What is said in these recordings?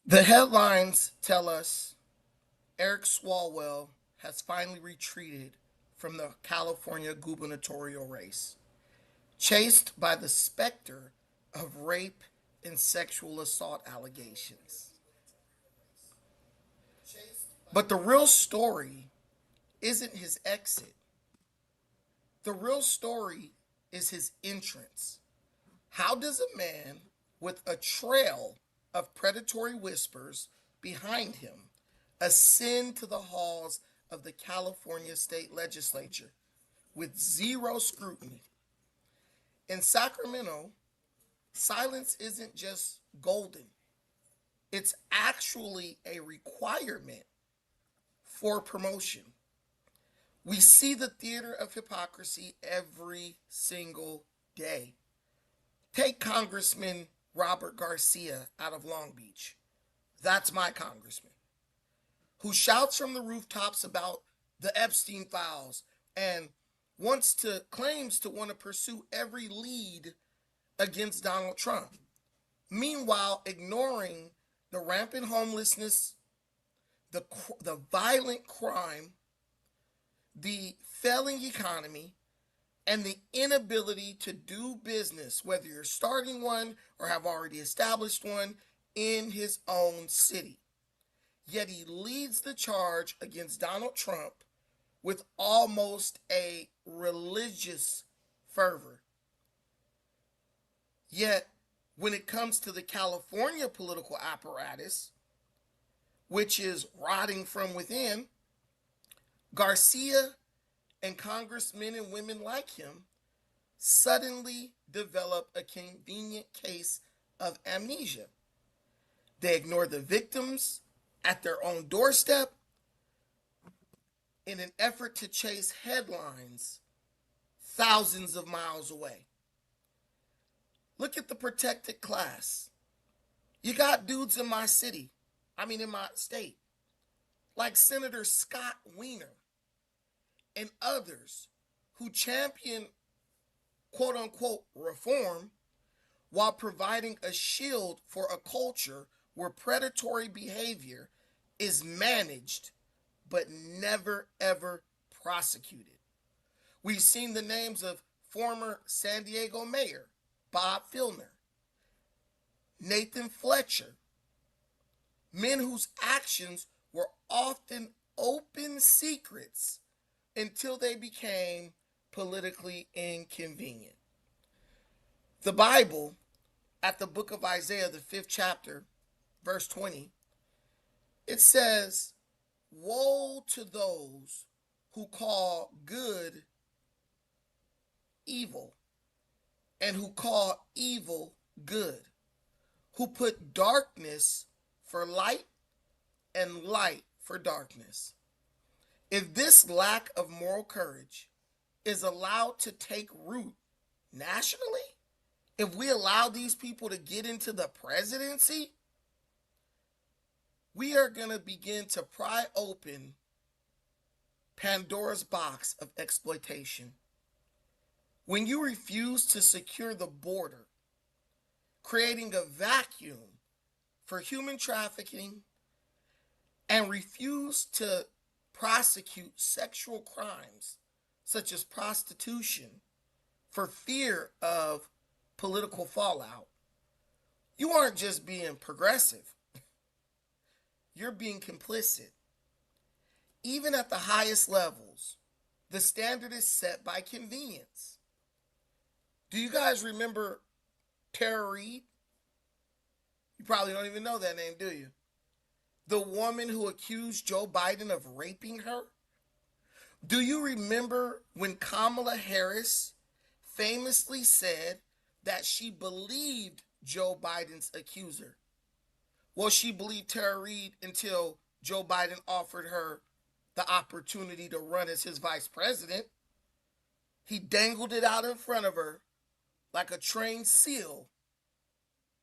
The headlines tell us Eric Swalwell has finally retreated from the California gubernatorial race, chased by the specter of rape and sexual assault allegations. But the real story isn't his exit. The real story is his entrance. How does a man with a trail of predatory whispers behind him ascend to the halls of the California state legislature with zero scrutiny? In Sacramento, silence isn't just golden, it's actually a requirement for promotion. We see the theater of hypocrisy every single day. Take Congressman Robert Garcia out of Long Beach. That's my congressman, who shouts from the rooftops about the Epstein files and claims to want to pursue every lead against Donald Trump. Meanwhile, ignoring the rampant homelessness, the violent crime, the failing economy, and the inability to do business, whether you're starting one or have already established one, in his own city. Yet he leads the charge against Donald Trump with almost a religious fervor. Yet, when it comes to the California political apparatus, which is rotting from within, Garcia and congressmen and women like him suddenly develop a convenient case of amnesia. They ignore the victims at their own doorstep in an effort to chase headlines thousands of miles away. Look at the protected class. You got dudes in my city, in my state, like Senator Scott Wiener and others who champion quote unquote reform while providing a shield for a culture where predatory behavior is managed but never ever prosecuted. We've seen the names of former San Diego Mayor Bob Filner, Nathan Fletcher, men whose actions were often open secrets until they became politically inconvenient. The Bible, at the book of Isaiah, the 5th chapter, verse 20, it says, "Woe to those who call good evil and who call evil good, who put darkness for light and light for darkness." If this lack of moral courage is allowed to take root nationally, if we allow these people to get into the presidency, we are going to begin to pry open Pandora's box of exploitation. When you refuse to secure the border, creating a vacuum for human trafficking, and refuse to prosecute sexual crimes such as prostitution for fear of political fallout, you aren't just being progressive, you're being complicit. Even at the highest levels, the standard is set by convenience. Do you guys remember Tara Reid? You probably don't even know that name, do you? The woman who accused Joe Biden of raping her? Do you remember when Kamala Harris famously said that she believed Joe Biden's accuser? Well, she believed Tara Reid until Joe Biden offered her the opportunity to run as his vice president. He dangled it out in front of her like a trained seal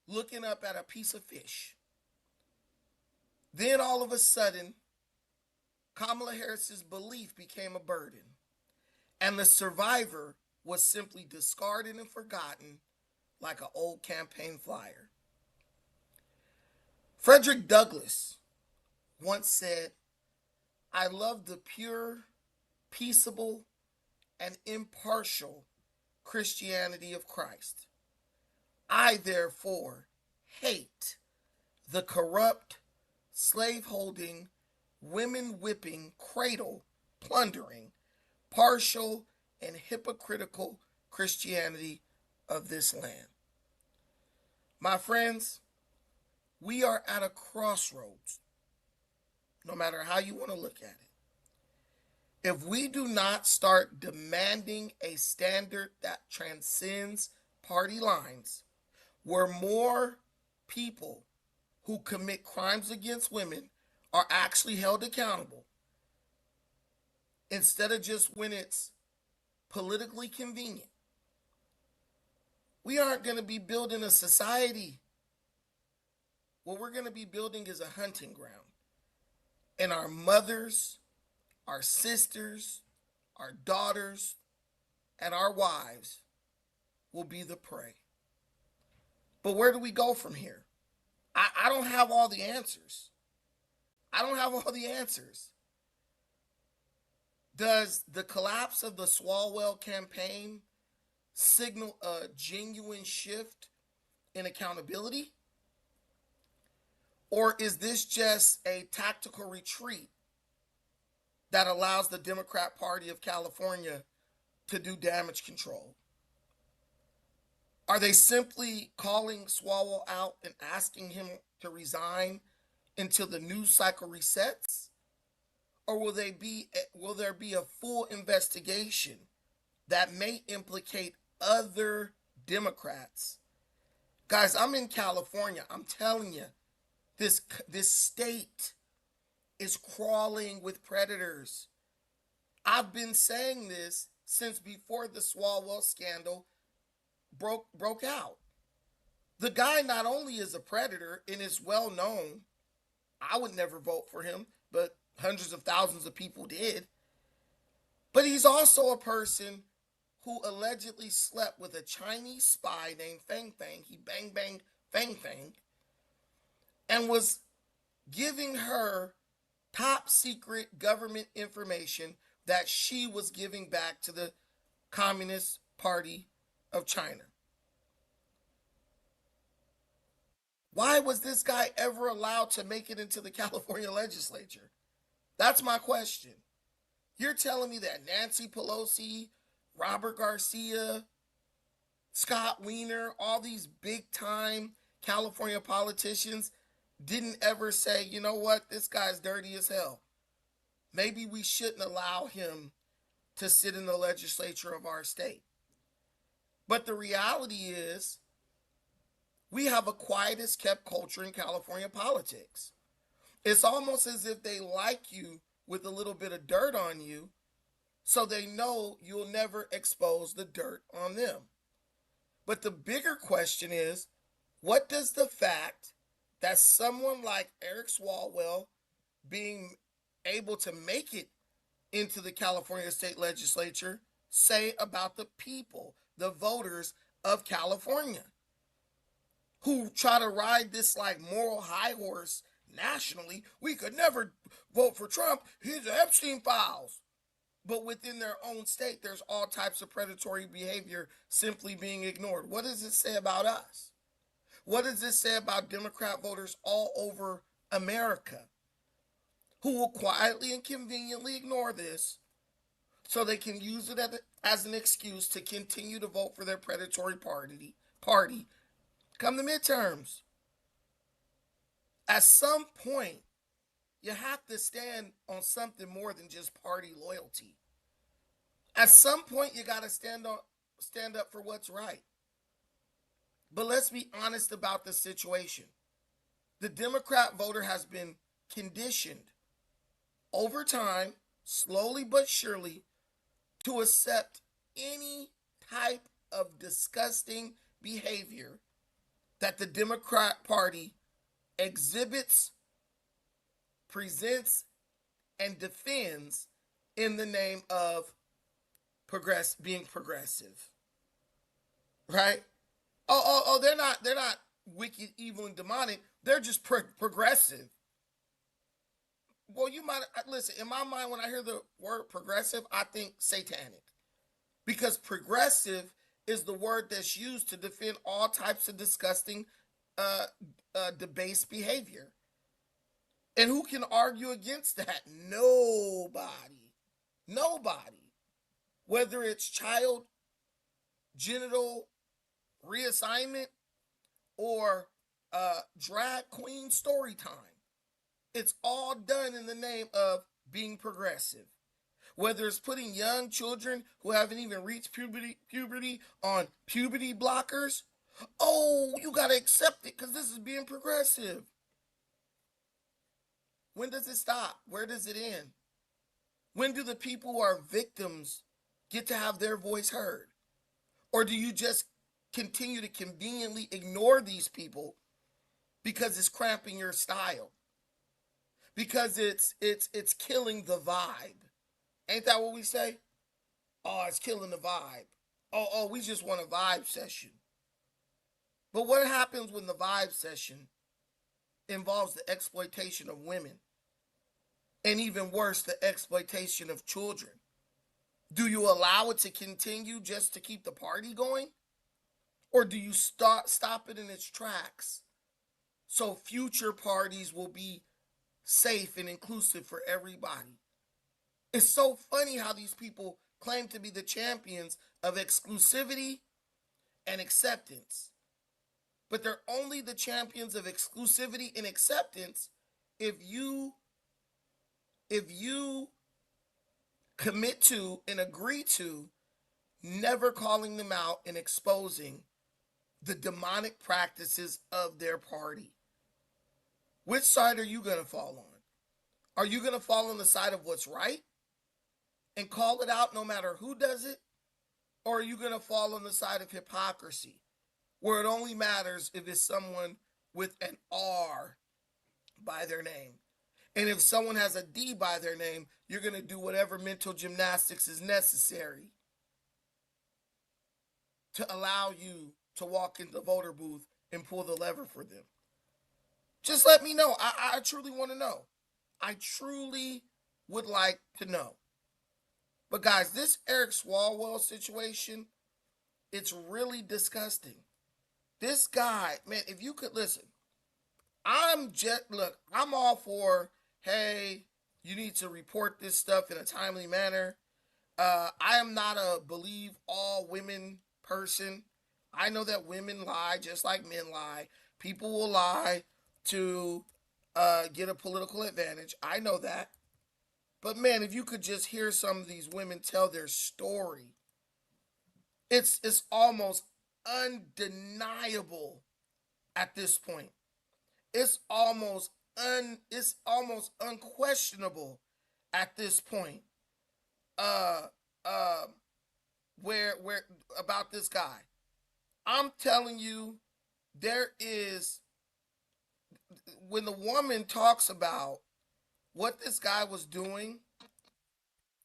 looking up at a piece of fish. Then all of a sudden, Kamala Harris's belief became a burden, and the survivor was simply discarded and forgotten like an old campaign flyer. Frederick Douglass once said, I love the pure, peaceable, and impartial Christianity of Christ. I therefore hate the corrupt, slave-holding, women-whipping, cradle-plundering, partial, and hypocritical Christianity of this land. My friends, we are at a crossroads, no matter how you want to look at it. If we do not start demanding a standard that transcends party lines, where more people who commit crimes against women are actually held accountable, instead of just when it's politically convenient, we aren't going to be building a society. What we're going to be building is a hunting ground. And our mothers, our sisters, our daughters, and our wives will be the prey. But where do we go from here? I don't have all the answers. I don't have all the answers. Does the collapse of the Swalwell campaign signal a genuine shift in accountability? Or is this just a tactical retreat that allows the Democrat Party of California to do damage control? Are they simply calling Swalwell out and asking him to resign until the news cycle resets? Or will there be a full investigation that may implicate other Democrats? Guys, I'm in California. I'm telling you, this state is crawling with predators. I've been saying this since before the Swalwell scandal broke out. The guy not only is a predator and is well known, I would never vote for him, but hundreds of thousands of people did. But he's also a person who allegedly slept with a Chinese spy named Feng Feng. He bang bang Feng Feng and was giving her top secret government information that she was giving back to the Communist Party of China. Why was this guy ever allowed to make it into the California legislature? That's my question. You're telling me that Nancy Pelosi, Robert Garcia, Scott Wiener, all these big time California politicians didn't ever say, you know what, this guy's dirty as hell. Maybe we shouldn't allow him to sit in the legislature of our state. But the reality is, we have a quiet as kept culture in California politics. It's almost as if they like you with a little bit of dirt on you, so they know you'll never expose the dirt on them. But the bigger question is, what does the fact that someone like Eric Swalwell being able to make it into the California state legislature say about the people, the voters of California, who try to ride this like moral high horse nationally? We could never vote for Trump. He's the Epstein files. But within their own state, there's all types of predatory behavior simply being ignored. What does it say about us? What does this say about Democrat voters all over America who will quietly and conveniently ignore this so they can use it as an excuse to continue to vote for their predatory party come the midterms? At some point, you have to stand on something more than just party loyalty. At some point, you got to stand up for what's right. But let's be honest about the situation. The Democrat voter has been conditioned over time, slowly but surely, to accept any type of disgusting behavior that the Democrat Party exhibits, presents, and defends in the name of being progressive. Right? They're not wicked, evil, and demonic. They're just progressive. Well, you might listen. In my mind, when I hear the word progressive, I think satanic, because progressive is the word that's used to defend all types of disgusting, uh, debased behavior. And who can argue against that? Nobody. Nobody. Whether it's child genital reassignment or drag queen story time, it's all done in the name of being progressive. Whether it's putting young children who haven't even reached puberty on puberty blockers, oh, you gotta accept it because this is being progressive. When does it stop? Where does it end? When do the people who are victims get to have their voice heard? Or do you just continue to conveniently ignore these people because it's cramping your style? Because it's killing the vibe. Ain't that what we say? Oh, it's killing the vibe. Oh, we just want a vibe session. But what happens when the vibe session involves the exploitation of women? And even worse, the exploitation of children. Do you allow it to continue just to keep the party going? Or do you stop it in its tracks so future parties will be safe and inclusive for everybody? It's so funny how these people claim to be the champions of exclusivity and acceptance. But they're only the champions of exclusivity and acceptance if you commit to and agree to never calling them out and exposing the demonic practices of their party. Which side are you going to fall on? Are you going to fall on the side of what's right and call it out no matter who does it? Or are you going to fall on the side of hypocrisy, where it only matters if it's someone with an R by their name? And if someone has a D by their name, you're going to do whatever mental gymnastics is necessary to allow you to walk in the voter booth and pull the lever for them. Just let me know. I truly want to know. I truly would like to know. But guys, this Eric Swalwell situation, it's really disgusting. This guy, man, if you could listen, I'm all for, hey, you need to report this stuff in a timely manner. I am not a believe all women person. I know that women lie just like men lie. People will lie to get a political advantage. I know that. But man, if you could just hear some of these women tell their story, it's almost undeniable at this point. It's almost unquestionable at this point. Uh uh where about this guy. I'm telling you, there is when the woman talks about what this guy was doing,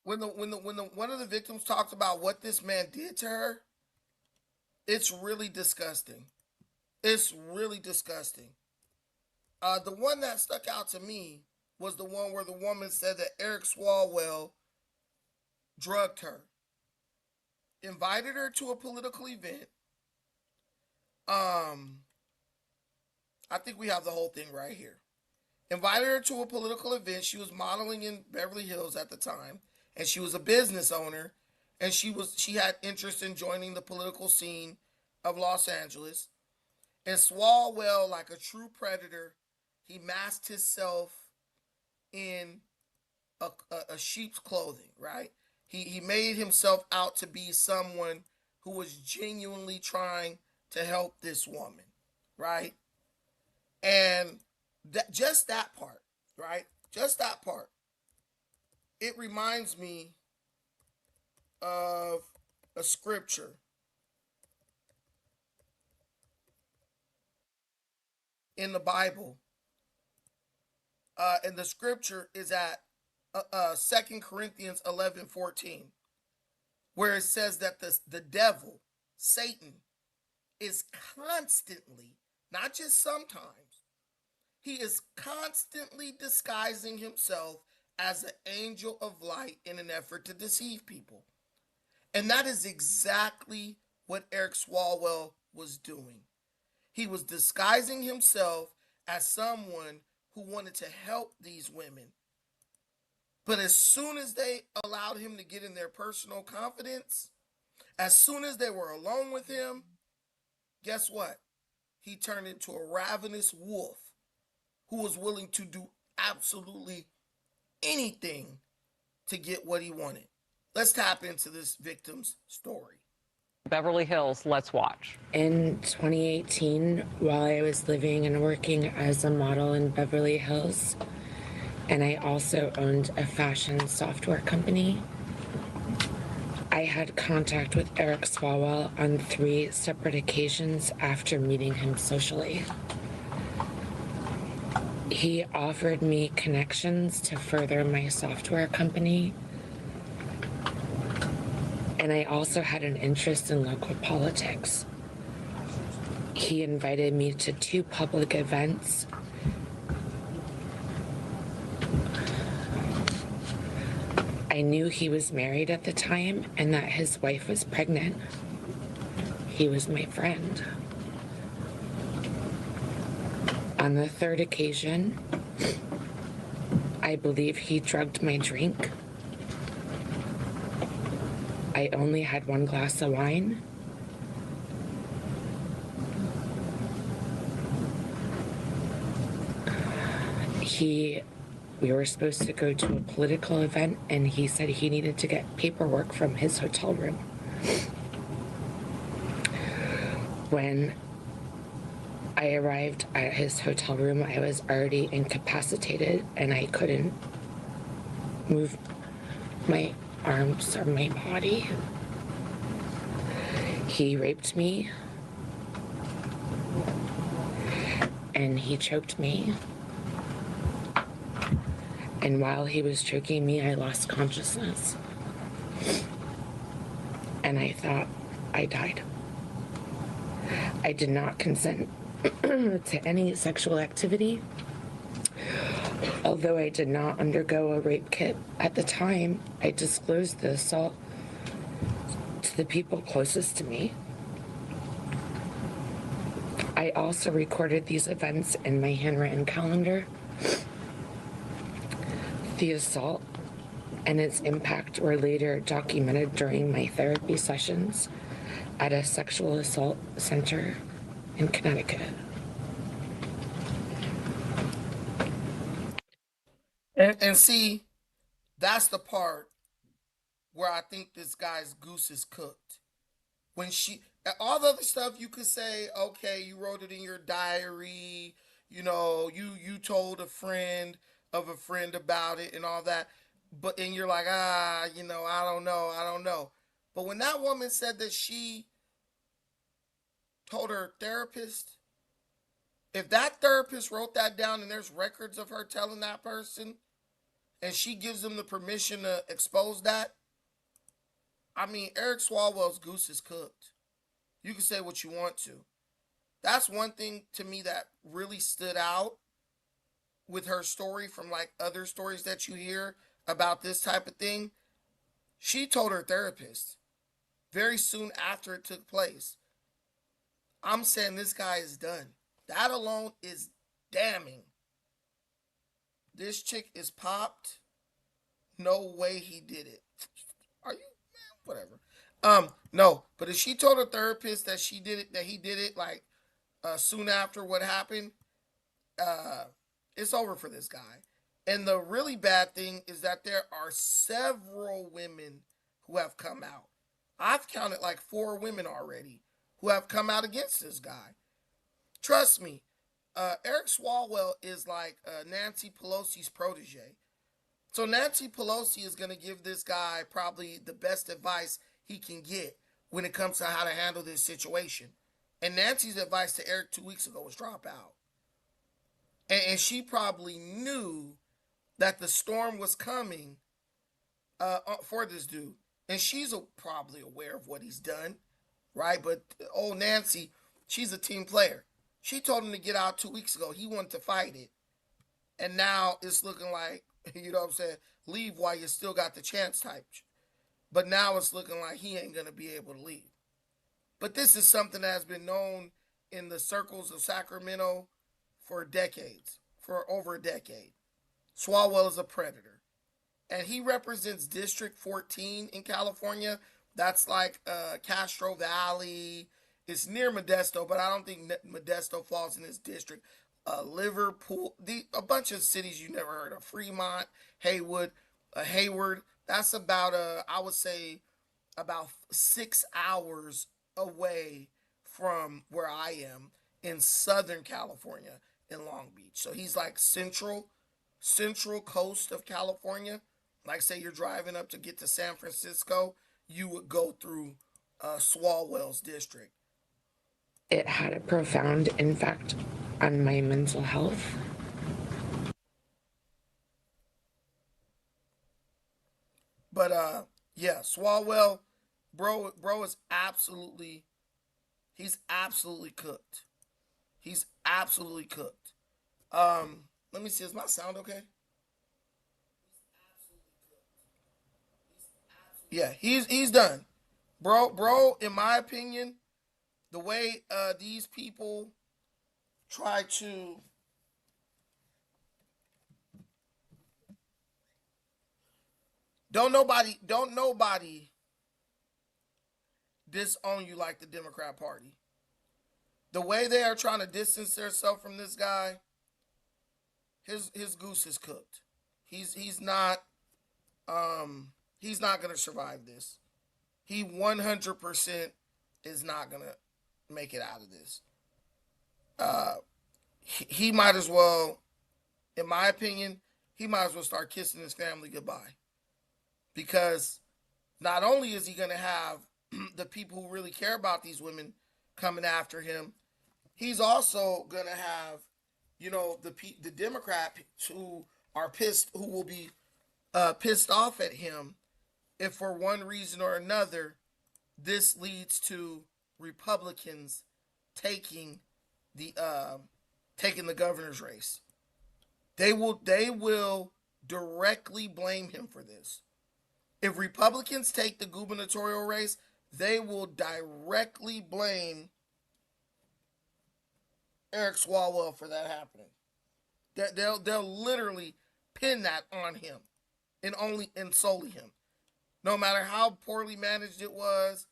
when the one of the victims talks about what this man did to her, it's really disgusting. It's really disgusting. The one that stuck out to me was the one where the woman said that Eric Swalwell drugged her, invited her to a political event. Um, I think we have the whole thing right here. Invited her to a political event. She was modeling in Beverly Hills at the time, and she was a business owner, and she had interest in joining the political scene of Los Angeles. And Swalwell, like a true predator, he masked himself in a sheep's clothing, right? He made himself out to be someone who was genuinely trying to help this woman, right? And that just that part, right? Just that part. It reminds me of a scripture in the Bible, and the scripture is at 2 Corinthians 11:14, where it says that the devil, Satan, is constantly not just sometimes. He is constantly disguising himself as an angel of light in an effort to deceive people. And that is exactly what Eric Swalwell was doing. He was disguising himself as someone who wanted to help these women. But as soon as they allowed him to get in their personal confidence, as soon as they were alone with him, guess what? He turned into a ravenous wolf who was willing to do absolutely anything to get what he wanted. Let's tap into this victim's story. Beverly Hills, let's watch. In 2018, while I was living and working as a model in Beverly Hills, and I also owned a fashion software company, I had contact with Eric Swalwell on 3 separate occasions after meeting him socially. He offered me connections to further my software company, and I also had an interest in local politics. He invited me to 2 public events. I knew he was married at the time and that his wife was pregnant. He was my friend. On the 3rd occasion, I believe he drugged my drink. I only had 1 glass of wine. We were supposed to go to a political event, and he said he needed to get paperwork from his hotel room. When I arrived at his hotel room, I was already incapacitated, and I couldn't move my arms or my body. He raped me, and he choked me. And while he was choking me, I lost consciousness. And I thought I died. I did not consent to any sexual activity. Although I did not undergo a rape kit at the time, I disclosed the assault to the people closest to me. I also recorded these events in my handwritten calendar. The assault and its impact were later documented during my therapy sessions at a sexual assault center in Connecticut. And see, that's the part where I think this guy's goose is cooked. When all the other stuff you could say, okay, you wrote it in your diary, you told a friend of a friend about it and all that, and you're like, I don't know. But when that woman said that she told her therapist, if that therapist wrote that down and there's records of her telling that person, and she gives them the permission to expose that, I mean, Eric Swalwell's goose is cooked. You can say what you want to. That's one thing to me that really stood out with her story from like other stories that you hear about this type of thing. She told her therapist very soon after it took place. I'm saying this guy is done. That alone is damning. This chick is popped. No way he did it. Are you, man? Whatever. No, but if she told her therapist that she did it, that he did it, like soon after what happened, uh, it's over for this guy. And the really bad thing is that there are several women who have come out. I've counted like 4 women already who have come out against this guy. Trust me, Eric Swalwell is like Nancy Pelosi's protege. So Nancy Pelosi is going to give this guy probably the best advice he can get when it comes to how to handle this situation. And Nancy's advice to Eric 2 weeks ago was drop out. And she probably knew that the storm was coming for this dude. And she's probably aware of what he's done, right? But old Nancy, she's a team player. She told him to get out 2 weeks ago. He wanted to fight it. And now it's looking like, you know what I'm saying, leave while you still got the chance type. But now it's looking like he ain't going to be able to leave. But this is something that has been known in the circles of Sacramento for decades, for over a decade. Swalwell is a predator. And he represents District 14 in California. That's like Castro Valley. It's near Modesto, but I don't think Modesto falls in this district. Liverpool, a bunch of cities you never heard of. Fremont, Haywood, Hayward. That's about, I would say, about 6 hours away from where I am in Southern California in Long Beach. So he's like central coast of California. Like say you're driving up to get to San Francisco, you would go through Swalwell's district. It had a profound impact on my mental health. But yeah, Swalwell, bro is he's absolutely cooked. He's absolutely cooked. Let me see, is my sound okay? Yeah, he's done. Bro, in my opinion, the way these people try to don't nobody disown you like the Democrat Party. The way they are trying to distance themselves from this guy, his goose is cooked. He's not gonna survive this. He 100% is not gonna make it out of this. He might as well, in my opinion, he might as well start kissing his family goodbye. Because not only is he going to have the people who really care about these women coming after him, he's also going to have, you know, the Democrats who are pissed, who will be pissed off at him if for one reason or another this leads to Republicans taking the governor's race. They will directly blame him for this. If Republicans take the gubernatorial race, they will directly blame Eric Swalwell for that happening. They'll literally pin that on him and solely him. No matter how poorly managed it was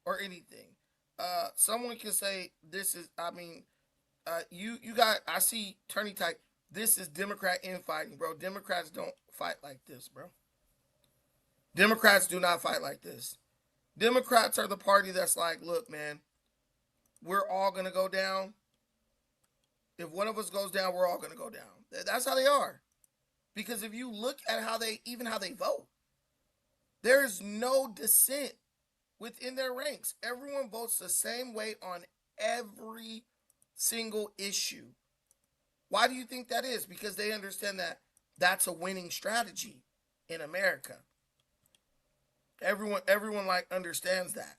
or anything. Someone can say this is, I mean, you got, I see Turney type, this is Democrat infighting, bro. Democrats don't fight like this, bro. Democrats do not fight like this. Democrats are the party that's like, look, man, we're all going to go down. If one of us goes down, we're all going to go down. That's how they are. Because if you look at how they vote, there is no dissent within their ranks. Everyone votes the same way on every single issue. Why do you think that is? Because they understand that that's a winning strategy in America. Everyone like understands that.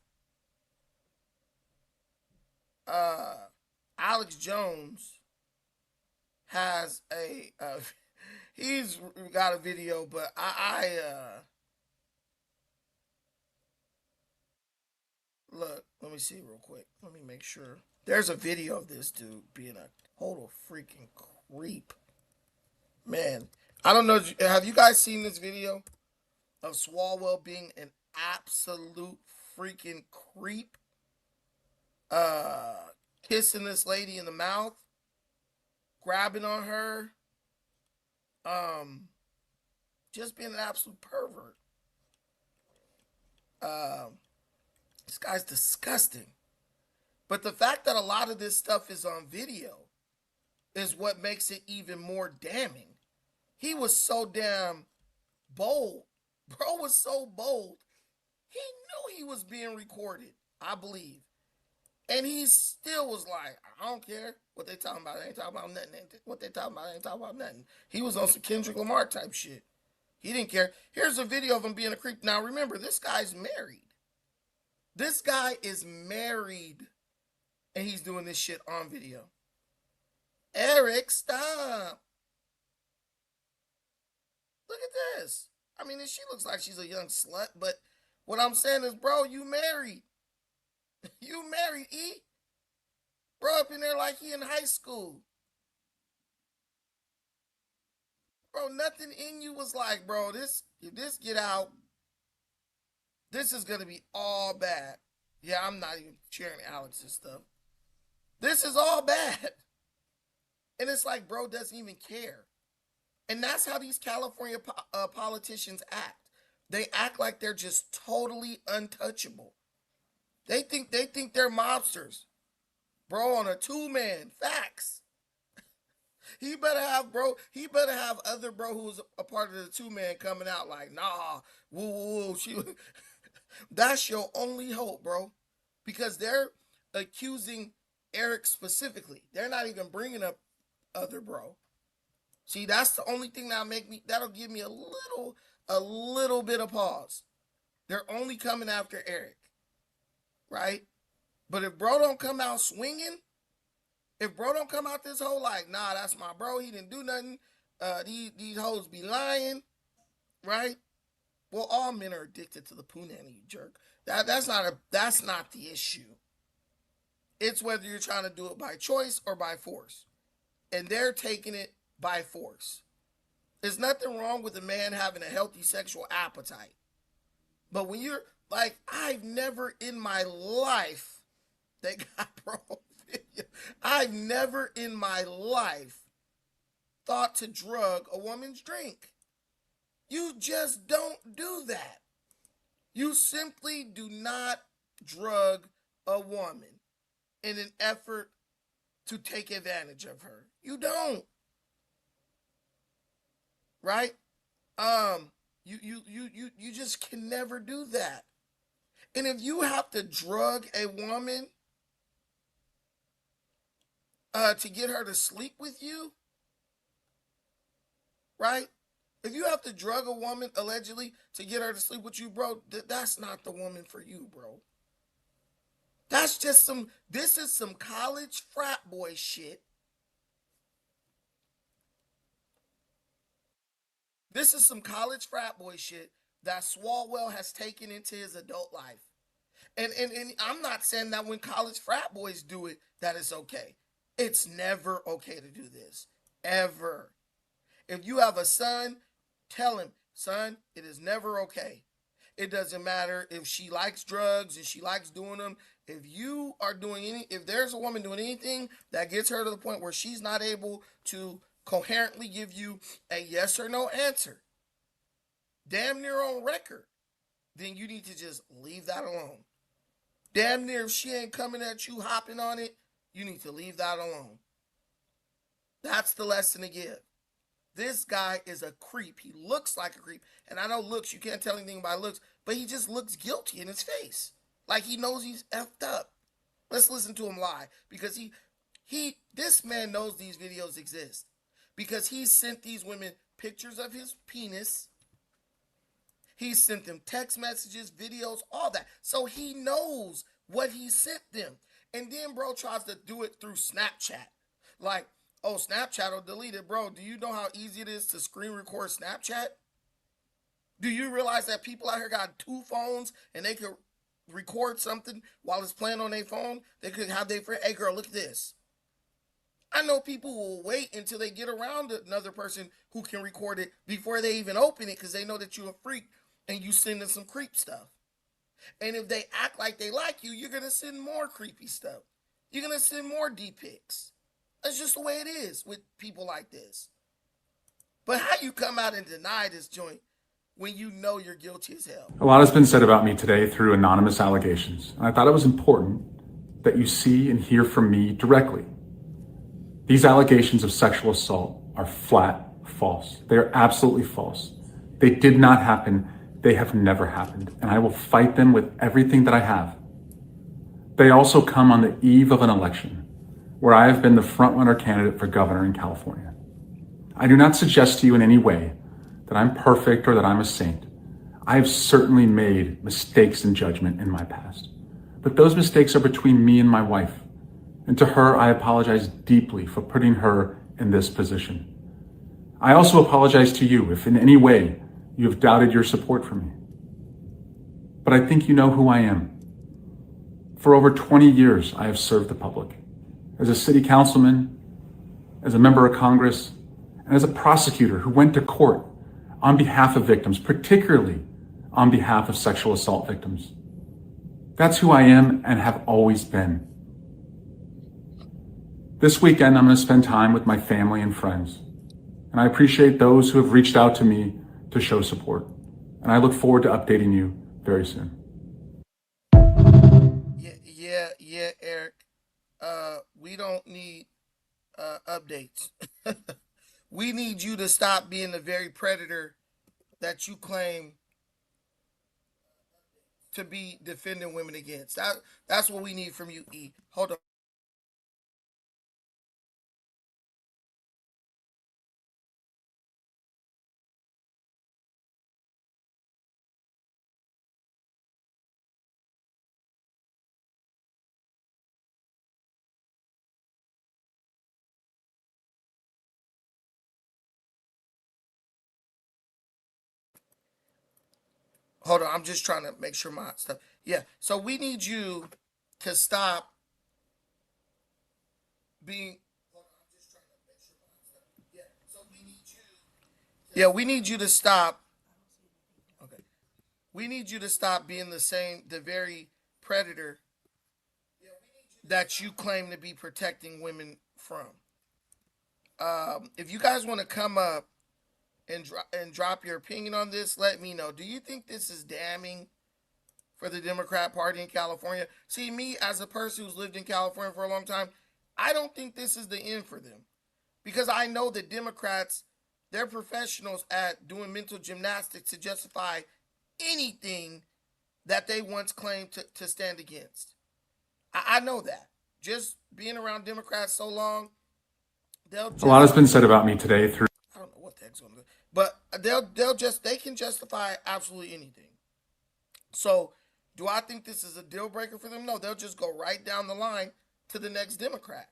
Alex Jones has he's got a video, but look, let me see real quick. Let me make sure. There's a video of this dude being a total freaking creep. Man, I don't know. Have you guys seen this video of Swalwell being an absolute freaking creep? Kissing this lady in the mouth, grabbing on her, just being an absolute pervert. This guy's disgusting. But the fact that a lot of this stuff is on video is what makes it even more damning. He was so damn bold. Bro was so bold. He knew he was being recorded, I believe. And he still was like, I don't care what they talking about. They ain't talking about nothing. What they talking about, they ain't talking about nothing. He was on some Kendrick Lamar type shit. He didn't care. Here's a video of him being a creep. Now remember, this guy's married. This guy is married. And he's doing this shit on video. Eric, stop. Look at this. I mean, she looks like she's a young slut, but what I'm saying is, bro, you married. You married, E. Bro, up in there like he in high school. Bro, nothing in you was like, bro, if this get out, this is going to be all bad. Yeah, I'm not even sharing Alex's stuff. This is all bad. And it's like, bro doesn't even care. And that's how these California politicians act. They act like they're just totally untouchable. They think they're mobsters. Bro, on a two-man, facts. He better have other bro who's a part of the two-man coming out like, nah, woo, that's your only hope, bro. Because they're accusing Eric specifically. They're not even bringing up other bro. See, that's the only thing that'll give me a little bit of pause. They're only coming after Eric, right? But if bro don't come out swinging, if bro don't come out this whole like, nah, that's my bro, he didn't do nothing, these hoes be lying, right? Well, all men are addicted to the punani, you jerk. That's not the issue. It's whether you're trying to do it by choice or by force. And they're taking it by force. There's nothing wrong with a man having a healthy sexual appetite. But when you're like, I've never in my life, I've never in my life thought to drug a woman's drink. You just don't do that. You simply do not drug a woman in an effort to take advantage of her. You don't. Right? You just can never do that. And if you have to drug a woman to get her to sleep with you, right? If you have to drug a woman allegedly to get her to sleep with you, bro, that's not the woman for you, bro. That's just this is some college frat boy shit. This is some college frat boy shit that Swalwell has taken into his adult life. And I'm not saying that when college frat boys do it, that it's okay. It's never okay to do this. Ever. If you have a son, tell him, son, it is never okay. It doesn't matter if she likes drugs and she likes doing them. If there's a woman doing anything that gets her to the point where she's not able to coherently give you a yes or no answer, damn near on record, then you need to just leave that alone. Damn near if she ain't coming at you, hopping on it, you need to leave that alone. That's the lesson to give. This guy is a creep. He looks like a creep. And I know looks, you can't tell anything by looks, but he just looks guilty in his face. Like he knows he's effed up. Let's listen to him lie. Because this man knows these videos exist. Because he sent these women pictures of his penis. He sent them text messages, videos, all that. So he knows what he sent them. And then bro tries to do it through Snapchat. Like, oh, Snapchat will delete it. Bro, do you know how easy it is to screen record Snapchat? Do you realize that people out here got two phones and they could record something while it's playing on their phone? They could have their friend, hey girl, look at this. I know people will wait until they get around another person who can record it before they even open it because they know that you're a freak and you send them some creep stuff. And if they act like they like you, you're going to send more creepy stuff. You're going to send more D-pics. That's just the way it is with people like this. But how you come out and deny this joint when you know you're guilty as hell? A lot has been said about me today through anonymous allegations, and I thought it was important that you see and hear from me directly. These allegations of sexual assault are flat false. They are absolutely false. They did not happen. They have never happened, and I will fight them with everything that I have. They also come on the eve of an election where I have been the frontrunner candidate for governor in California. I do not suggest to you in any way that I'm perfect or that I'm a saint. I have certainly made mistakes in judgment in my past, but those mistakes are between me and my wife. And to her, I apologize deeply for putting her in this position. I also apologize to you if in any way you have doubted your support for me. But I think you know who I am. For over 20 years, I have served the public. As a city councilman, as a member of Congress, and as a prosecutor who went to court on behalf of victims, particularly on behalf of sexual assault victims. That's who I am and have always been. This weekend, I'm going to spend time with my family and friends, and I appreciate those who have reached out to me to show support. And I look forward to updating you very soon. Yeah, Eric. We don't need updates. We need you to stop being the very predator that you claim to be defending women against. That's what we need from you, E. Hold on. Hold on. I'm just trying to make sure my stuff. Yeah. So we need you to stop being. Hold on. I'm just trying to make sure my stuff. Yeah. So we need you. Yeah, we need you to stop. Okay. We need you to stop being the very predator that you claim to be protecting women from. If you guys want to come up and drop your opinion on this, let me know. Do you think this is damning for the Democrat Party in California? See, me as a person who's lived in California for a long time, I don't think this is the end for them, because I know that Democrats, they're professionals at doing mental gymnastics to justify anything that they once claimed to stand against. I know that. Just being around Democrats so long, they'll A lot has just been said about me today through I don't know what the heck's going on, but they can justify absolutely anything. So, do I think this is a deal breaker for them? No, they'll just go right down the line to the next Democrat.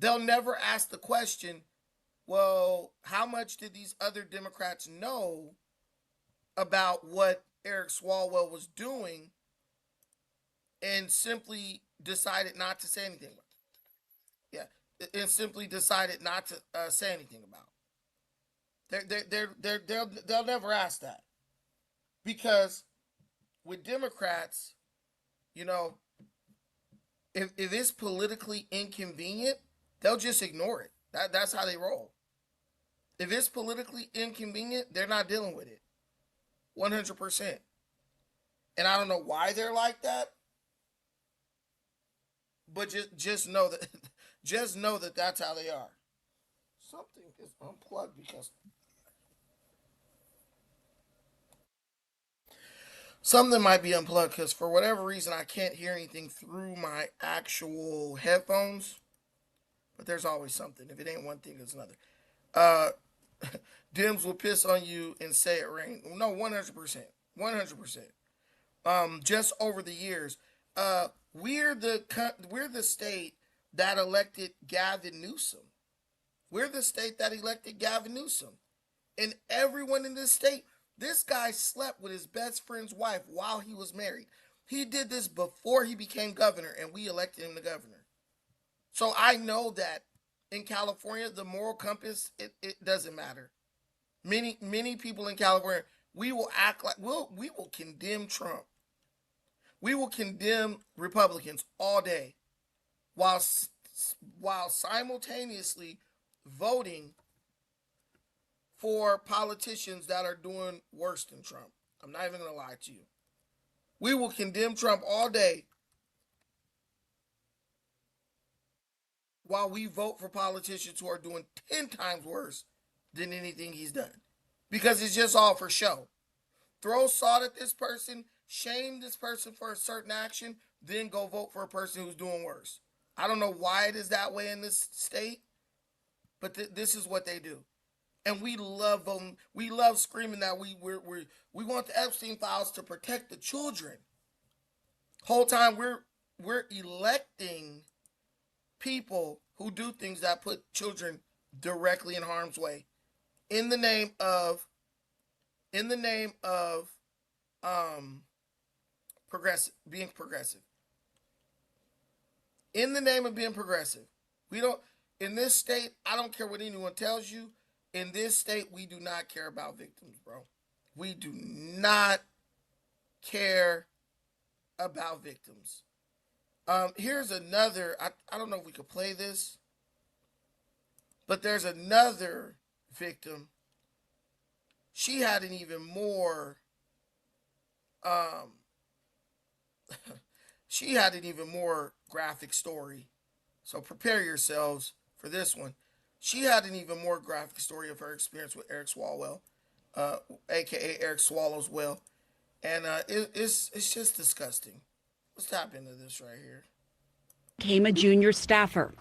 They'll never ask the question, well, how much did these other Democrats know about what Eric Swalwell was doing, and simply decided not to say anything about it? Yeah, and simply decided not to say anything about it. They'll never ask that, because with Democrats, you know, if it's politically inconvenient, they'll just ignore it. That's how they roll. If it's politically inconvenient, they're not dealing with it. 100%. And I don't know why they're like that, but just know that just know that that's how they are. Something is unplugged because something might be unplugged, because for whatever reason I can't hear anything through my actual headphones. But there's always something. If it ain't one thing, it's another. Uh, Dims will piss on you and say it rain. No, 100%, 100%. Just over the years, we're the state that elected Gavin Newsom. We're the state that elected Gavin Newsom, and everyone in this state. This guy slept with his best friend's wife while he was married. He did this before he became governor, and we elected him the governor. So I know that in California, the moral compass, it doesn't matter. Many people in California, we will act like we will condemn Trump. We will condemn Republicans all day, while while simultaneously voting for politicians that are doing worse than Trump. I'm not even gonna lie to you. We will condemn Trump all day while we vote for politicians who are doing 10 times worse than anything he's done. Because it's just all for show. Throw salt at this person, shame this person for a certain action, then go vote for a person who's doing worse. I don't know why it is that way in this state, but this is what they do. And we love voting. We love screaming that we want the Epstein files to protect the children. Whole time we're electing people who do things that put children directly in harm's way in the name of um being progressive. In the name of being progressive. We don't in this state, I don't care what anyone tells you. In this state, we do not care about victims, bro. We do not care about victims. Here's another. I don't know if we could play this, but there's another victim. She had an even more. Um, she had an even more graphic story. So prepare yourselves for this one. She had an even more graphic story of her experience with Eric Swalwell, aka Eric Swallows Well, and it's just disgusting. Let's tap into this right here. Became a junior staffer.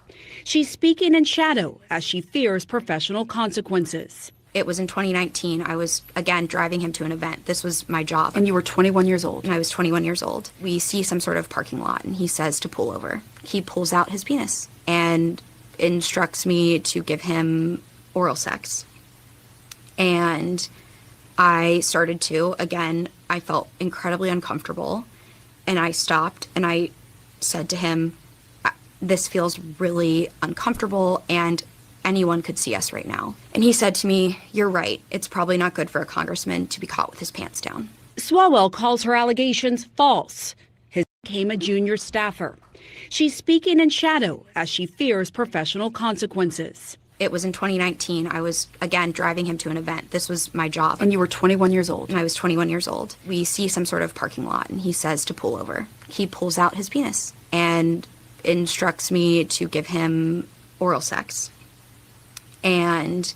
She's speaking in shadow as she fears professional consequences. It was in 2019. I was, again, driving him to an event. This was my job. And you were 21 years old. And I was 21 years old. We see some sort of parking lot, and he says to pull over. He pulls out his penis and instructs me to give him oral sex. And I started to. Again, I felt incredibly uncomfortable. And I stopped, and I said to him, this feels really uncomfortable, and anyone could see us right now. And he said to me, you're right. It's probably not good for a congressman to be caught with his pants down. Swalwell calls her allegations false. His became a junior staffer. She's speaking in shadow as she fears professional consequences. It was in 2019. I was, again, driving him to an event. This was my job. And you were 21 years old. And I was 21 years old. We see some sort of parking lot, and he says to pull over. He pulls out his penis and instructs me to give him oral sex. And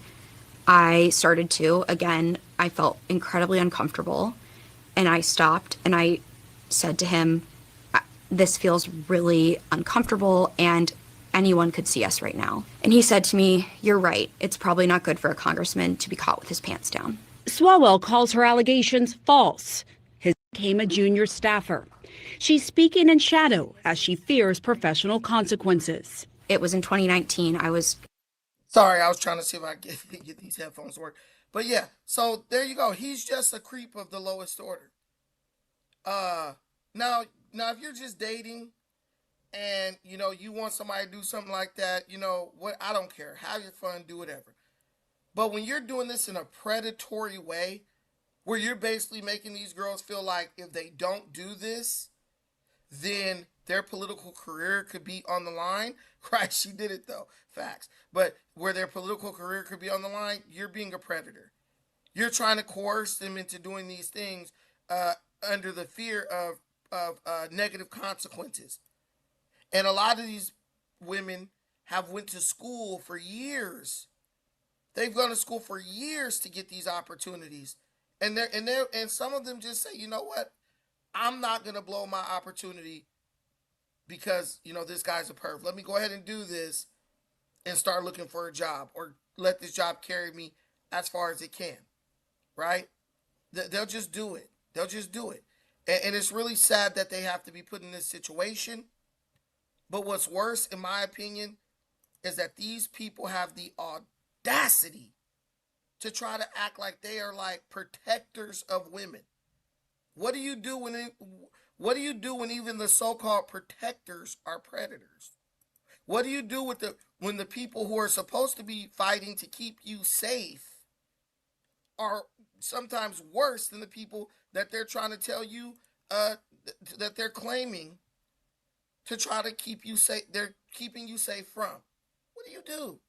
I started to. Again, I felt incredibly uncomfortable. And I stopped, and I said to him, this feels really uncomfortable, and anyone could see us right now. And he said to me, you're right. It's probably not good for a congressman to be caught with his pants down. Swalwell calls her allegations false. His became a junior staffer. She's speaking in shadow as she fears professional consequences. It was in 2019. Sorry, I was trying to see if I could get these headphones to work. But yeah, so there you go. He's just a creep of the lowest order. Now if you're just dating and, you want somebody to do something like that, what, I don't care. Have your fun, do whatever. But when you're doing this in a predatory way, where you're basically making these girls feel like if they don't do this, then their political career could be on the line. Right, she did it though, facts. But where their political career could be on the line, you're being a predator. You're trying to coerce them into doing these things under the fear of negative consequences. And a lot of these women have went to school for years. They've gone to school for years to get these opportunities. And some of them just say, you know what? I'm not going to blow my opportunity because, this guy's a perv. Let me go ahead and do this and start looking for a job, or let this job carry me as far as it can, right? They'll just do it. They'll just do it. And it's really sad that they have to be put in this situation. But what's worse, in my opinion, is that these people have the audacity to try to act like they are like protectors of women. What do you do when even the so-called protectors are predators? What do you do when the people who are supposed to be fighting to keep you safe are sometimes worse than the people that they're trying to tell you that they're claiming to try to keep you safe? They're keeping you safe from. What do you do?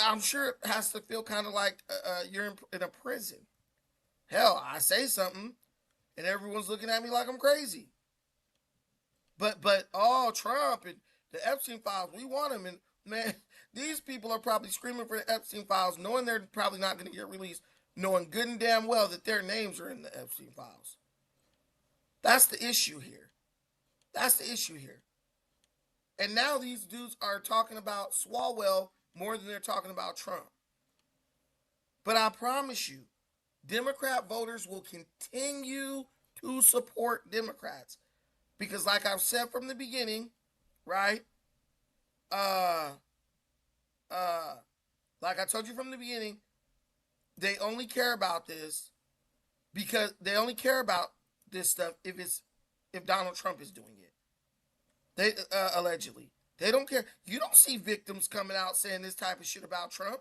I'm sure it has to feel kind of like you're in a prison. Hell, I say something, and everyone's looking at me like I'm crazy. But Trump and the Epstein files, we want him. And man, these people are probably screaming for the Epstein files, knowing they're probably not going to get released, knowing good and damn well that their names are in the Epstein files. That's the issue here. That's the issue here. And now these dudes are talking about Swalwell more than they're talking about Trump. But I promise you, Democrat voters will continue to support Democrats. Because like I've said from the beginning, right? Uh, like I told you from the beginning, they only care about this because they only care about this stuff if Donald Trump is doing it. They allegedly they don't care. You don't see victims coming out saying this type of shit about Trump.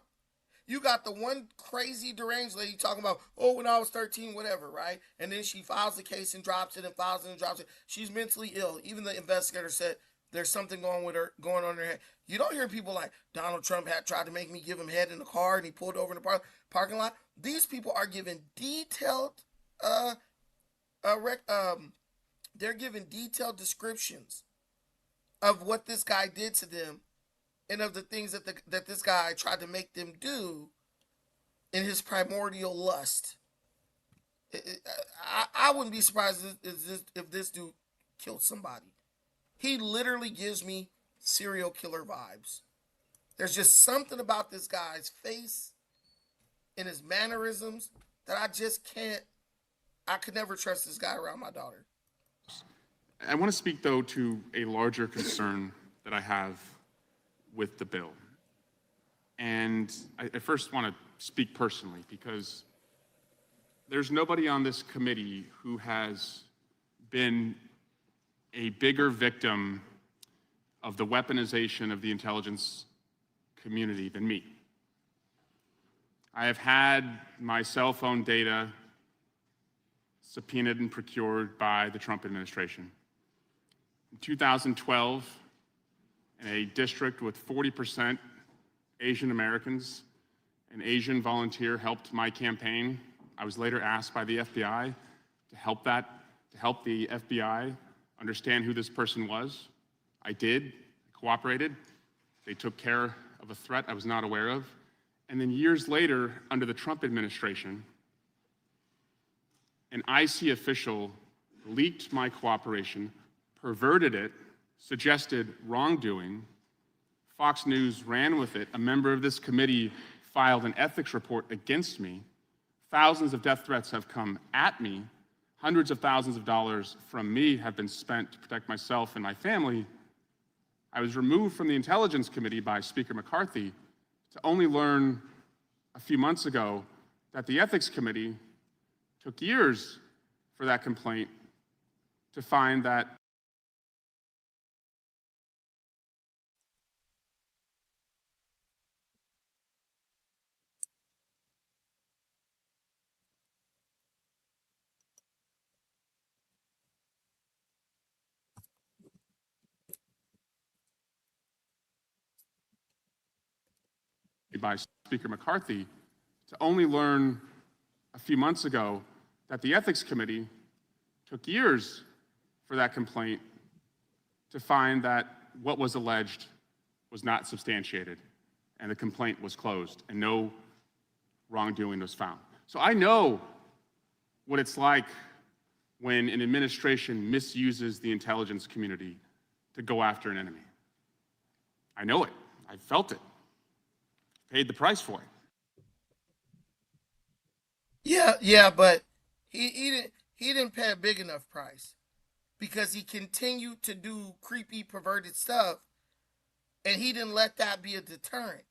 You got the one crazy deranged lady talking about, oh, when I was 13, whatever, right? And then she files the case and drops it and files it and drops it. She's mentally ill. Even the investigator said there's something going on in her head. You don't hear people like Donald Trump had tried to make me give him head in the car and he pulled over in the parking lot. These people are given detailed, they're given detailed descriptions of what this guy did to them and of the things that this guy tried to make them do in his primordial lust. I wouldn't be surprised if this dude killed somebody. He literally gives me serial killer vibes. There's just something about this guy's face and his mannerisms that I could never trust this guy around my daughter. I want to speak, though, to a larger concern that I have with the bill. And I first want to speak personally because there's nobody on this committee who has been a bigger victim of the weaponization of the intelligence community than me. I have had my cell phone data subpoenaed and procured by the Trump administration. In 2012, in a district with 40% Asian Americans, an Asian volunteer helped my campaign. I was later asked by the FBI to help the FBI understand who this person was. I did, cooperated. They took care of a threat I was not aware of. And then years later, under the Trump administration, an IC official leaked my cooperation, perverted it, suggested wrongdoing. Fox News ran with it. A member of this committee filed an ethics report against me. Thousands of death threats have come at me. Hundreds of thousands of dollars from me have been spent to protect myself and my family. I was removed from the Intelligence Committee by Speaker McCarthy to only learn a few months ago that the Ethics Committee took years for that complaint to find that by Speaker McCarthy to only learn a few months ago that the Ethics Committee took years for that complaint to find that what was alleged was not substantiated and the complaint was closed and no wrongdoing was found. So I know what it's like when an administration misuses the intelligence community to go after an enemy. I know it. I felt it. Paid the price for it. Yeah, but he didn't pay a big enough price because he continued to do creepy, perverted stuff, and he didn't let that be a deterrent.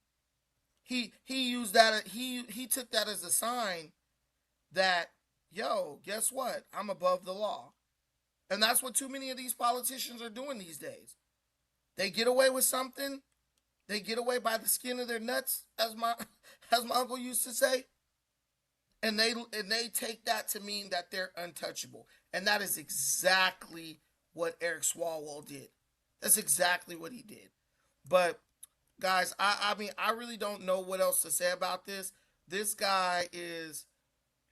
He used that. He took that as a sign that, yo, guess what? I'm above the law, and that's what too many of these politicians are doing these days. They get away with something. They get away by the skin of their nuts, as my uncle used to say. And they take that to mean that they're untouchable. And that is exactly what Eric Swalwell did. That's exactly what he did. But guys, I mean, I really don't know what else to say about this. This guy is,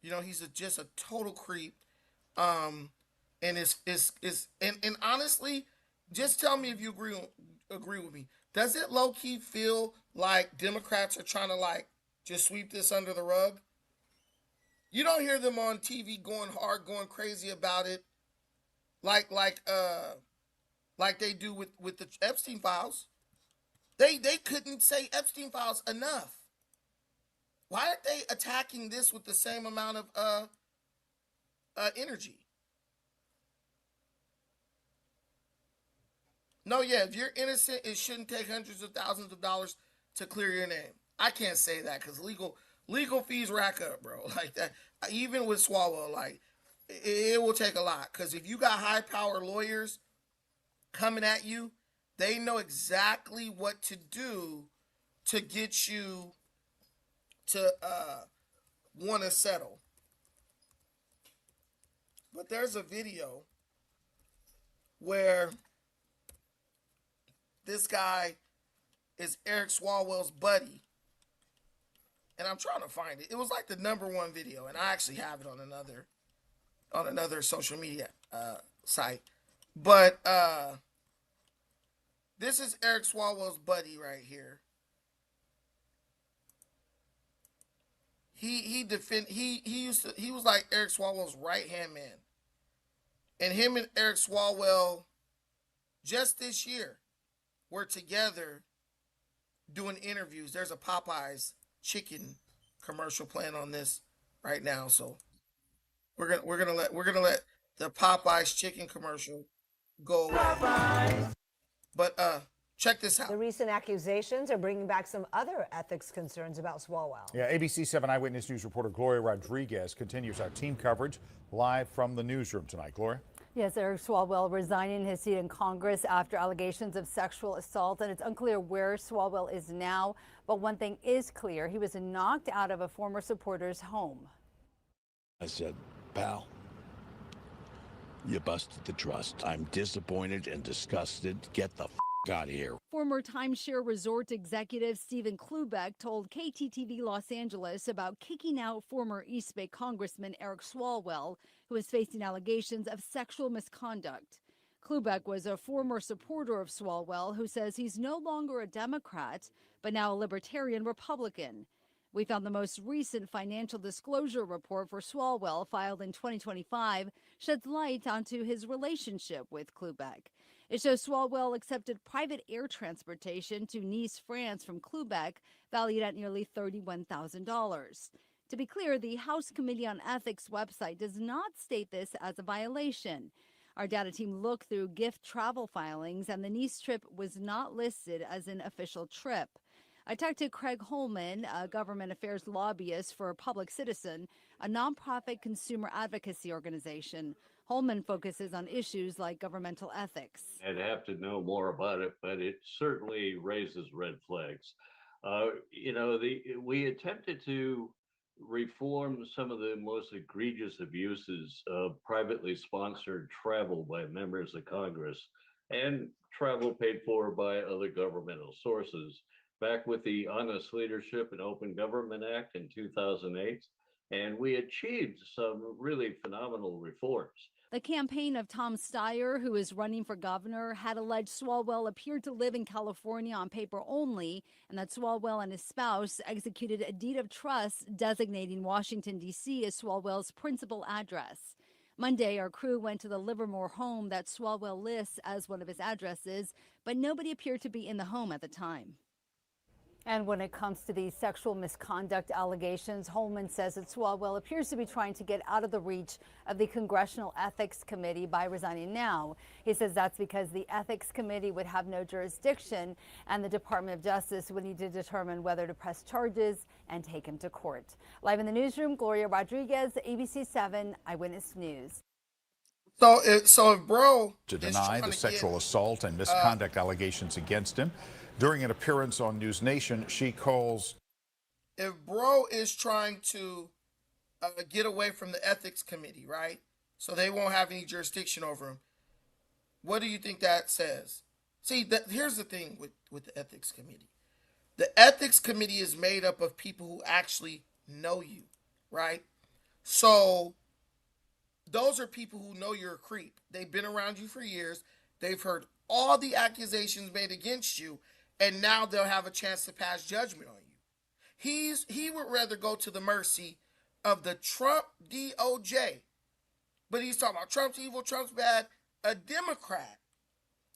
he's just a total creep. And and honestly, just tell me if you agree with me. Does it low-key feel like Democrats are trying to just sweep this under the rug? You don't hear them on TV going hard, going crazy about it, like they do with the Epstein files. They couldn't say Epstein files enough. Why aren't they attacking this with the same amount of energy? No, yeah, if you're innocent, it shouldn't take hundreds of thousands of dollars to clear your name. I can't say that because legal fees rack up, bro. Like that, even with Swalwell, like it will take a lot. Because if you got high power lawyers coming at you, they know exactly what to do to get you to want to settle. But there's a video where this guy is Eric Swalwell's buddy, and I'm trying to find it. It was like the #1 video, and I actually have it on another social media site. But this is Eric Swalwell's buddy right here. He was like Eric Swalwell's right hand man, and him and Eric Swalwell just this year were together doing interviews. There's a Popeyes chicken commercial playing on this right now, so we're gonna let the Popeyes chicken commercial go away. But check this out. The recent accusations are bringing back some other ethics concerns about Swalwell. Yeah, ABC 7 Eyewitness News reporter Gloria Rodriguez continues our team coverage live from the newsroom tonight. Gloria? Yes, Eric Swalwell resigning his seat in Congress after allegations of sexual assault, and it's unclear where Swalwell is now. But one thing is clear, he was knocked out of a former supporter's home. I said, pal, you busted the trust. I'm disappointed and disgusted. Get the out of here. Former timeshare resort executive Stephen Klubeck told KTTV Los Angeles about kicking out former East Bay Congressman Eric Swalwell, who is facing allegations of sexual misconduct. Klubeck was a former supporter of Swalwell who says he's no longer a Democrat, but now a libertarian Republican. We found the most recent financial disclosure report for Swalwell, filed in 2025, sheds light onto his relationship with Klubeck. It shows Swalwell accepted private air transportation to Nice, France from Klubeck, valued at nearly $31,000. To be clear, the House Committee on Ethics website does not state this as a violation. Our data team looked through gift travel filings, and the Nice trip was not listed as an official trip. I talked to Craig Holman, a government affairs lobbyist for Public Citizen, a nonprofit consumer advocacy organization. Holman focuses on issues like governmental ethics. I'd have to know more about it, but it certainly raises red flags. We attempted to reform some of the most egregious abuses of privately sponsored travel by members of Congress and travel paid for by other governmental sources back with the Honest Leadership and Open Government Act in 2008. And we achieved some really phenomenal reforms. The campaign of Tom Steyer, who is running for governor, had alleged Swalwell appeared to live in California on paper only, and that Swalwell and his spouse executed a deed of trust designating Washington, D.C. as Swalwell's principal address. Monday, our crew went to the Livermore home that Swalwell lists as one of his addresses, but nobody appeared to be in the home at the time. And when it comes to these sexual misconduct allegations, Holman says that Swalwell appears to be trying to get out of the reach of the Congressional Ethics Committee by resigning now. He says that's because the Ethics Committee would have no jurisdiction, and the Department of Justice would need to determine whether to press charges and take him to court. Live in the newsroom, Gloria Rodriguez, ABC 7 Eyewitness News. So if bro to deny the sexual assault and misconduct allegations against him. During an appearance on News Nation, she calls... If bro is trying to get away from the ethics committee, right? So they won't have any jurisdiction over him. What do you think that says? See, here's the thing with the ethics committee. The ethics committee is made up of people who actually know you, right? So those are people who know you're a creep. They've been around you for years. They've heard all the accusations made against you, and now they'll have a chance to pass judgment on you. He would rather go to the mercy of the Trump DOJ. But he's talking about Trump's evil, Trump's bad. A Democrat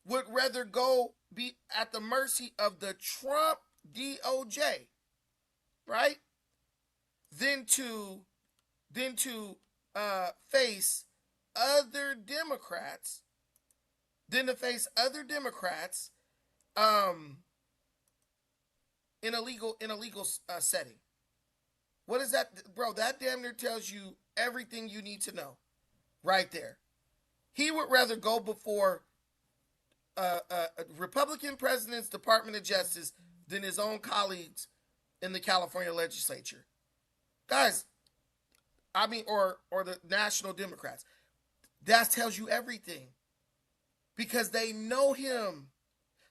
would rather go be at the mercy of the Trump DOJ, right? Than to face other Democrats than to face other Democrats in a legal setting. What is that, bro? That damn near tells you everything you need to know, right there. He would rather go before a Republican president's Department of Justice than his own colleagues in the California legislature, guys. I mean, or the national Democrats. That tells you everything because they know him.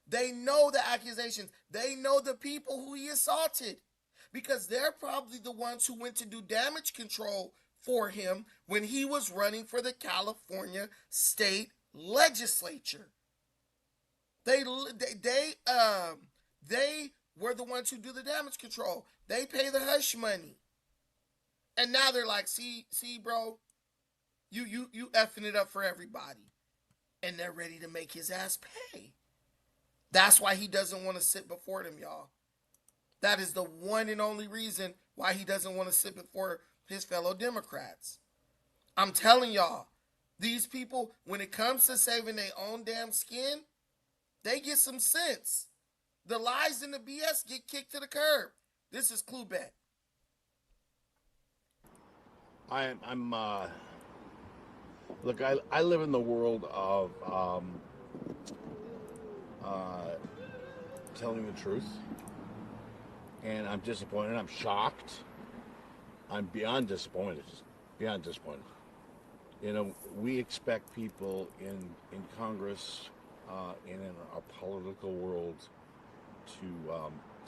They know the accusations. They know the people who he assaulted because they're probably the ones who went to do damage control for him when he was running for the California state legislature. They were the ones who do the damage control. They pay the hush money. And now they're like, see, bro, you effing it up for everybody. And they're ready to make his ass pay. That's why he doesn't want to sit before them, y'all. That is the one and only reason why he doesn't want to sit before his fellow Democrats. I'm telling y'all, these people, when it comes to saving their own damn skin, they get some sense. The lies and the BS get kicked to the curb. This is Clueback. Look, I live in the world of telling the truth, and I'm disappointed. I'm shocked. I'm beyond disappointed. Beyond disappointed. You know, we expect people in Congress and in our political world to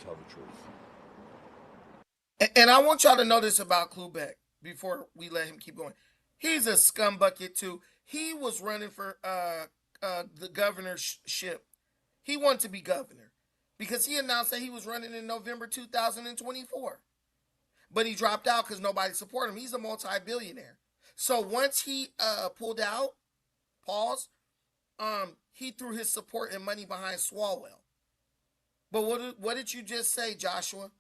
tell the truth. And I want y'all to know this about Clueback before we let him keep going. He's a scumbucket too. He was running for the governorship. He wanted to be governor because he announced that he was running in November 2024. But he dropped out because nobody supported him. He's a multi-billionaire. So once he pulled out, he threw his support and money behind Swalwell. But what did you just say, Joshua?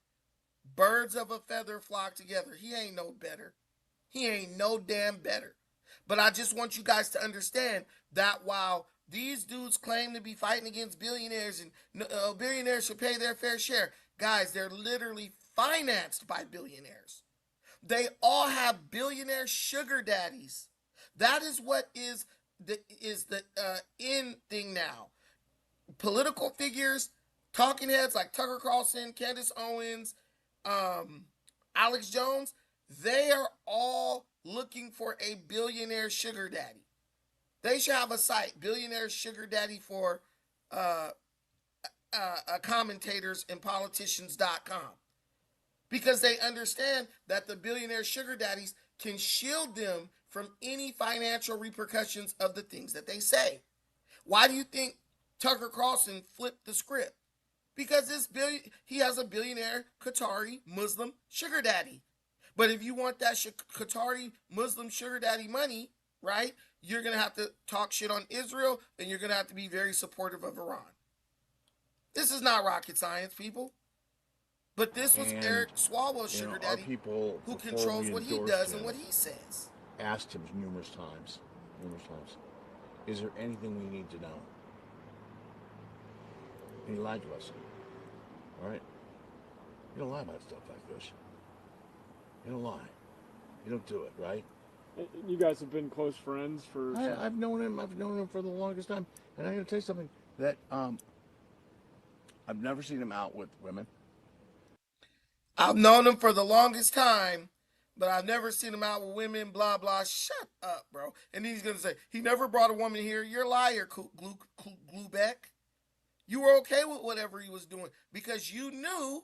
Birds of a feather flock together. He ain't no better. He ain't no damn better. But I just want you guys to understand that while these dudes claim to be fighting against billionaires and billionaires should pay their fair share, guys, they're literally financed by billionaires. They all have billionaire sugar daddies. That is what is the in thing now. Political figures, talking heads like Tucker Carlson, Candace Owens, Alex Jones, they are all looking for a billionaire sugar daddy. They should have a site, billionaire sugar daddy for commentators and politicians.com. Because they understand that the billionaire sugar daddies can shield them from any financial repercussions of the things that they say. Why do you think Tucker Carlson flipped the script? Because he has a billionaire Qatari Muslim sugar daddy. But if you want that Qatari Muslim sugar daddy money, right, you're going to have to talk shit on Israel and you're going to have to be very supportive of Iran. This is not rocket science, people. But this was Eric Swalwell's sugar daddy people, who controls what he does and what he says. Asked him numerous times, is there anything we need to know? And he lied to us. All right? You don't lie about stuff like this. You don't lie. You don't do it, right? You guys have been close friends for... I've known him for the longest time. And I'm going to tell you something that I've never seen him out with women. I've known him for the longest time, but I've never seen him out with women, blah, blah. Shut up, bro. And he's going to say, he never brought a woman here. You're a liar, Gluebeck. You were okay with whatever he was doing because you knew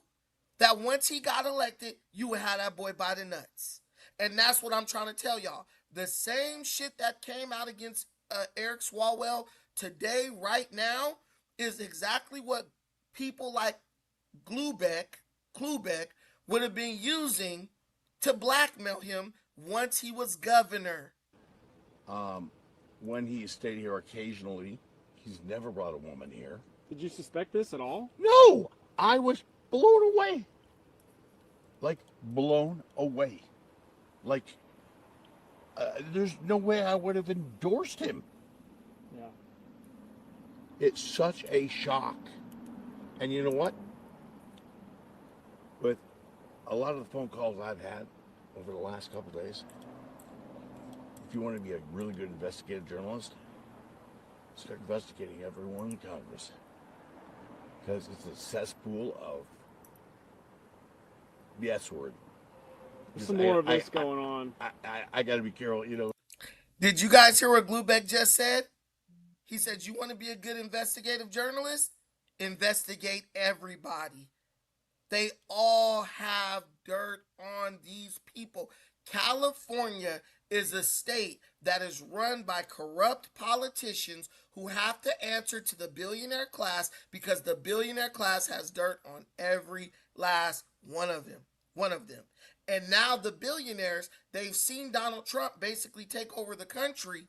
that once he got elected, you would have that boy by the nuts. And that's what I'm trying to tell y'all. The same shit that came out against Eric Swalwell today, right now, is exactly what people like Gluebeck would have been using to blackmail him once he was governor. When he stayed here occasionally, he's never brought a woman here. Did you suspect this at all? No! I was blown away. Like, blown away. Like, there's no way I would have endorsed him. Yeah. It's such a shock. And you know what? With a lot of the phone calls I've had over the last couple of days, if you want to be a really good investigative journalist, start investigating everyone in Congress. Because it's a cesspool of the S word. There's some more of this going on. I got to be careful, Did you guys hear what Glubeck just said? He said, you want to be a good investigative journalist? Investigate everybody. They all have dirt on these people. California is a state that is run by corrupt politicians who have to answer to the billionaire class because the billionaire class has dirt on every last one of them. And now the billionaires, they've seen Donald Trump basically take over the country,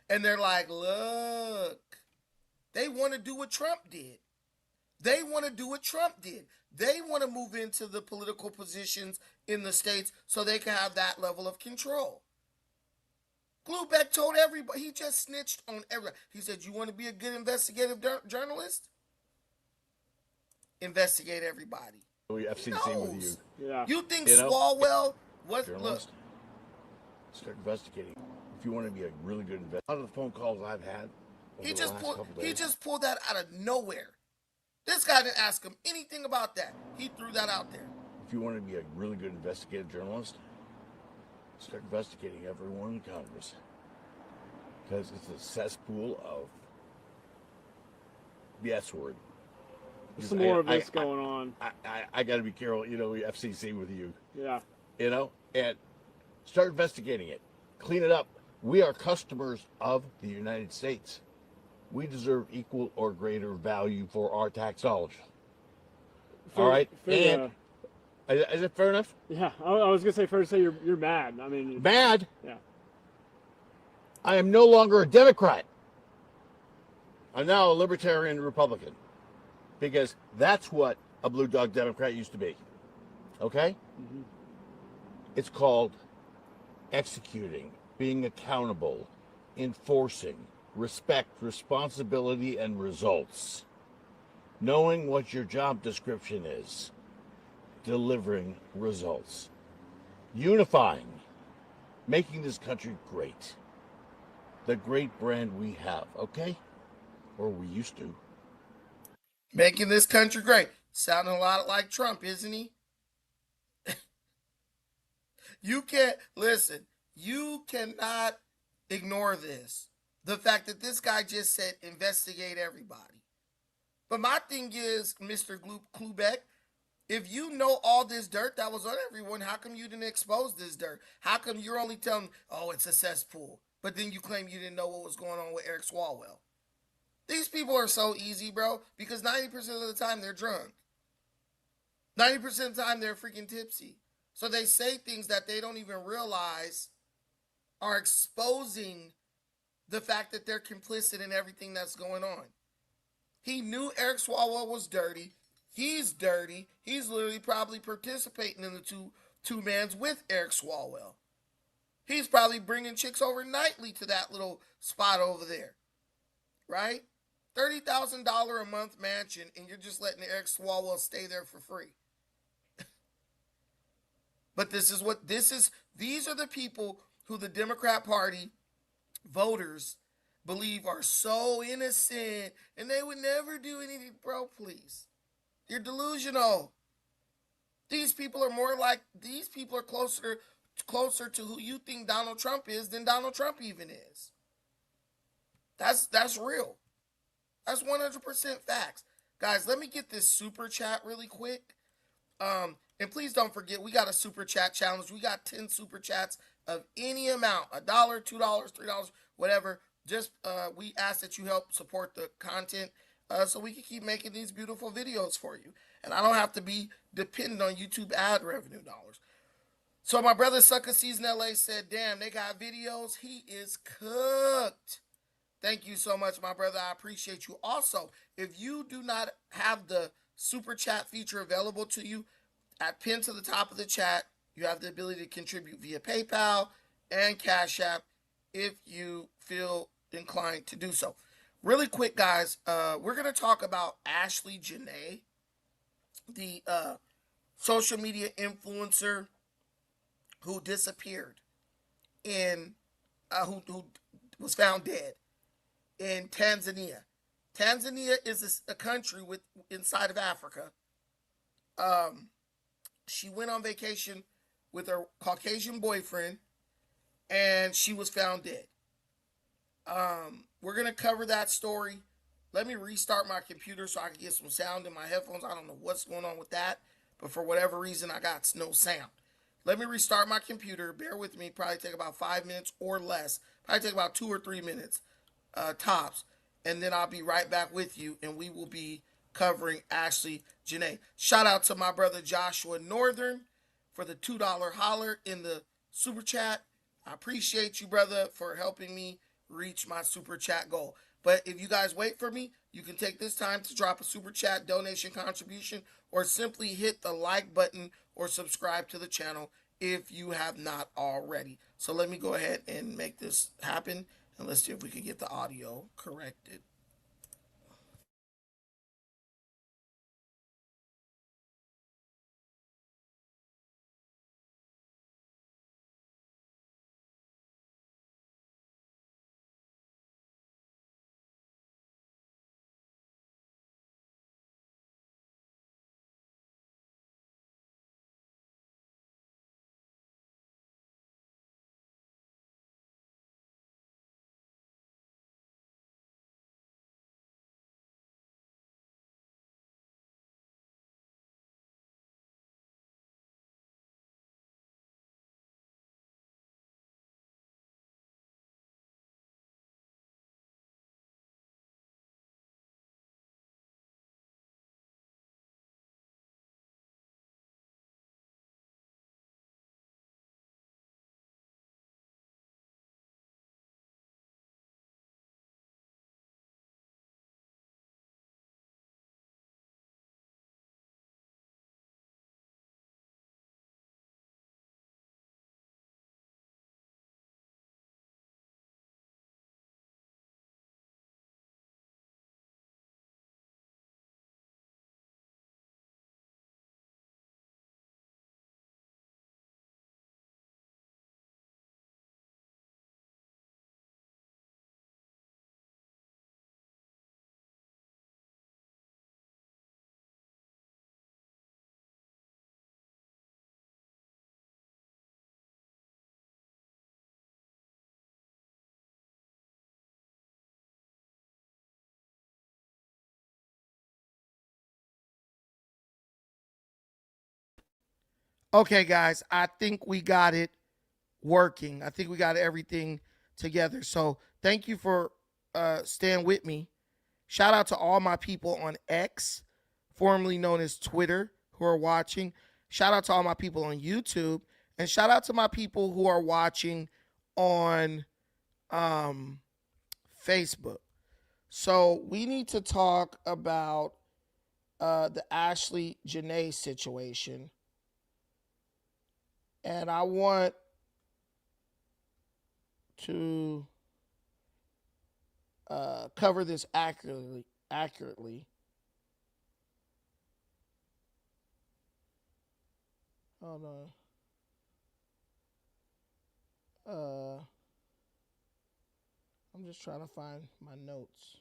and they're like, look, they want to do what Trump did. They want to do what Trump did. They want to move into the political positions in the states so they can have that level of control. Glubeck told everybody, he just snitched on everybody. He said, you want to be a good investigative journalist? Investigate everybody. FCC with you. Yeah. You think Swalwell was... Journalist, start investigating. If you want to be a really good investigator. A lot of the phone calls I've had over the last couple days. He just pulled that out of nowhere. This guy didn't ask him anything about that. He threw that out there. If you want to be a really good investigative journalist, start investigating everyone in Congress. Because it's a cesspool of the S word. There's some more of this going on. I got to be careful, FCC with you. Yeah. And start investigating it. Clean it up. We are customers of the United States. We deserve equal or greater value for our tax dollars. All right? And is it fair enough? Yeah, I was going to say, fair to say you're mad. I mean... Mad? Yeah. I am no longer a Democrat. I'm now a libertarian Republican. Because that's what a blue dog Democrat used to be. Okay? Mm-hmm. It's called executing, being accountable, enforcing, respect, responsibility, and results. Knowing what your job description is. Delivering results. Unifying. Making this country great. The great brand we have, okay? Or we used to. Making this country great. Sounding a lot like Trump, isn't he? You can't, listen, you cannot ignore this. The fact that this guy just said investigate everybody. But my thing is, Mr. Glubeck, if you know all this dirt that was on everyone, how come you didn't expose this dirt? How come you're only telling, oh, it's a cesspool, but then you claim you didn't know what was going on with Eric Swalwell? These people are so easy, bro, because 90% of the time they're drunk. 90% of the time they're freaking tipsy. So they say things that they don't even realize are exposing the fact that they're complicit in everything that's going on. He knew Eric Swalwell was dirty. He's dirty. He's literally probably participating in the two-mans with Eric Swalwell. He's probably bringing chicks over nightly to that little spot over there. Right? $30,000 a month mansion, and you're just letting Eric Swalwell stay there for free. But these are the people who the Democrat Party voters believe are so innocent, and they would never do anything. Bro, please. You're delusional. These people are closer to who you think Donald Trump is than Donald Trump even is. That's real. That's 100% facts. Guys, let me get this super chat really quick. And please don't forget, we got a super chat challenge. We got 10 super chats of any amount, $1, $2, $3, whatever. Just we ask that you help support the content so we can keep making these beautiful videos for you. And I don't have to be dependent on YouTube ad revenue dollars. So my brother Sucker Season LA said, damn, they got videos. He is cooked. Thank you so much, my brother. I appreciate you. Also, if you do not have the super chat feature available to you, pinned to the top of the chat, you have the ability to contribute via PayPal and Cash App if you feel inclined to do so. Really quick, guys, we're going to talk about Ashlee Janae, the social media influencer who disappeared in, who was found dead in Tanzania. Tanzania is a country with inside of Africa. Um, she went on vacation with her Caucasian boyfriend, and she was found dead. We're gonna cover that story. Let me restart my computer so I can get some sound in my headphones. I don't know what's going on with that, but for whatever reason, I got no sound. Let me restart my computer. Bear with me. Probably take about 5 minutes or less. Probably take about 2 or 3 minutes tops, and then I'll be right back with you, and we will be covering Ashlee Janae. Shout out to my brother Joshua Northern for the $2 holler in the super chat. I appreciate you, brother, for helping me reach my super chat goal. But if you guys wait for me, you can take this time to drop a super chat donation contribution or simply hit the like button or subscribe to the channel if you have not already. So let me go ahead and make this happen, and let's see if we can get the audio corrected. Okay, guys, I think we got it working. I think we got everything together. So thank you for staying with me. Shout out to all my people on X, formerly known as Twitter, who are watching. Shout out to all my people on YouTube. And shout out to my people who are watching on Facebook. So we need to talk about the Ashlee Janae situation. And I want to cover this accurately. Hold on. I'm just trying to find my notes.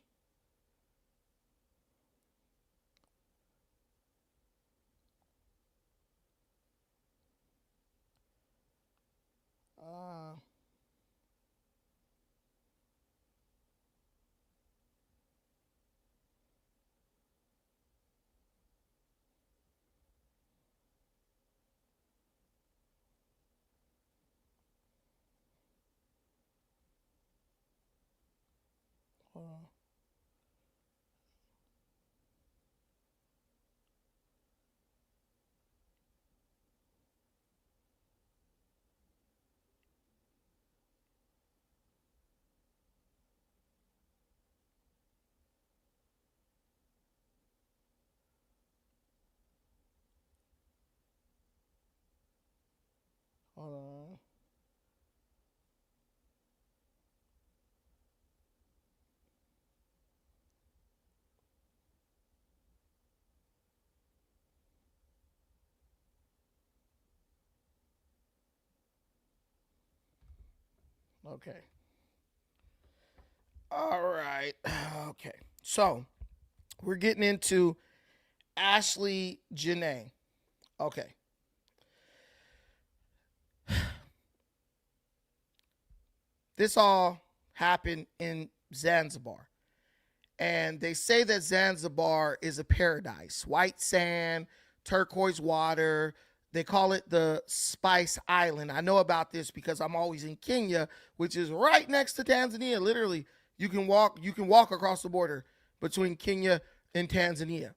Hold on. Hold on. Okay. All right. Okay. So we're getting into Ashlee Janae. Okay. This all happened in Zanzibar. And they say that Zanzibar is a paradise. White sand, turquoise water. They call it the Spice Island. I know about this because I'm always in Kenya, which is right next to Tanzania. Literally, you can walk across the border between Kenya and Tanzania.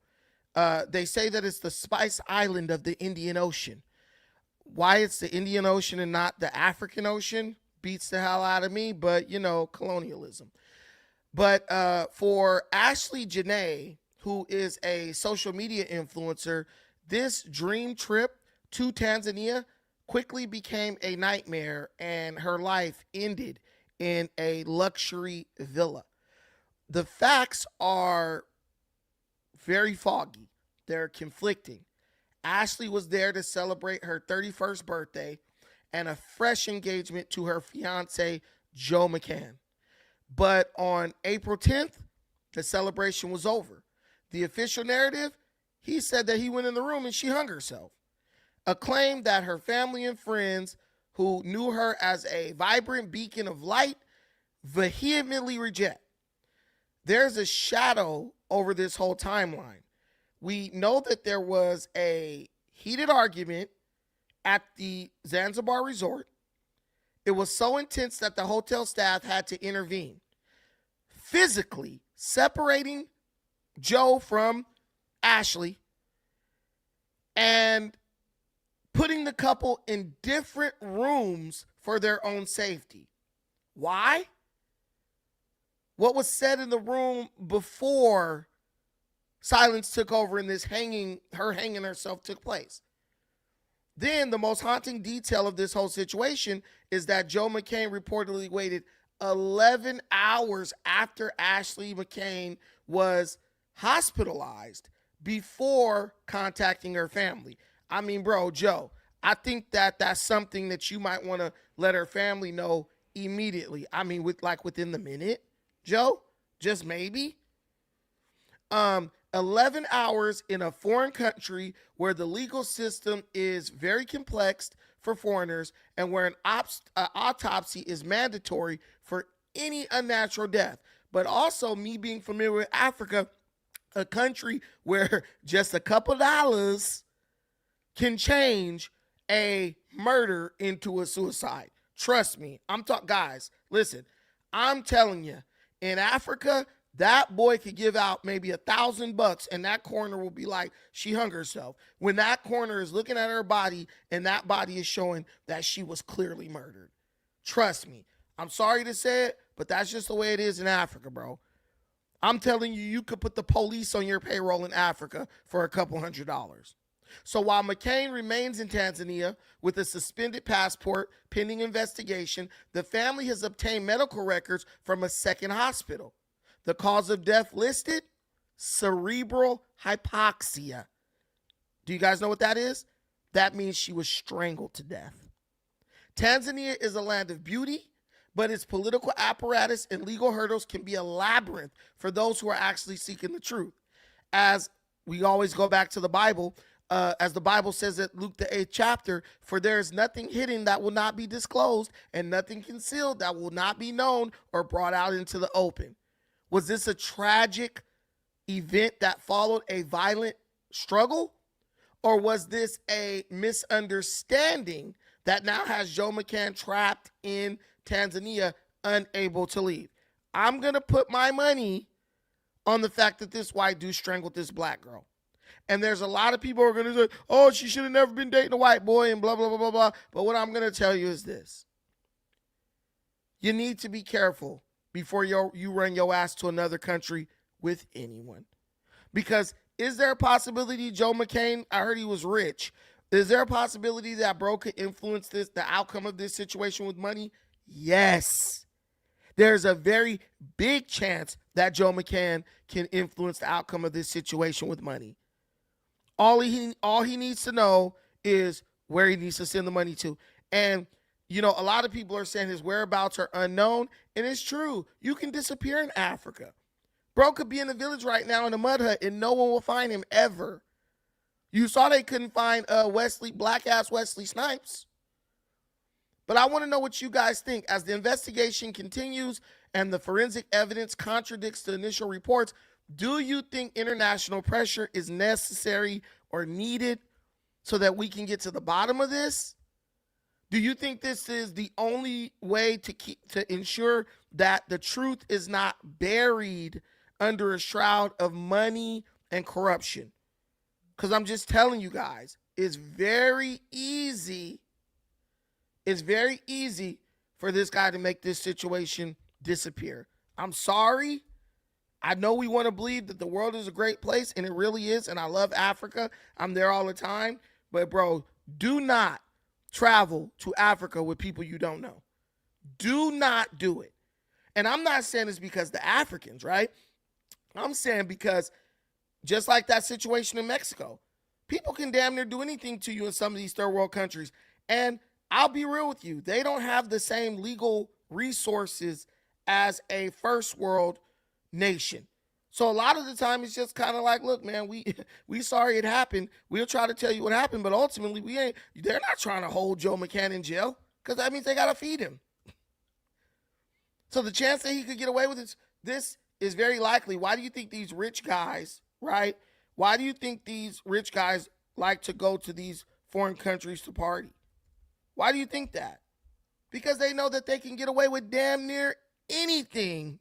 They say that it's the Spice Island of the Indian Ocean. Why it's the Indian Ocean and not the African Ocean beats the hell out of me, but colonialism. But for Ashlee Janae, who is a social media influencer, this dream trip to Tanzania quickly became a nightmare, and her life ended in a luxury villa. The facts are very foggy. They're conflicting. Ashlee was there to celebrate her 31st birthday and a fresh engagement to her fiance, Joe McCann. But on April 10th, the celebration was over. The official narrative, he said that he went in the room and she hung herself. A claim that her family and friends who knew her as a vibrant beacon of light vehemently reject. There's a shadow over this whole timeline. We know that there was a heated argument at the Zanzibar resort. It was so intense that the hotel staff had to intervene, physically separating Joe from Ashlee and putting the couple in different rooms for their own safety. Why? What was said in the room before silence took over and this hanging herself took place? Then the most haunting detail of this whole situation is that Joe McCain reportedly waited 11 hours after Ashlee McCain was hospitalized before contacting her family. I mean, bro, Joe, I think that that's something that you might want to let her family know immediately. I mean, within the minute, Joe, just maybe. 11 hours in a foreign country where the legal system is very complex for foreigners and where an autopsy is mandatory for any unnatural death. But also me being familiar with Africa, a country where just a couple dollars can change a murder into a suicide. Trust me. Guys, listen, I'm telling you, in Africa, that boy could give out maybe $1,000 and that coroner will be like, she hung herself. When that coroner is looking at her body and that body is showing that she was clearly murdered. Trust me. I'm sorry to say it, but that's just the way it is in Africa, bro. I'm telling you, you could put the police on your payroll in Africa for a couple $100s. So while McCain remains in Tanzania with a suspended passport pending investigation, the family has obtained medical records from a second hospital. The cause of death listed? Cerebral hypoxia. Do you guys know what that is? That means she was strangled to death. Tanzania is a land of beauty, but its political apparatus and legal hurdles can be a labyrinth for those who are actually seeking the truth. As we always go back to the Bible, as the Bible says at Luke the 8th chapter, for there is nothing hidden that will not be disclosed and nothing concealed that will not be known or brought out into the open. Was this a tragic event that followed a violent struggle? Or was this a misunderstanding that now has Joe McCann trapped in Tanzania, unable to leave? I'm going to put my money on the fact that this white dude strangled this black girl. And there's a lot of people who are going to say, oh, she should have never been dating a white boy and blah, blah, blah, blah, blah. But what I'm going to tell you is this. You need to be careful before you run your ass to another country with anyone. Because is there a possibility Joe McCain, I heard he was rich. Is there a possibility that bro could influence the outcome of this situation with money? Yes. There's a very big chance that Joe McCann can influence the outcome of this situation with money. All he needs to know is where he needs to send the money to. And a lot of people are saying his whereabouts are unknown, and it's true. You can disappear in Africa. Bro could be in the village right now in a mud hut, and no one will find him ever. You saw they couldn't find black-ass Wesley Snipes. But I want to know what you guys think. As the investigation continues and the forensic evidence contradicts the initial reports, do you think international pressure is necessary or needed so that we can get to the bottom of this? Do you think this is the only way to ensure that the truth is not buried under a shroud of money and corruption? Because I'm just telling you guys, it's very easy for this guy to make this situation disappear. I'm sorry. I know we want to believe that the world is a great place, and it really is, and I love Africa. I'm there all the time. But, bro, do not travel to Africa with people you don't know. Do not do it. And I'm not saying this because the Africans, right? I'm saying because just like that situation in Mexico, people can damn near do anything to you in some of these third world countries. And I'll be real with you. They don't have the same legal resources as a first world nation. So a lot of the time it's just kind of like, look, man, we sorry it happened. We'll try to tell you what happened, but ultimately they're not trying to hold Joe McCann in jail because that means they got to feed him. So the chance that he could get away with this is very likely. Why do you think these rich guys, right? Why do you think these rich guys like to go to these foreign countries to party? Why do you think that? Because they know that they can get away with damn near anything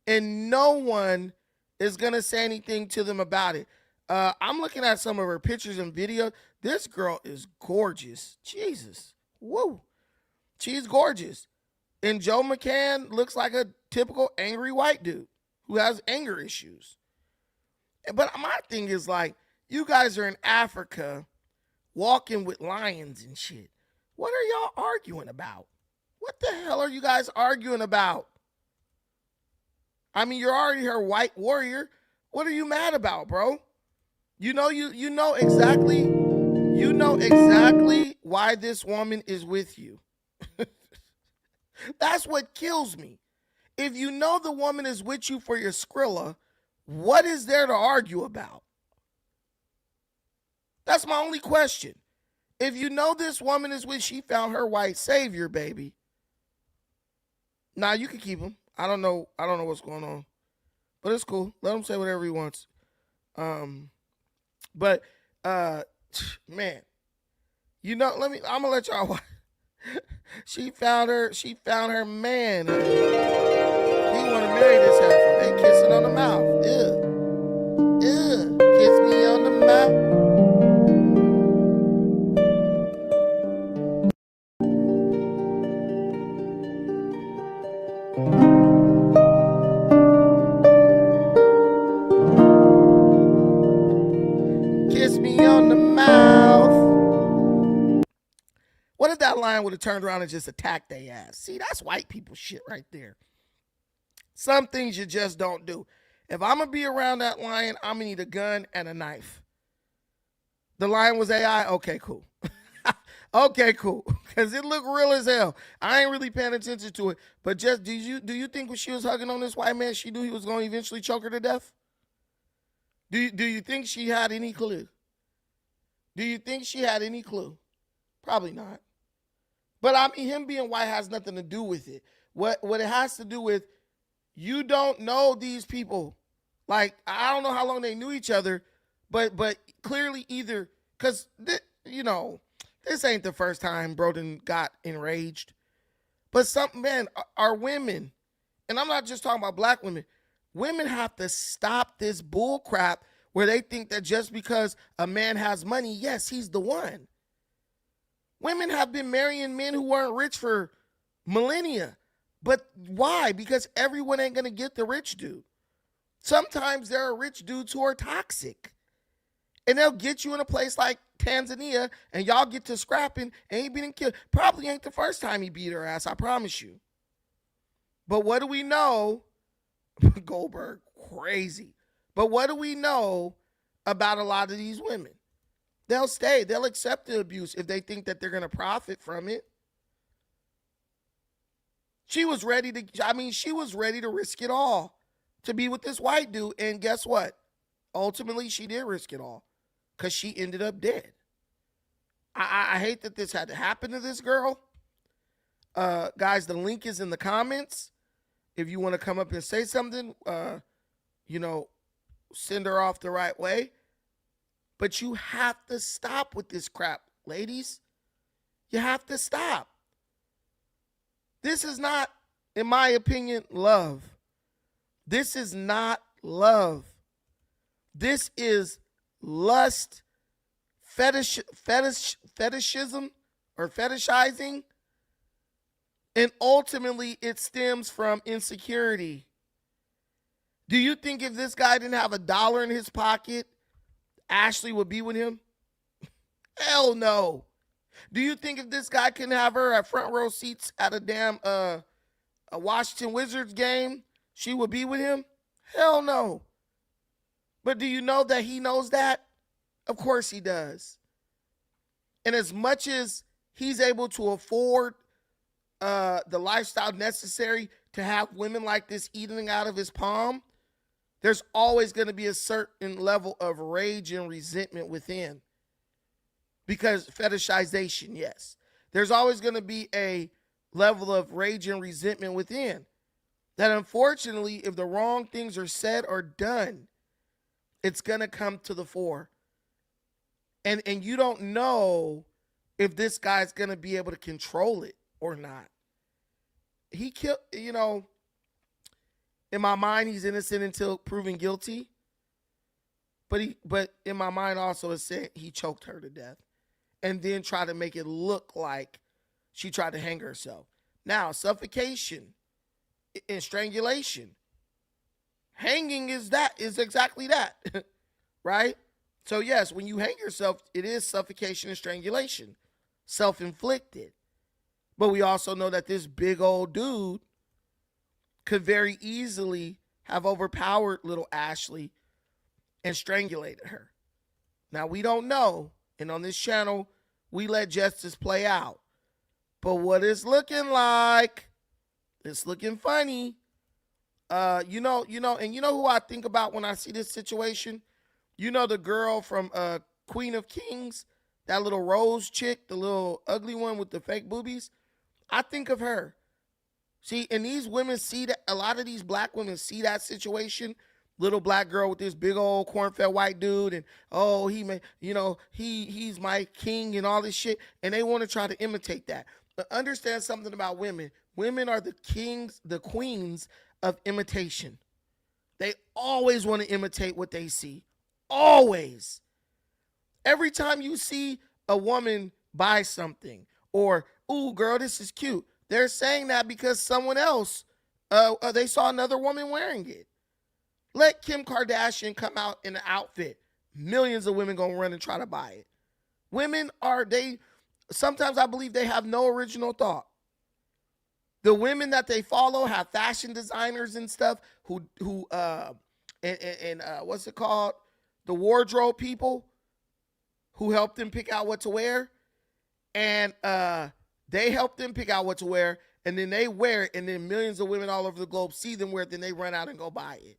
and no one is going to say anything to them about it. I'm looking at some of her pictures and videos. This girl is gorgeous. Jesus. Woo. She's gorgeous. And Joe McCann looks like a typical angry white dude who has anger issues. But my thing is like, you guys are in Africa walking with lions and shit. What are y'all arguing about? What the hell are you guys arguing about? I mean, you're already her white warrior. What are you mad about, bro? You know exactly why this woman is with you. That's what kills me. If you know the woman is with you for your Skrilla, what is there to argue about? That's my only question. If you know this woman is with, she found her white savior, baby. Nah, you can keep him. I don't know what's going on. But it's cool. Let him say whatever he wants. But man, I'm gonna let y'all watch. She found her man. He wanna marry this heifer. They kissing on the mouth. Ew. Kiss me on the mouth. What if that lion would have turned around and just attacked their ass? See, that's white people shit right there. Some things you just don't do. If I'm going to be around that lion, I'm going to need a gun and a knife. The lion was AI? Okay, cool. Okay, cool. Because it looked real as hell. I ain't really paying attention to it. But just, do you think when she was hugging on this white man, she knew he was going to eventually choke her to death? Do you think she had any clue? Do you think she had any clue? Probably not. But I mean, him being white has nothing to do with it. What it has to do with, you don't know these people. Like, I don't know how long they knew each other, but clearly either, because, this ain't the first time Broden got enraged. But some men are women, and I'm not just talking about black women. Women have to stop this bull crap where they think that just because a man has money, yes, he's the one. Women have been marrying men who weren't rich for millennia. But why? Because everyone ain't going to get the rich dude. Sometimes there are rich dudes who are toxic. And they'll get you in a place like Tanzania, and y'all get to scrapping, and he being killed. Probably ain't the first time he beat her ass, I promise you. But what do we know? Goldberg, crazy. But what do we know about a lot of these women? They'll stay. They'll accept the abuse if they think that they're going to profit from it. She was ready to risk it all to be with this white dude. And guess what? Ultimately, she did risk it all because she ended up dead. I hate that this had to happen to this girl. Guys, the link is in the comments. If you want to come up and say something, send her off the right way. But you have to stop with this crap, ladies. You have to stop. This is not, in my opinion, love. This is not love. This is lust, fetishism, or fetishizing. And ultimately, it stems from insecurity. Do you think if this guy didn't have $1 in his pocket, Ashlee would be with him? Hell no. Do you think if this guy couldn't have her at front row seats at a damn a Washington Wizards game, she would be with him? Hell no. But do you know that he knows that? Of course he does. And as much as he's able to afford the lifestyle necessary to have women like this eating out of his palm, there's always going to be a certain level of rage and resentment within. Because fetishization, yes. There's always going to be a level of rage and resentment within. That unfortunately, if the wrong things are said or done, it's going to come to the fore. And you don't know if this guy's going to be able to control it or not. He killed, in my mind, he's innocent until proven guilty. But in my mind also it's saying he choked her to death and then tried to make it look like she tried to hang herself. Now, suffocation and strangulation. Hanging is exactly that, right? So yes, when you hang yourself, it is suffocation and strangulation, self-inflicted. But we also know that this big old dude could very easily have overpowered little Ashlee and strangulated her. Now, we don't know, and on this channel, we let justice play out. But what it's looking like, it's looking funny. And you know who I think about when I see this situation? You know the girl from Queen of Kings, that little Rose chick, the little ugly one with the fake boobies? I think of her. See, and these women see that, a lot of these black women see that situation. Little black girl with this big old corn-fed white dude, and he's my king and all this shit, and they want to try to imitate that. But understand something about women. Women are the kings, the queens of imitation. They always want to imitate what they see. Always. Every time you see a woman buy something, or, ooh, girl, this is cute, they're saying that because someone else, they saw another woman wearing it. Let Kim Kardashian come out in an outfit. Millions of women gonna run and try to buy it. Women sometimes I believe they have no original thought. The women that they follow have fashion designers and stuff who what's it called? The wardrobe people who help them pick out what to wear. And they help them pick out what to wear, and then they wear it, and then millions of women all over the globe see them wear it, then they run out and go buy it.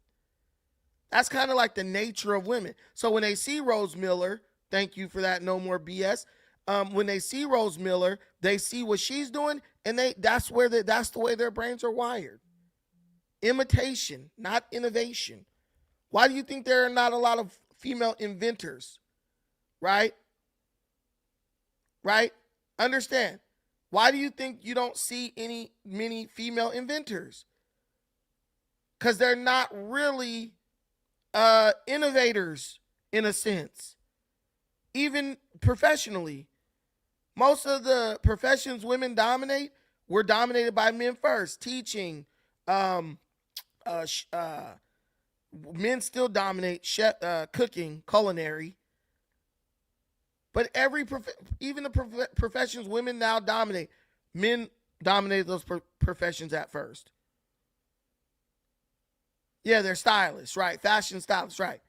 That's kind of like the nature of women. So when they see Rose Miller, thank you for that, no more BS. When they see Rose Miller, they see what she's doing, and that's the way their brains are wired. Imitation, not innovation. Why do you think there are not a lot of female inventors? Right? Right? Understand. Why do you think you don't see many female inventors? Because they're not really innovators in a sense. Even professionally. Most of the professions women dominate were dominated by men first. Teaching, men still dominate cooking, culinary. But even the professions women now dominate, men dominated those professions at first. Yeah, they're stylists, right? Fashion stylists, right?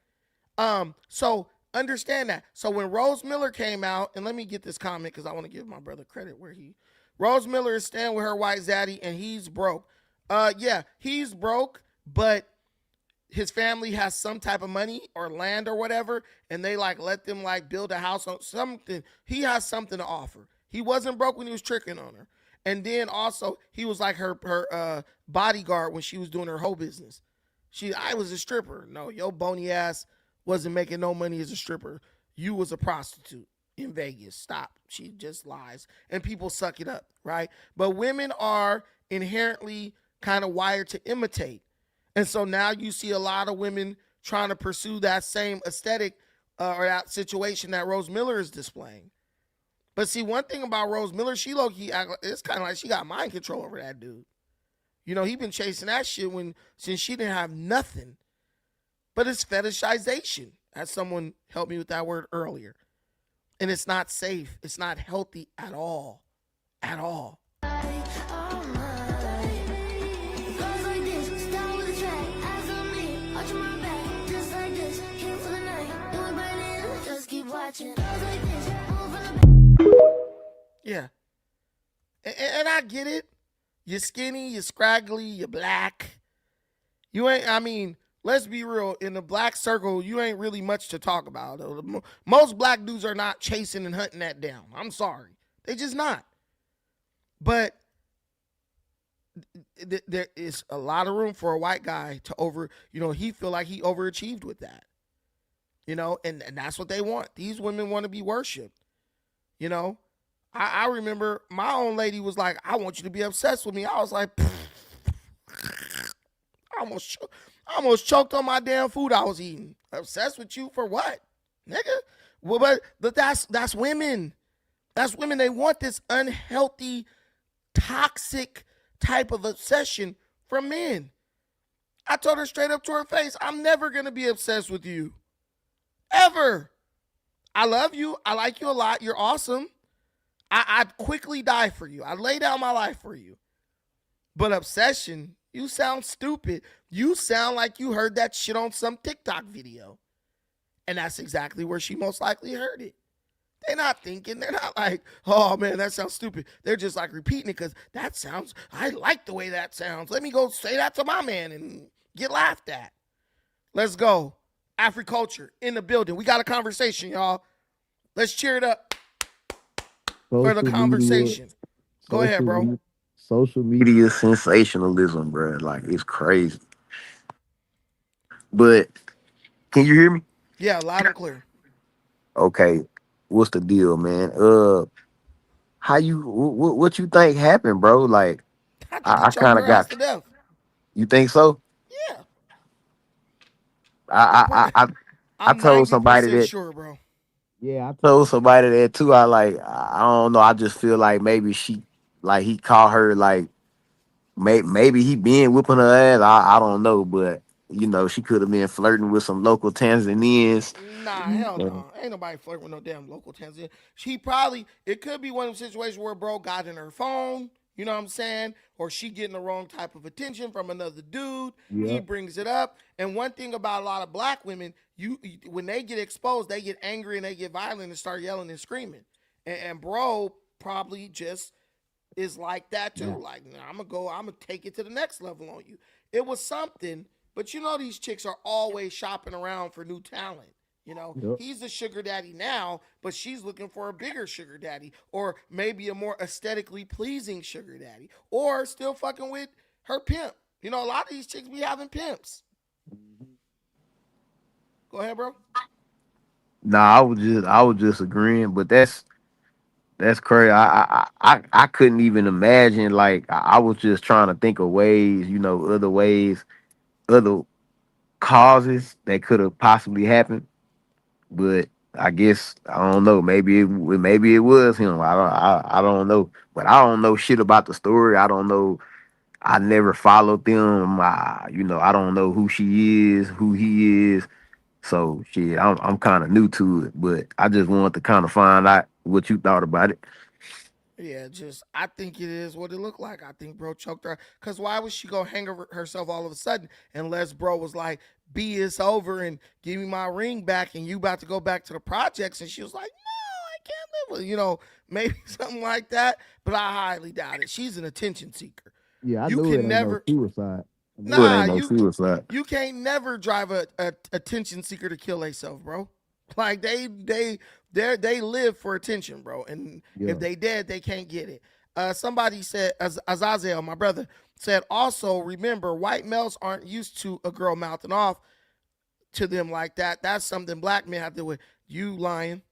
So understand that. So when Rose Miller came out, and let me get this comment because I want to give my brother credit where Rose Miller is staying with her white zaddy, and he's broke. Yeah, he's broke, but his family has some type of money or land or whatever, and they like let them like build a house on something. He has something to offer. He wasn't broke when he was tricking on her. And then also he was like her bodyguard when she was doing her whole business. I was a stripper. No, your bony ass wasn't making no money as a stripper. You was a prostitute in Vegas. Stop. She just lies. And people suck it up, right? But women are inherently kind of wired to imitate. And so now you see a lot of women trying to pursue that same aesthetic or that situation that Rose Miller is displaying. But see, one thing about Rose Miller, she low-key, it's kind of like she got mind control over that dude. You know, he been chasing that shit since she didn't have nothing. But it's fetishization, as someone helped me with that word earlier. And it's not safe. It's not healthy at all. At all. Yeah. And I get it. You're skinny, you're scraggly, you're black. Let's be real. In the black circle, you ain't really much to talk about. Most black dudes are not chasing and hunting that down. I'm sorry. They just not. But there is a lot of room for a white guy to he feel like he overachieved with that. And that's what they want. These women want to be worshiped. I remember my own lady was like, I want you to be obsessed with me. I was like, I almost choked on my damn food I was eating. Obsessed with you for what, nigga? Well, but that's women. That's women. They want this unhealthy, toxic type of obsession from men. I told her straight up to her face, I'm never going to be obsessed with you. Ever. I love you. I like you a lot. You're awesome. I'd quickly die for you. I'd lay down my life for you. But obsession, you sound stupid. You sound like you heard that shit on some TikTok video. And that's exactly where she most likely heard it. They're not thinking. They're not like, oh, man, that sounds stupid. They're just like repeating it because I like the way that sounds. Let me go say that to my man and get laughed at. Let's go. Africulture in the building. We got a conversation, y'all. Let's cheer it up for the conversation. Go ahead, bro. Social media sensationalism, bro. Like, it's crazy. But can you hear me? Yeah, loud and clear. Okay. What's the deal, man? What you think happened, bro? Like, I kind of got. You think so? Yeah. I told somebody that. Sure, bro. Yeah, I told somebody that too. I don't know. I just feel like maybe he caught her like maybe he been whipping her ass. I don't know, but she could have been flirting with some local Tanzanians. Nah, hell no. Ain't nobody flirting with no damn local Tanzanian. It could be one of those situations where bro got in her phone, you know what I'm saying? Or she getting the wrong type of attention from another dude. Yep. He brings it up. And one thing about a lot of black women, when they get exposed, they get angry and they get violent and start yelling and screaming. And bro probably just is like that too. Yeah. Like, I'm gonna take it to the next level on you. It was something, but these chicks are always shopping around for new talent. Yep. He's the sugar daddy now, but she's looking for a bigger sugar daddy, or maybe a more aesthetically pleasing sugar daddy, or still fucking with her pimp. A lot of these chicks be having pimps. Go ahead, bro. Nah, I was just agreeing, but that's crazy. I couldn't even imagine. Like, I was just trying to think of ways, other ways, other causes that could have possibly happened. But I guess I don't know. Maybe it was him. I don't know. But I don't know shit about the story. I don't know. I never followed them. I don't know who she is, who he is. So shit, I'm kind of new to it. But I just wanted to kind of find out what you thought about it. Yeah, I think it is what it looked like. I think bro choked her. Because why would she go hang herself all of a sudden unless bro was like, B, it's over and give me my ring back and you about to go back to the projects? And she was like, no, I can't maybe something like that. But I highly doubt it. She's an attention seeker. Yeah, I You knew it can ain't no never, suicide. I knew it nah, ain't no suicide. you can't never drive a attention seeker to kill themselves, bro. Like they live for attention, bro. And Yeah. if they dead, they can't get it. Somebody said, Azazel, my brother, said also, remember, white males aren't used to a girl mouthing off to them like that. That's something black men have to do with. You lying.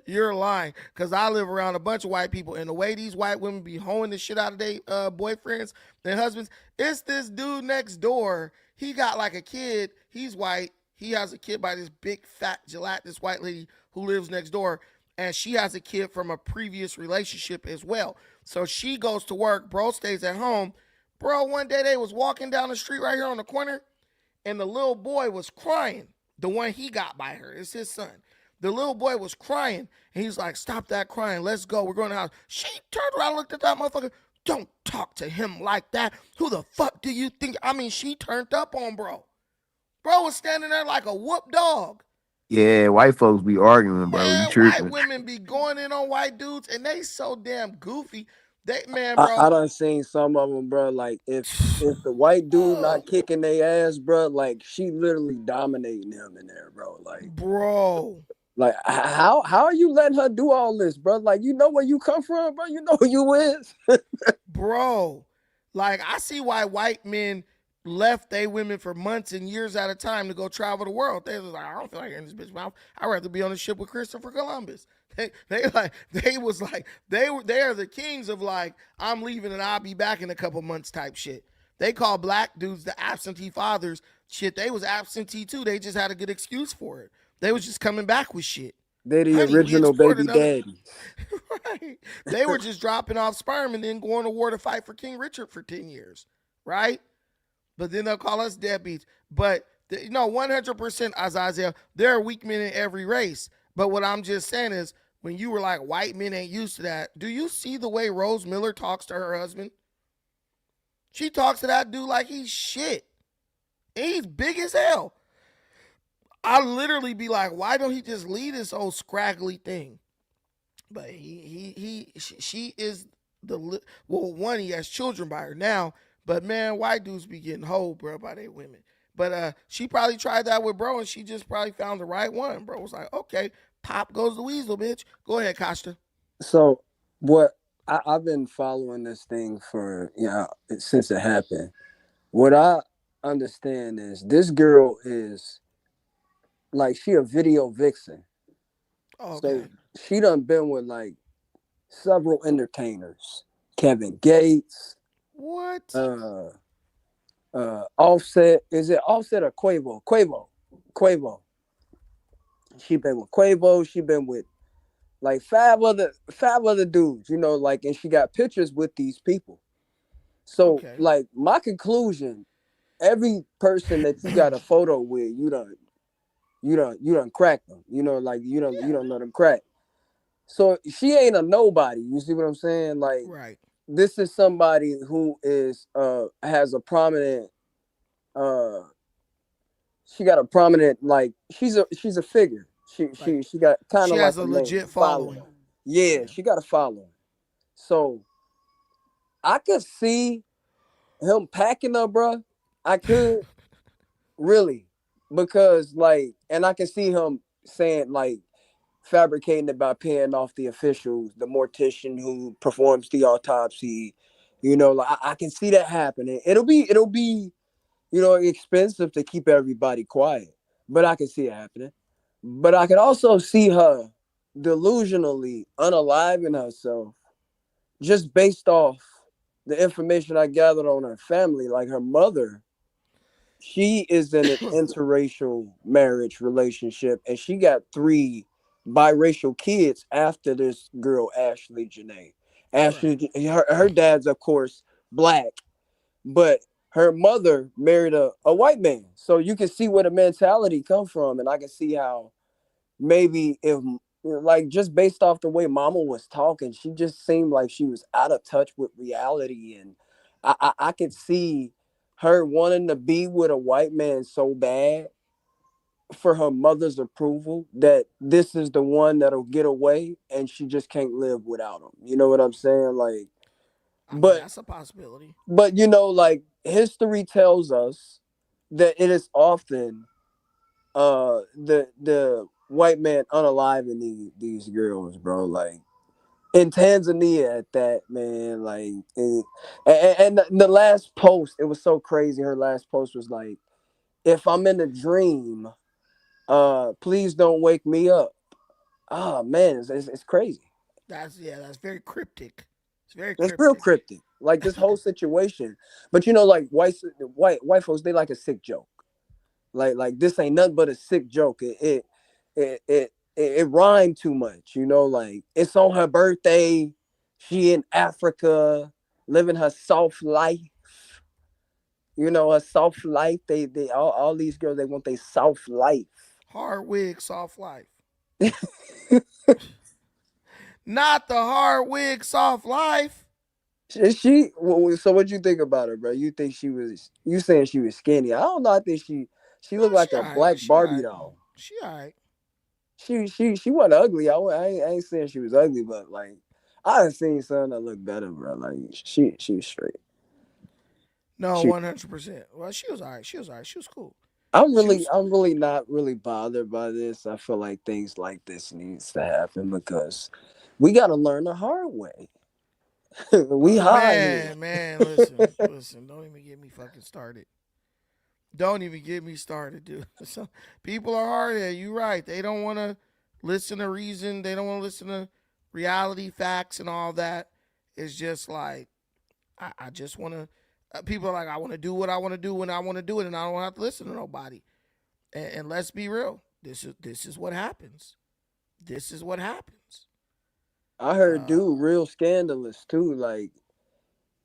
You're lying. Because I live around a bunch of white people, and the way these white women be hoeing the shit out of their boyfriends and husbands, it's this dude next door. He got like a kid. He's white. He has a kid by this big, fat, gelatinous white lady who lives next door. And she has a kid from a previous relationship as well. So she goes to work. Bro stays at home. Bro, one day they was walking down the street right here on the corner, and the little boy was crying. The one he got by her. It's his son. The little boy was crying, and he's like, stop that crying. Let's go. We're going to the house. She turned around and looked at that motherfucker. Don't talk to him like that. Who the fuck do you think? I mean, she turned up on bro. Bro was standing there like a whoop dog. Yeah, white folks be arguing, bro. You Man, white tripping. women be going in on white dudes, and they so damn goofy. Man, I, bro. I done seen some of them, bro. Like if the white dude not kicking their ass, bro, like she literally dominating him in there, bro. Like how are you letting her do all this, bro? Like you know where you come from, bro. You know who you is, bro. Like I see why white men left they women for months and years at a time to go travel the world. They was like, I don't feel like hearing this bitch mouth. I'd rather be on a ship with Christopher Columbus. They are the kings of like, I'm leaving and I'll be back in a couple months type shit. They call black dudes the absentee fathers. Shit, they was absentee too. They just had a good excuse for it. They was just coming back with shit. they the original baby daddy. Right. They were just dropping off sperm and then going to war to fight for King Richard for 10 years. Right? But then they'll call us deadbeats. But 100% Azazel, there are weak men in every race. But what I'm just saying is, when you were like, white men ain't used to that, do you see the way Rose Miller talks to her husband? She talks to that dude like he's shit. And he's big as hell. I literally be like, why don't he just leave this old scraggly thing? But she is one, he has children by her now. But man, white dudes be getting hoed, bro, by their women. But she probably tried that with bro, and she just probably found the right one. Bro was like, okay, pop goes the weasel, bitch. Go ahead, Costa. So what I've been following this thing for since it happened. What I understand is this girl is like she a video vixen. Okay. So she done been with like several entertainers. Kevin Gates. What? Offset. Is it Offset or Quavo? Quavo. She been with Quavo. She been with like five other dudes, and she got pictures with these people. So like my conclusion, every person that you got a photo with, you done crack them. You don't know them crack. So she ain't a nobody. You see what I'm saying? Like, right. This is somebody who is has a prominent she got a prominent, like she's a figure. She got kind of like has a legit following. Yeah, she got a following. So I could see him packing her, bro. I could really, because and I can see him saying fabricating it by paying off the officials, the mortician who performs the autopsy. I can see that happening. It'll be expensive to keep everybody quiet, but I can see it happening. But I can also see her delusionally unaliving herself just based off the information I gathered on her family. Like her mother, she is in an interracial marriage relationship, and she got 3 biracial kids after this girl, Ashlee Janae. Her dad's, of course, black, but her mother married a white man. So you can see where the mentality come from. And I can see how maybe if just based off the way mama was talking, she just seemed like she was out of touch with reality. And I could see her wanting to be with a white man so bad for her mother's approval that this is the one that'll get away and she just can't live without him. You know what I'm saying? Like, I mean, but that's a possibility. like history tells us that it is often the white man unaliving these girls, bro. Like in Tanzania at that, man. Like, and the last post, it was so crazy. Her last post was like, "If I'm in a dream, please don't wake me up." Oh man, it's crazy. That's very cryptic. It's very It's real cryptic. cryptic. Like this whole situation. But like white folks, they like a sick joke. Like this ain't nothing but a sick joke. It rhymed too much, like it's on her birthday, she in Africa living her soft life, her soft life. They all these girls, they want their soft life. Hard wig, soft life. Not the hard wig, soft life. Is she? So what you think about her, bro? You think you saying she was skinny? I don't know. I think she looked like She a alright. black She Barbie alright. doll. She alright. She wasn't ugly. I ain't saying she was ugly, but like I done seen something that looked better, bro. Like she was straight. No, She 100%. Well, she was alright. She was alright. She was cool. I'm really not really bothered by this. I feel like things like this needs to happen because we gotta learn the hard way. We high here. Man, listen. Don't even get me fucking started. Don't even get me started, dude. So, people are hard at you, right? They don't want to listen to reason. They don't want to listen to reality, facts, and all that. It's just like I just want to. People are like, I want to do what I want to do when I want to do it, and I don't have to listen to nobody. And let's be real. This is what happens. This is what happens. I heard dude real scandalous too, like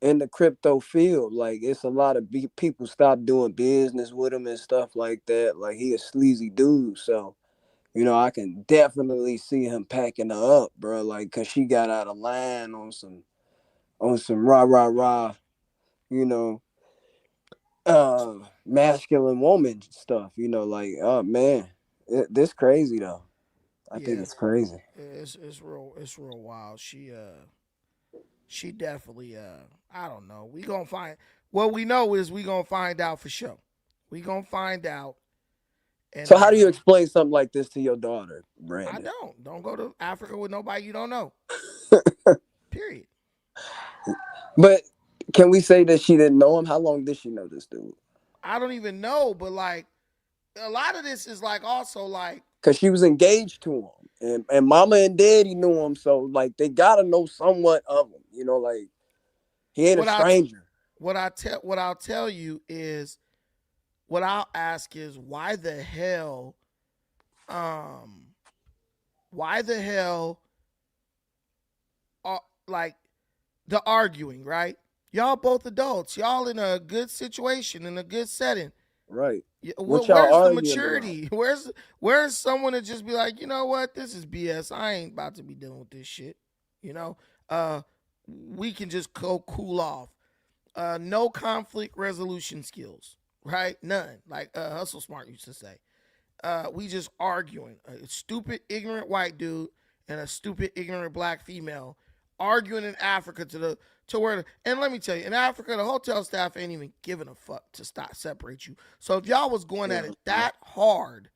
in the crypto field. Like it's a lot of people stop doing business with him and stuff like that. Like he a sleazy dude, so I can definitely see him packing her up, bro. Like, cause she got out of line on some rah rah rah, you know, masculine woman stuff. Like, oh man, this crazy though. I think Yeah, it's crazy. it's real wild. She definitely I don't know. We gonna find what we know is we gonna find out for sure. We gonna find out. And So, how do you explain something like this to your daughter, I Brandon? don't go to Africa with nobody you don't know. Period. But can we say that she didn't know him? How long did she know this dude? I don't even know, but like a lot of this is like also like Because she was engaged to him, and mama and daddy knew him, so like they gotta know somewhat of him. Like he ain't a what I stranger. what I'll tell you is what I'll ask is why the hell like the arguing, right? Y'all both adults. Y'all in a good situation, in a good setting. Right. What y'all Where's the arguing maturity? Where's someone to just be like, you know what, this is BS. I ain't about to be dealing with this shit. We can just go cool off. No conflict resolution skills, right? None. Like Hustle Smart used to say. We just arguing. A stupid, ignorant white dude and a stupid, ignorant black female arguing in Africa to where. And let me tell you, in Africa, the hotel staff ain't even giving a fuck to stop separate you. So if y'all was going at it that hard,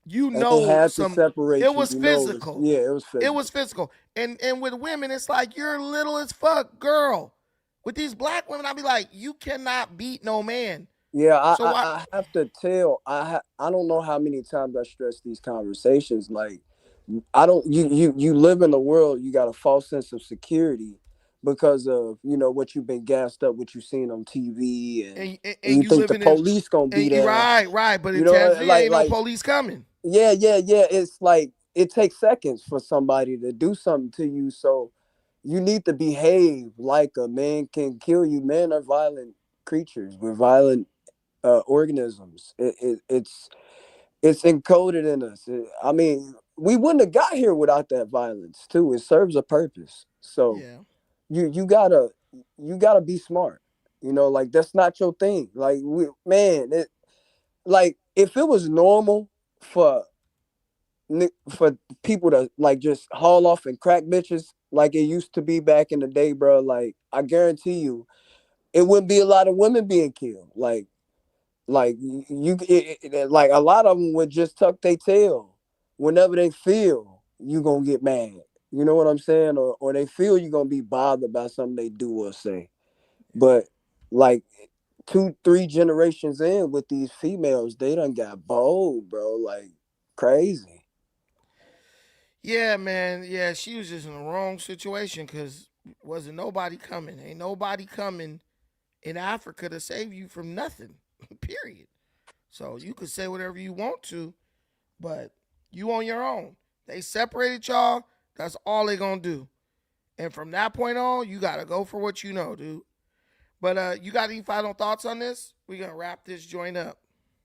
they had to separate it was physical. It was physical. It was physical. And with women, it's like you're little as fuck, girl. With these black women, I'll be like, you cannot beat no man. Yeah, I have to tell. I don't know how many times I stress these conversations. Like, I don't. You live in a world. You got a false sense of security because of what you've been gassed up, what you've seen on TV, and you think the police gonna be there. Right. But in Tanzania, ain't no police coming. Yeah. It's like it takes seconds for somebody to do something to you. So you need to behave like a man can kill you. Men are violent creatures. We're violent organisms. It's encoded in us. I mean, we wouldn't have got here without that violence too. It serves a purpose. So you gotta be smart. Like that's not your thing. Like like if it was normal for for people to like just haul off and crack bitches like it used to be back in the day, bro. Like I guarantee you, it wouldn't be a lot of women being killed. Like like a lot of them would just tuck their tail whenever they feel you gonna get mad. You know what I'm saying? Or they feel you're gonna be bothered by something they do or say. But like 2-3 generations in with these females, they done got bold, bro. Like crazy. Yeah, man. Yeah, she was just in the wrong situation because wasn't nobody coming. Ain't nobody coming in Africa to save you from nothing. Period. So you could say whatever you want to, but you on your own. They separated y'all. That's all they gonna do. And from that point on, you gotta go for what you know, dude. But you got any final thoughts on this? We gonna wrap this joint up.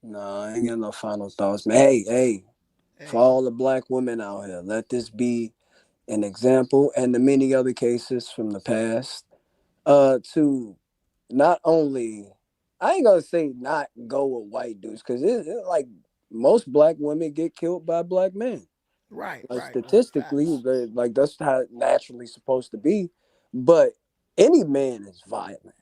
Nah, I ain't got no final thoughts, man. Hey, for all the black women out here, let this be an example and the many other cases from the past. To not only, I ain't gonna say not go with white dudes, because like most black women get killed by black men. Right, Like right. statistically, Facts. like that's how it naturally supposed to be. But any man is violent.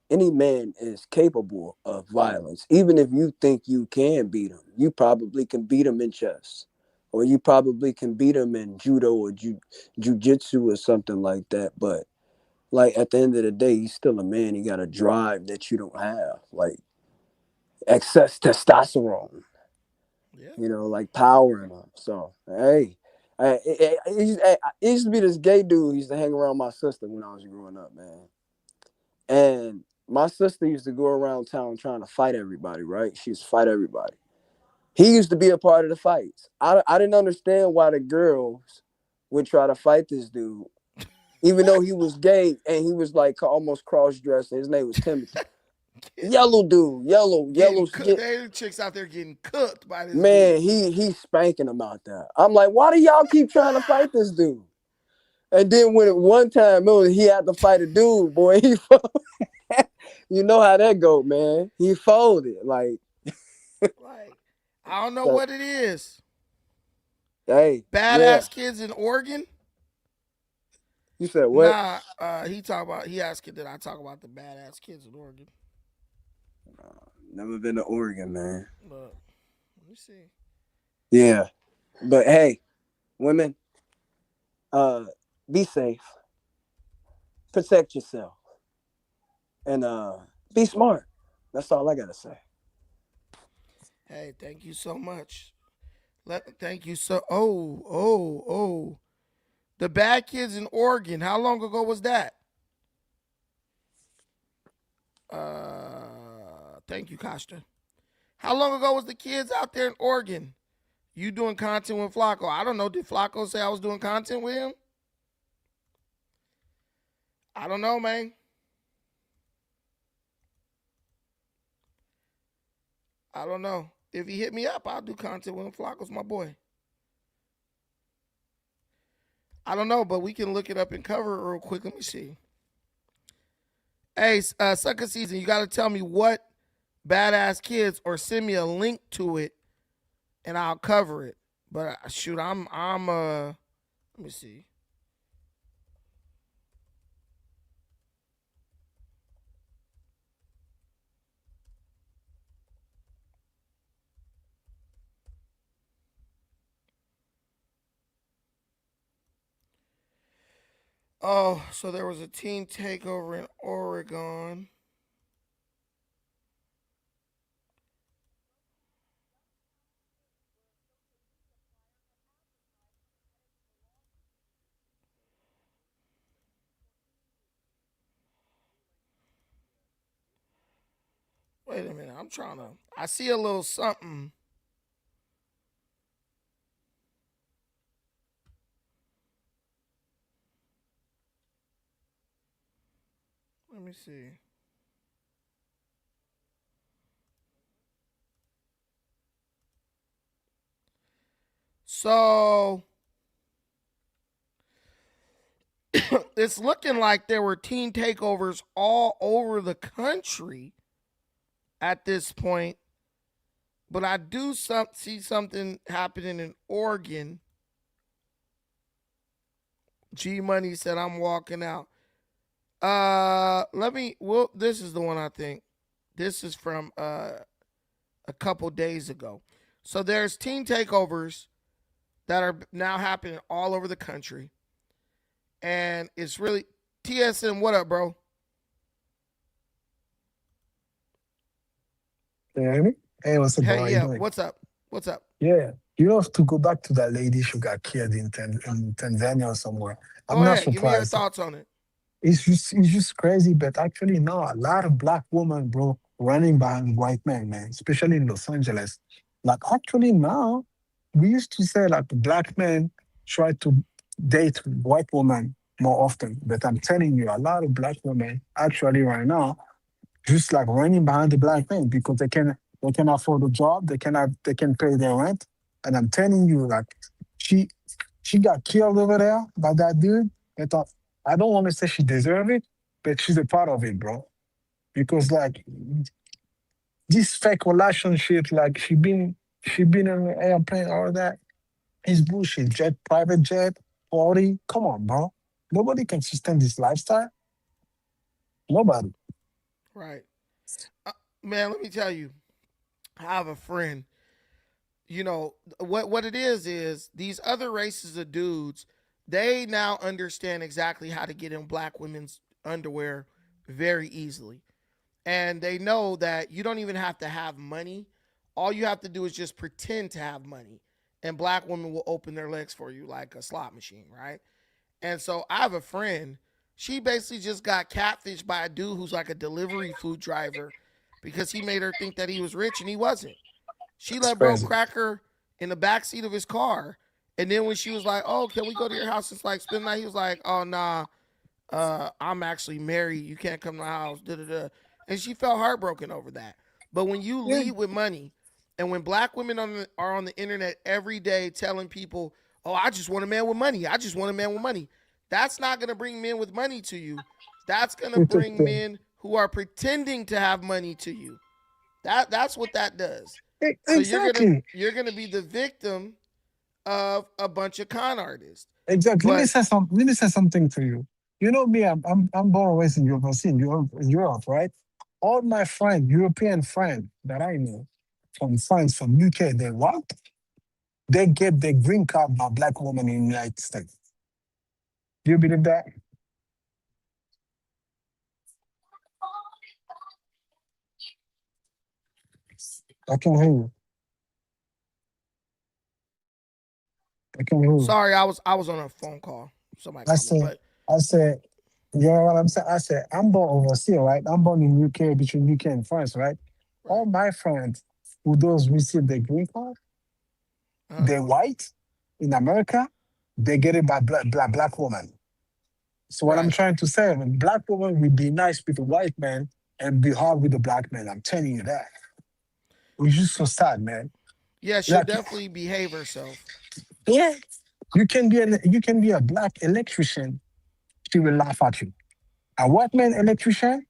Any man is capable of violence. Even if you think you can beat him, you probably can beat him in chess, or you probably can beat him in judo or jujitsu or something like that. But like at the end of the day, he's still a man. He got a drive that you don't have, like excess testosterone. Yeah. You know, like power in him. So hey, it used to be this gay dude who used to hang around my sister when I was growing up, man. And my sister used to go around town trying to fight everybody, right? She used to fight everybody. He used to be a part of the fights. I didn't understand why the girls would try to fight this dude, even though he was gay and he was like almost cross-dressed. His name was Timothy. Yellow dude, yellow skin. They chicks out there getting cooked by this Man, dude. he's spanking him out there. I'm like, why do y'all keep trying to fight this dude? And then when one time he had to fight a dude, boy, he you know how that go, man. He folded. Like I don't know so, what it is. hey, yeah. Badass kids in Oregon. You said what? Nah, he asked did I talk about the badass kids in Oregon? Never been to Oregon, man. But let me see. Yeah. But hey, women, be safe. Protect yourself. And be smart. That's all I gotta say. Hey, thank you so much. Thank you so. Oh. The bad kids in Oregon. How long ago was that? Thank you, Costa. How long ago was the kids out there in Oregon? You doing content with Flacco? I don't know. Did Flacco say I was doing content with him? I don't know, man. I don't know. If he hit me up, I'll do content with him. Flacco's my boy. I don't know, but we can look it up and cover it real quick. Let me see. Hey, Sucker Season, you got to tell me what badass kids or send me a link to it and I'll cover it. But shoot, I'm let me see. Oh, so there was a teen takeover in Oregon. Wait a minute, I see a little something. Let me see. So it's looking like there were teen takeovers all over the country at this point. But I do see something happening in Oregon. G Money said I'm walking out. This is the one I think. This is from a couple days ago. So there's teen takeovers that are now happening all over the country. And it's really TSM, what up, bro? Can you hear me? Hey, what's up, bro? How Hey, you yeah, doing? what's up? What's up? Yeah, you have to go back to that lady who got killed in Tanzania or somewhere. Go I'm not ahead. Give me your surprised. thoughts on it. It's just crazy, but actually now a lot of black women, bro, running behind white men, man, especially in Los Angeles. Like actually now, we used to say like black men try to date white women more often, but I'm telling you, a lot of black women actually right now just like running behind the black man because they can afford a job, they can pay their rent. And I'm telling you, like she she got killed over there by that dude. And I don't want to say she deserved it, but she's a part of it, bro. Because like this fake relationship, like she been on an airplane, all that is bullshit. Private jet, party. Come on, bro. Nobody can sustain this lifestyle. Nobody. Right. Man, let me tell you, I have a friend. What it is these other races of dudes, they now understand exactly how to get in black women's underwear very easily. And they know that you don't even have to have money. All you have to do is just pretend to have money. And black women will open their legs for you like a slot machine, right? And so I have a friend. She basically just got catfished by a dude who's like a delivery food driver because he made her think that he was rich and he wasn't. She It's let bro crazy. crack her in the back seat of his car. And then when she was like, "Oh, can we go to your house and like spend the night?" He was like, "Oh nah, I'm actually married. You can't come to my house." Da da da. And she felt heartbroken over that. But when you Yeah. lead with money, and when black women are on the internet every day telling people, "Oh, I just want a man with money. I just want a man with money," that's not gonna bring men with money to you. That's gonna bring men who are pretending to have money to you. That's what that does. So you're gonna Exactly. you're gonna be the victim of a bunch of con artists. Exactly. Let me But say something. Let me say something to you. You know me. I'm born and raised in Europe, in Europe, right? All my friends, European friends that I know, from France, from UK, they what? They get their green card by black women in the United States. Do you believe that? I can hear you. I can hear you. sorry, I was on a phone call. Somebody I called me. said, But I said, you know what I'm saying? I said, I'm born overseas, right? I'm born in UK, between UK and France, right? right. All my friends who those receive the green card, Uh-huh. they're white in America, they get it by black woman. So what I'm Right. trying to say, when black woman will be nice with the white man and be hard with the black man. I'm telling you that. It's just so sad, man. Yeah, she'll Like, definitely behave herself. yeah, you can be a black electrician, she will laugh at you. A white man electrician,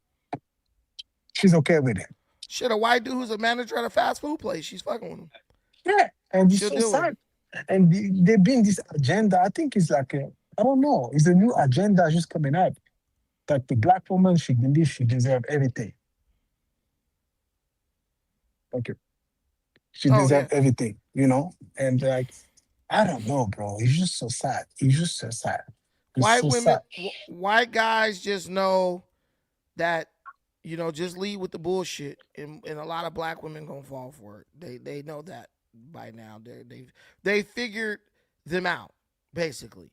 she's okay with it. Shit, a white dude who's a manager at a fast food place, she's fucking with him. Yeah, and it's She'll so deal with sad. him. And they bring this agenda. I think it's like I don't know. It's a new agenda just coming up that the black woman she believes she deserves everything. Thank you. She Oh deserves yeah. everything, you know. And like I don't know, bro. It's just so sad. It's just so sad. It's White so women, sad. white guys just know that just lead with the bullshit, and a lot of black women gonna fall for it. They know that by now. They figured them out basically,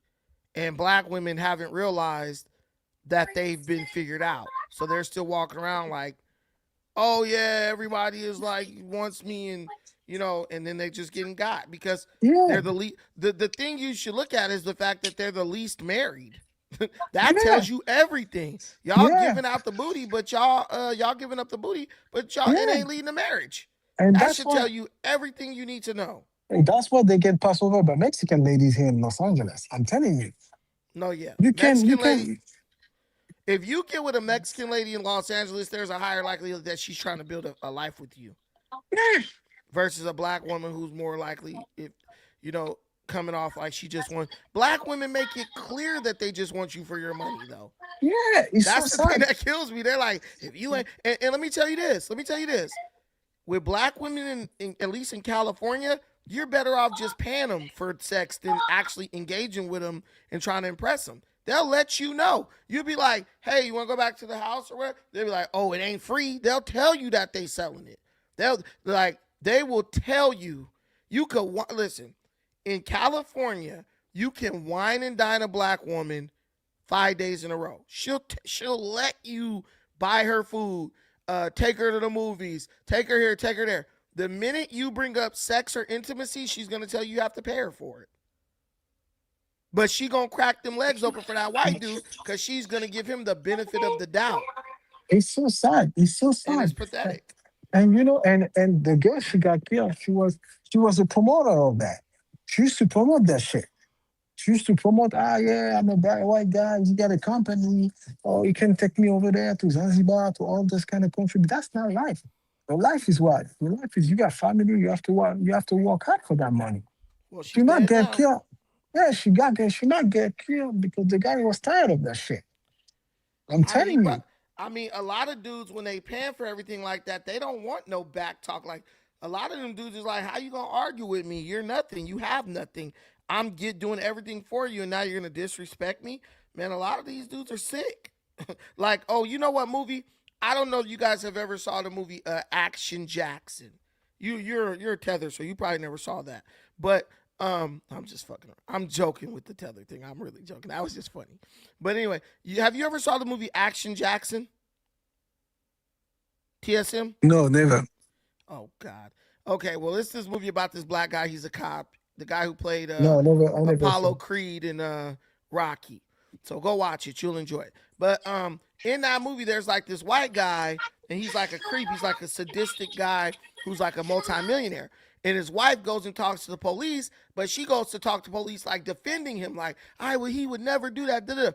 and black women haven't realized that they've been figured out. So they're still walking around like, oh yeah, everybody is like wants me, and then they just getting got because Yeah, they're the thing you should look at is the fact that they're the least married. That yeah, tells you everything. Y'all yeah, giving out the booty, but y'all giving up the booty, but y'all it yeah. ain't leading to marriage. And That that's should why tell you everything you need to know. they get passed over by Mexican ladies here in Los Angeles. I'm telling you. No, yeah. You can you Mexican lady, can if you get with a Mexican lady in Los Angeles, there's a higher likelihood that she's trying to build a life with you. yeah. versus a black woman who's more likely, if you know, coming off like she just wants. Black women make it clear that they just want you for your money, though. Yeah, it's so That's the thing sad. that kills me. They're like, if you ain't, and let me tell you this. Let me tell you this. With black women, at least in California, you're better off just paying them for sex than actually engaging with them and trying to impress them. They'll let you know. You'll be like, hey, you want to go back to the house or what? They'll be like, oh, it ain't free. They'll tell you that they selling it. They will tell you. You could listen. In California, you can wine and dine a black woman 5 days in a row. She'll let you buy her food, take her to the movies, take her here, take her there. The minute you bring up sex or intimacy, she's gonna tell you have to pay her for it. But she gonna crack them legs open for that white dude because she's gonna give him the benefit of the doubt. It's so sad. It's so And it's sad. pathetic. And you know, and the girl she got killed, she was a promoter of that. She used to promote that shit. She used to promote, yeah, I'm a black white guy. You got a company, or you can take me over there to Zanzibar, to all this kind of country. But that's not life. The life is what? The life is you got family. You have to work. You have to work hard for that money. Well, she's She not dead get now. killed. Yeah, she got there. She not get killed because the guy was tired of that shit. I'm I mean, telling you. a lot of dudes when they paying for everything like that, they don't want no back talk. Like a lot of them dudes is like, how you gonna argue with me? You're nothing. You have nothing. I'm doing everything for you, and now you're gonna disrespect me, man. A lot of these dudes are sick. Like, oh, you know what movie? I don't know if you guys have ever saw the movie Action Jackson. You're a tether, so you probably never saw that. But I'm just fucking. I'm joking with the tether thing. I'm really joking. That was just funny. But anyway, have you ever saw the movie Action Jackson? TSM? No, never. Oh God. Okay, well, it's this movie about this black guy. He's a cop. The guy who played No, never. I never Apollo saw. Creed in Rocky. So go watch it. You'll enjoy it. But in that movie, there's like this white guy, and he's like a creep. He's like a sadistic guy who's like a multimillionaire. And his wife goes and talks to the police, but she goes to talk to police like defending him, like, he would never do that. Da-da.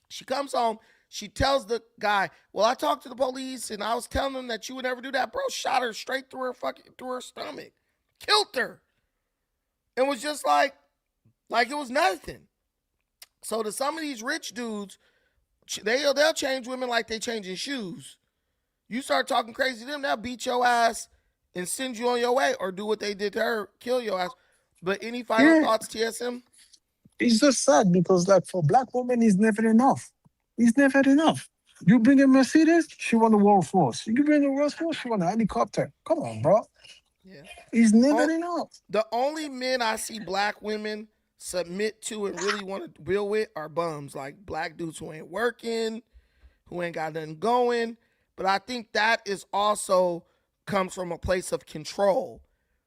She comes home. She tells the guy, well, I talked to the police and I was telling them that you would never do that. Bro shot her straight through her stomach. Killed her. It was just like it was nothing. So to some of these rich dudes, they'll change women like they changing shoes. You start talking crazy to them, they'll beat your ass and send you on your way or do what they did to her, kill your ass. But any final Yeah, thoughts, TSM? it's just sad because like for black women, it's never enough. It's never enough. You bring a Mercedes, she want a Rolls Royce. You bring a Rolls Royce, she want a helicopter. Come on, bro. Yeah. It's never enough. The only men I see black women submit to and really want to deal with are bums, like black dudes who ain't working, who ain't got nothing going. But I think that is also comes from a place of control.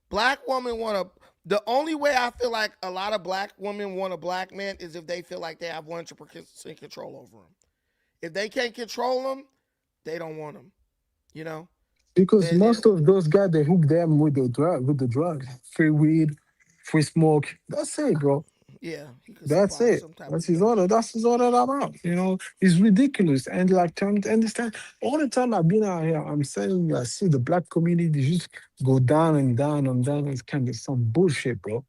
Black women want to. The only way I feel like a lot of black women want a black man is if they feel like they have 100% control over them. If they can't control them, they don't want them. You know. Because most of those guys they hook them with the drugs, free weed, free smoke. That's it, bro. Yeah, he could That's supply it. some type That's of his dope. order. That's his order about. It's ridiculous. And like trying to understand. All the time I've been out here, I'm saying I see the black community just go down and down and down. It's kind of some bullshit, bro.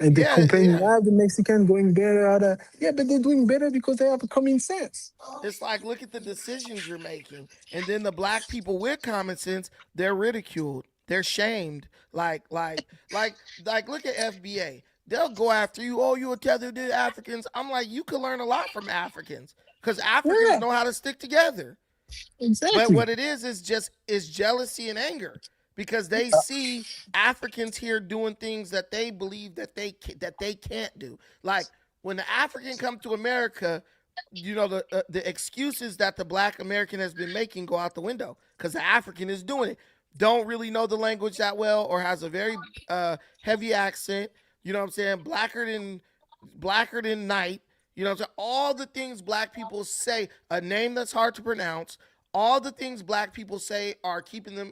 And they Yeah, complain, yeah. the Mexican going better. Yeah, but they're doing better because they have common sense. It's like, look at the decisions you're making. And then the black people with common sense, they're ridiculed. They're shamed. Like look at FBA. They'll go after you. Oh, you a tethered to Africans. I'm like, you could learn a lot from Africans. Because Africans Yeah, know how to stick together. But exactly. what it is jealousy and anger. Because they see Africans here doing things that they believe that they can't do. Like when the African come to America, the excuses that the black American has been making go out the window because the African is doing it. Don't really know the language that well or has a very heavy accent. You know what I'm saying? Blacker than night. You know what I'm saying? All the things black people say, a name that's hard to pronounce, all the things black people say are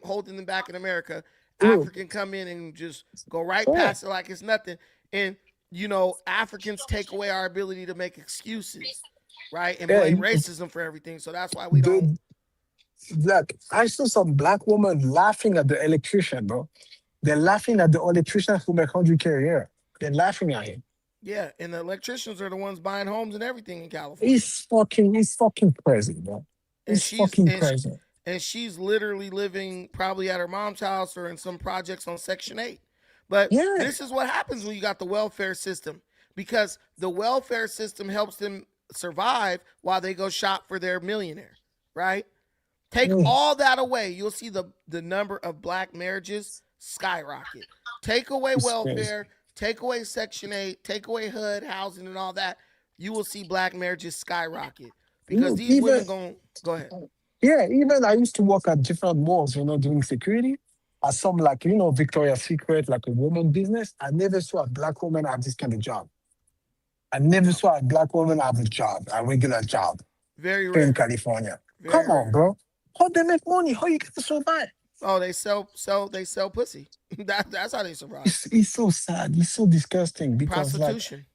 holding them back in America. Bro, African come in and just go right yeah. past it like it's nothing. And Africans take away our ability to make excuses, right? And Yeah, blame racism for everything. So that's why we don't. the like I saw some black woman laughing at the electrician, bro. They're laughing at the electrician who make 100K a year. They're laughing at him. Yeah, and the electricians are the ones buying homes and everything in California. He's fucking crazy, bro. And He's fucking crazy. And she's literally living probably at her mom's house or in some projects on Section 8. But this is what happens when you got the welfare system, because the welfare system helps them survive while they go shop for their millionaire, right? Take all that away, you'll see the number of black marriages skyrocket. Take away welfare, take away Section 8, take away HUD, housing, and all that, you will see black marriages skyrocket. Because these women go ahead. Yeah, even I used to work at different malls, doing security. At some, like, Victoria's Secret, like a woman business. I never saw a black woman have this kind of job. I never saw a black woman have a job, a regular job. Very rare. In California. Very Come on, rare. bro. How they make money? How you get to survive? Oh, they sell pussy. That's how they survive. It's so sad. It's so disgusting because prostitution.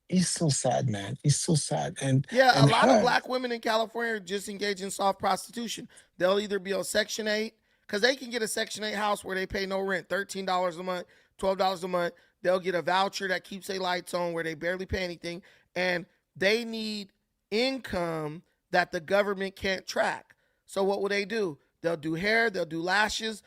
It's so sad, man. It's so sad. And a lot of black women in California just engage in soft prostitution. They'll either be on Section 8, because they can get a Section 8 house where they pay no rent, $13 a month, $12 a month. They'll get a voucher that keeps their lights on where they barely pay anything. And they need income that the government can't track. So what will they do? They'll do hair, they'll do lashes,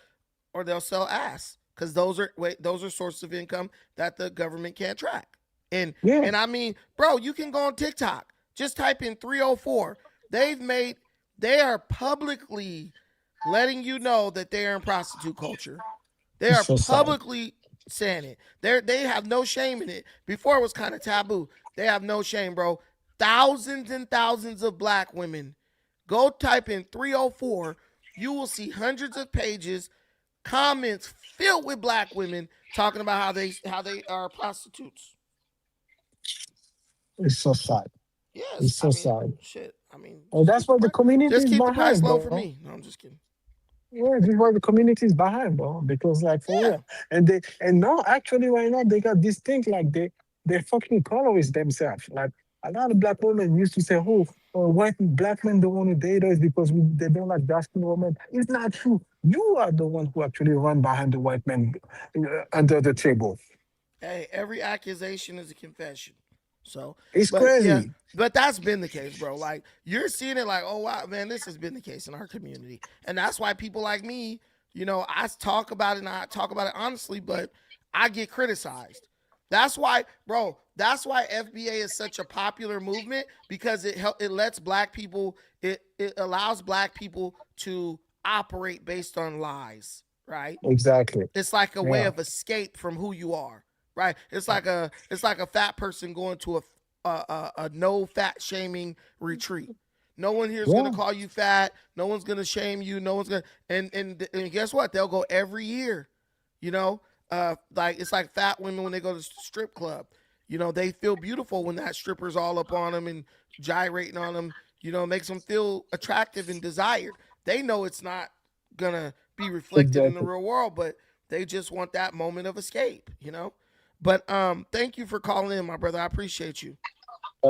or they'll sell ass, because those are sources of income that the government can't track. And I mean, bro, you can go on TikTok. Just type in 304. They are publicly letting you know that they are in prostitute culture. They are publicly saying it. They have no shame in it. Before it was kind of taboo. They have no shame, bro. Thousands and thousands of black women. Go type in 304. You will see hundreds of pages, comments filled with black women talking about how they are prostitutes. It's so sad. Yes, it's so sad. Shit. I mean, that's why the community just is keep behind, the price low bro. for me. No, I'm just kidding. Yeah, this is why the community is behind, bro. Because for real. And now actually right now they got this thing like they fucking colorist themselves. Like a lot of black women used to say, white black men don't want to date us because they don't like dark skin women. It's not true. You are the one who actually run behind the white men under the table. Hey, every accusation is a confession. So it's crazy. Yeah, but that's been the case, bro. Like, you're seeing it like, oh wow, man, this has been the case in our community. And that's why people like me, I talk about it and I talk about it honestly, but I get criticized. That's why, bro, FBA is such a popular movement, because it lets black people, it allows black people to operate based on lies, right? Exactly. It's like a way of escape from who you are. Right, it's like a fat person going to a no fat shaming retreat. No one here is gonna call you fat. No one's gonna shame you. No one's gonna and guess what? They'll go every year. Like it's like fat women when they go to the strip club. They feel beautiful when that stripper's all up on them and gyrating on them. Makes them feel attractive and desired. They know it's not gonna be reflected in the real world, but they just want that moment of escape. But thank you for calling in, my brother. I appreciate you.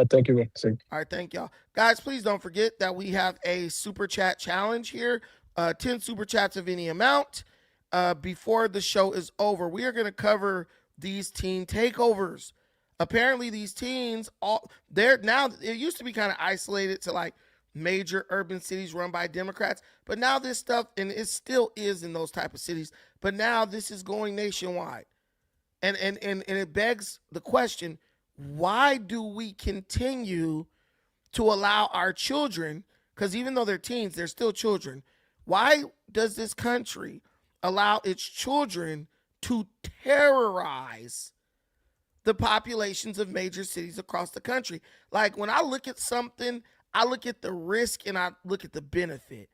Thank you. All right, thank y'all. Guys, please don't forget that we have a super chat challenge here. 10 super chats of any amount before the show is over. We are going to cover these teen takeovers. Apparently, these teens, it used to be kind of isolated to like major urban cities run by Democrats. But now this stuff, and it still is in those type of cities, but now this is going nationwide. And it begs the question, why do we continue to allow our children, because even though they're teens, they're still children, why does this country allow its children to terrorize the populations of major cities across the country? Like, when I look at something, I look at the risk and I look at the benefit.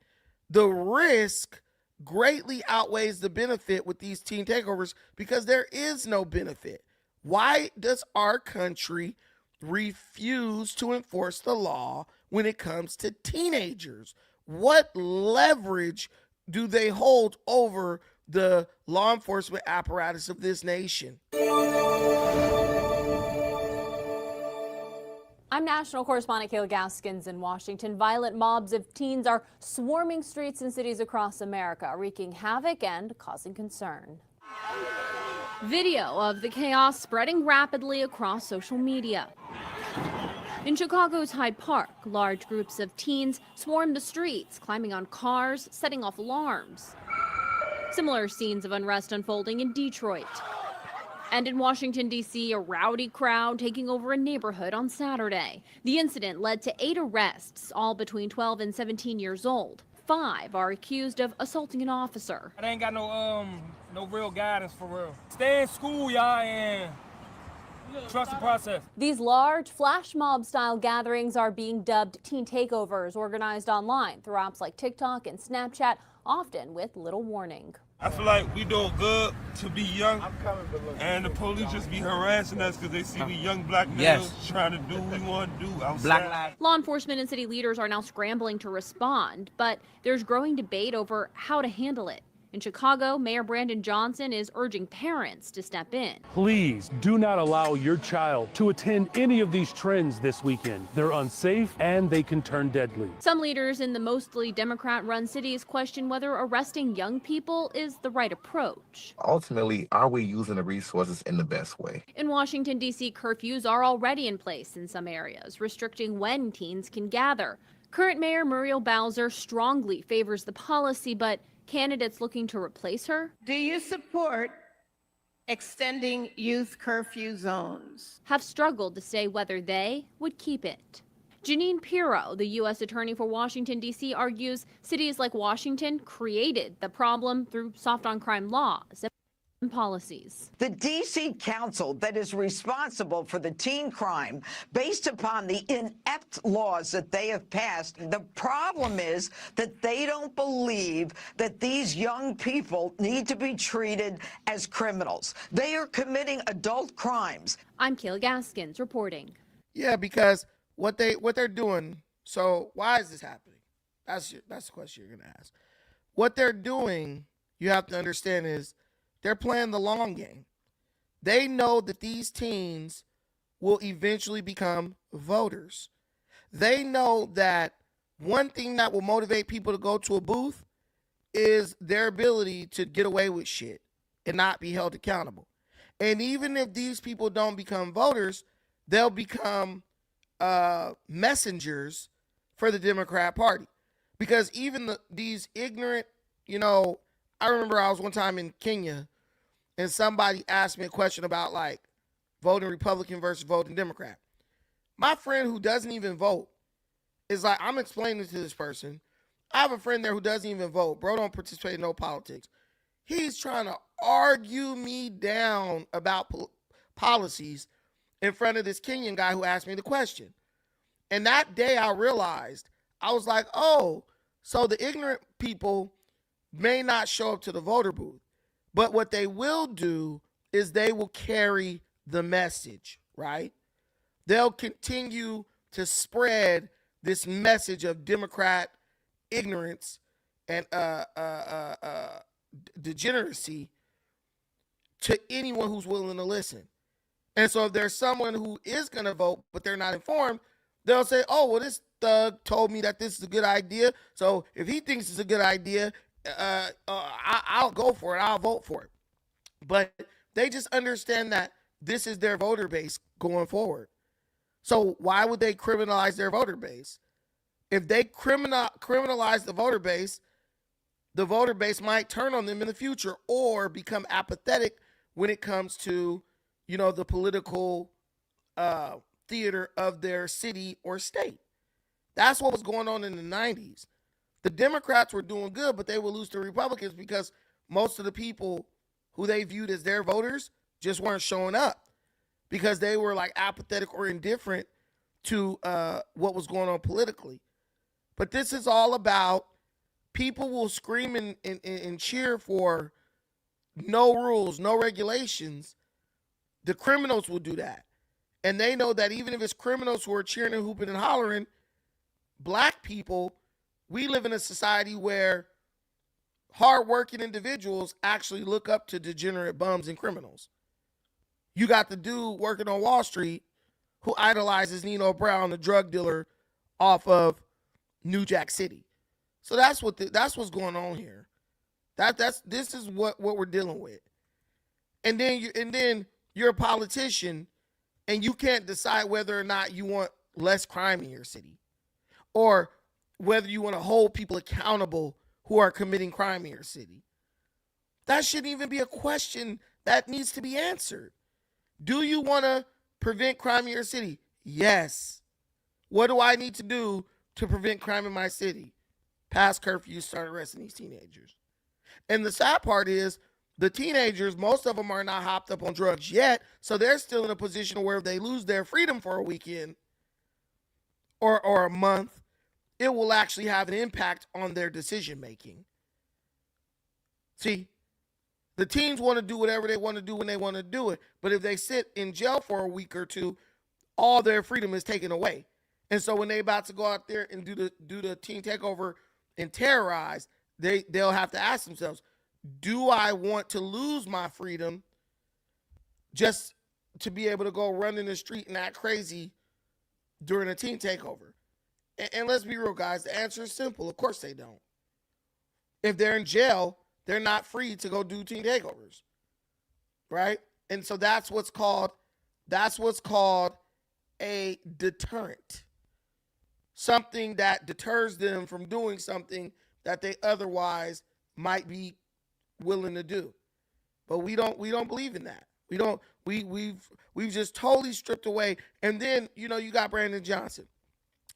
The risk greatly outweighs the benefit with these teen takeovers because there is no benefit. Why does our country refuse to enforce the law when it comes to teenagers? What leverage do they hold over the law enforcement apparatus of this nation? I'm national correspondent Kayla Gaskins in Washington. Violent mobs of teens are swarming streets and cities across America, wreaking havoc and causing concern. Video of the chaos spreading rapidly across social media. In Chicago's Hyde Park, large groups of teens swarmed the streets, climbing on cars, setting off alarms. Similar scenes of unrest unfolding in Detroit. And in Washington, D.C., a rowdy crowd taking over a neighborhood on Saturday. The incident led to 8 arrests, all between 12 and 17 years old. 5 are accused of assaulting an officer. I ain't got no real guidance for real. Stay in school, y'all, and trust the process. These large flash mob style gatherings are being dubbed teen takeovers, organized online through apps like TikTok and Snapchat, often with little warning. I feel like we doing good to be young, and the police just be harassing us because they see we young black males trying to do what we want to do outside. Law enforcement and city leaders are now scrambling to respond, but there's growing debate over how to handle it. In Chicago, Mayor Brandon Johnson is urging parents to step in. Please do not allow your child to attend any of these trends this weekend. They're unsafe and they can turn deadly. Some leaders in the mostly Democrat-run cities question whether arresting young people is the right approach. Ultimately, are we using the resources in the best way? In Washington, D.C., curfews are already in place in some areas, restricting when teens can gather. Current Mayor Muriel Bowser strongly favors the policy, but candidates looking to replace her Do you support extending youth curfew zones? have struggled to say whether they would keep it. Janine Pirro, the U.S. Attorney for Washington, D.C., argues cities like Washington created the problem through soft-on-crime laws and policies. The D.C. Council that is responsible for the teen crime based upon the inept laws that they have passed. The problem is that they don't believe that these young people need to be treated as criminals. They are committing adult crimes. I'm Kayla Gaskins reporting. Yeah, because what they're doing. So why is this happening? That's the question you're gonna ask. What they're doing, you have to understand, is they're playing the long game. They know that these teens will eventually become voters. They know that one thing that will motivate people to go to a booth is their ability to get away with shit and not be held accountable. And even if these people don't become voters, they'll become messengers for the Democrat Party. Because even these ignorant, I remember I was one time in Kenya and somebody asked me a question about like voting Republican versus voting Democrat. My friend who doesn't even vote is like, I'm explaining to this person, I have a friend there who doesn't even vote. Bro don't participate in no politics. He's trying to argue me down about policies in front of this Kenyan guy who asked me the question. And that day I realized, I was like, oh, so the ignorant people may not show up to the voter booth. But what they will do is they will carry the message, right? They'll continue to spread this message of Democrat ignorance and degeneracy to anyone who's willing to listen. And so if there's someone who is going to vote, but they're not informed, they'll say, oh, well, this thug told me that this is a good idea. So if he thinks it's a good idea, I'll go for it. I'll vote for it. But they just understand that this is their voter base going forward. So why would they criminalize their voter base? If they criminalize the voter base might turn on them in the future or become apathetic when it comes to, the political theater of their city or state. That's what was going on in the 90s. The Democrats were doing good, but they would lose to Republicans because most of the people who they viewed as their voters just weren't showing up because they were like apathetic or indifferent to what was going on politically. But this is all about people will scream and cheer for no rules, no regulations. The criminals will do that. And they know that even if it's criminals who are cheering and hooping and hollering, black people, we live in a society where hardworking individuals actually look up to degenerate bums and criminals. You got the dude working on Wall Street who idolizes Nino Brown, the drug dealer off of New Jack City. So that's what's going on here. This is what we're dealing with. and then you're a politician and you can't decide whether or not you want less crime in your city or whether you want to hold people accountable who are committing crime in your city. That shouldn't even be a question that needs to be answered. Do you want to prevent crime in your city? Yes. What do I need to do to prevent crime in my city? Pass curfew, start arresting these teenagers. And the sad part is the teenagers, most of them are not hopped up on drugs yet, so they're still in a position where if they lose their freedom for a weekend or a month, it will actually have an impact on their decision making. See, the teens want to do whatever they want to do when they want to do it, but if they sit in jail for a week or two, all their freedom is taken away. And so when they're about to go out there and do the teen takeover and terrorize, they'll have to ask themselves, do I want to lose my freedom just to be able to go run in the street and act crazy during a teen takeover? And let's be real, guys. The answer is simple. Of course they don't. If they're in jail, they're not free to go do teen takeovers, right? And so that's what's called a deterrent. Something that deters them from doing something that they otherwise might be willing to do. But we don't believe in that. We've just totally stripped away. And then, you got Brandon Johnson,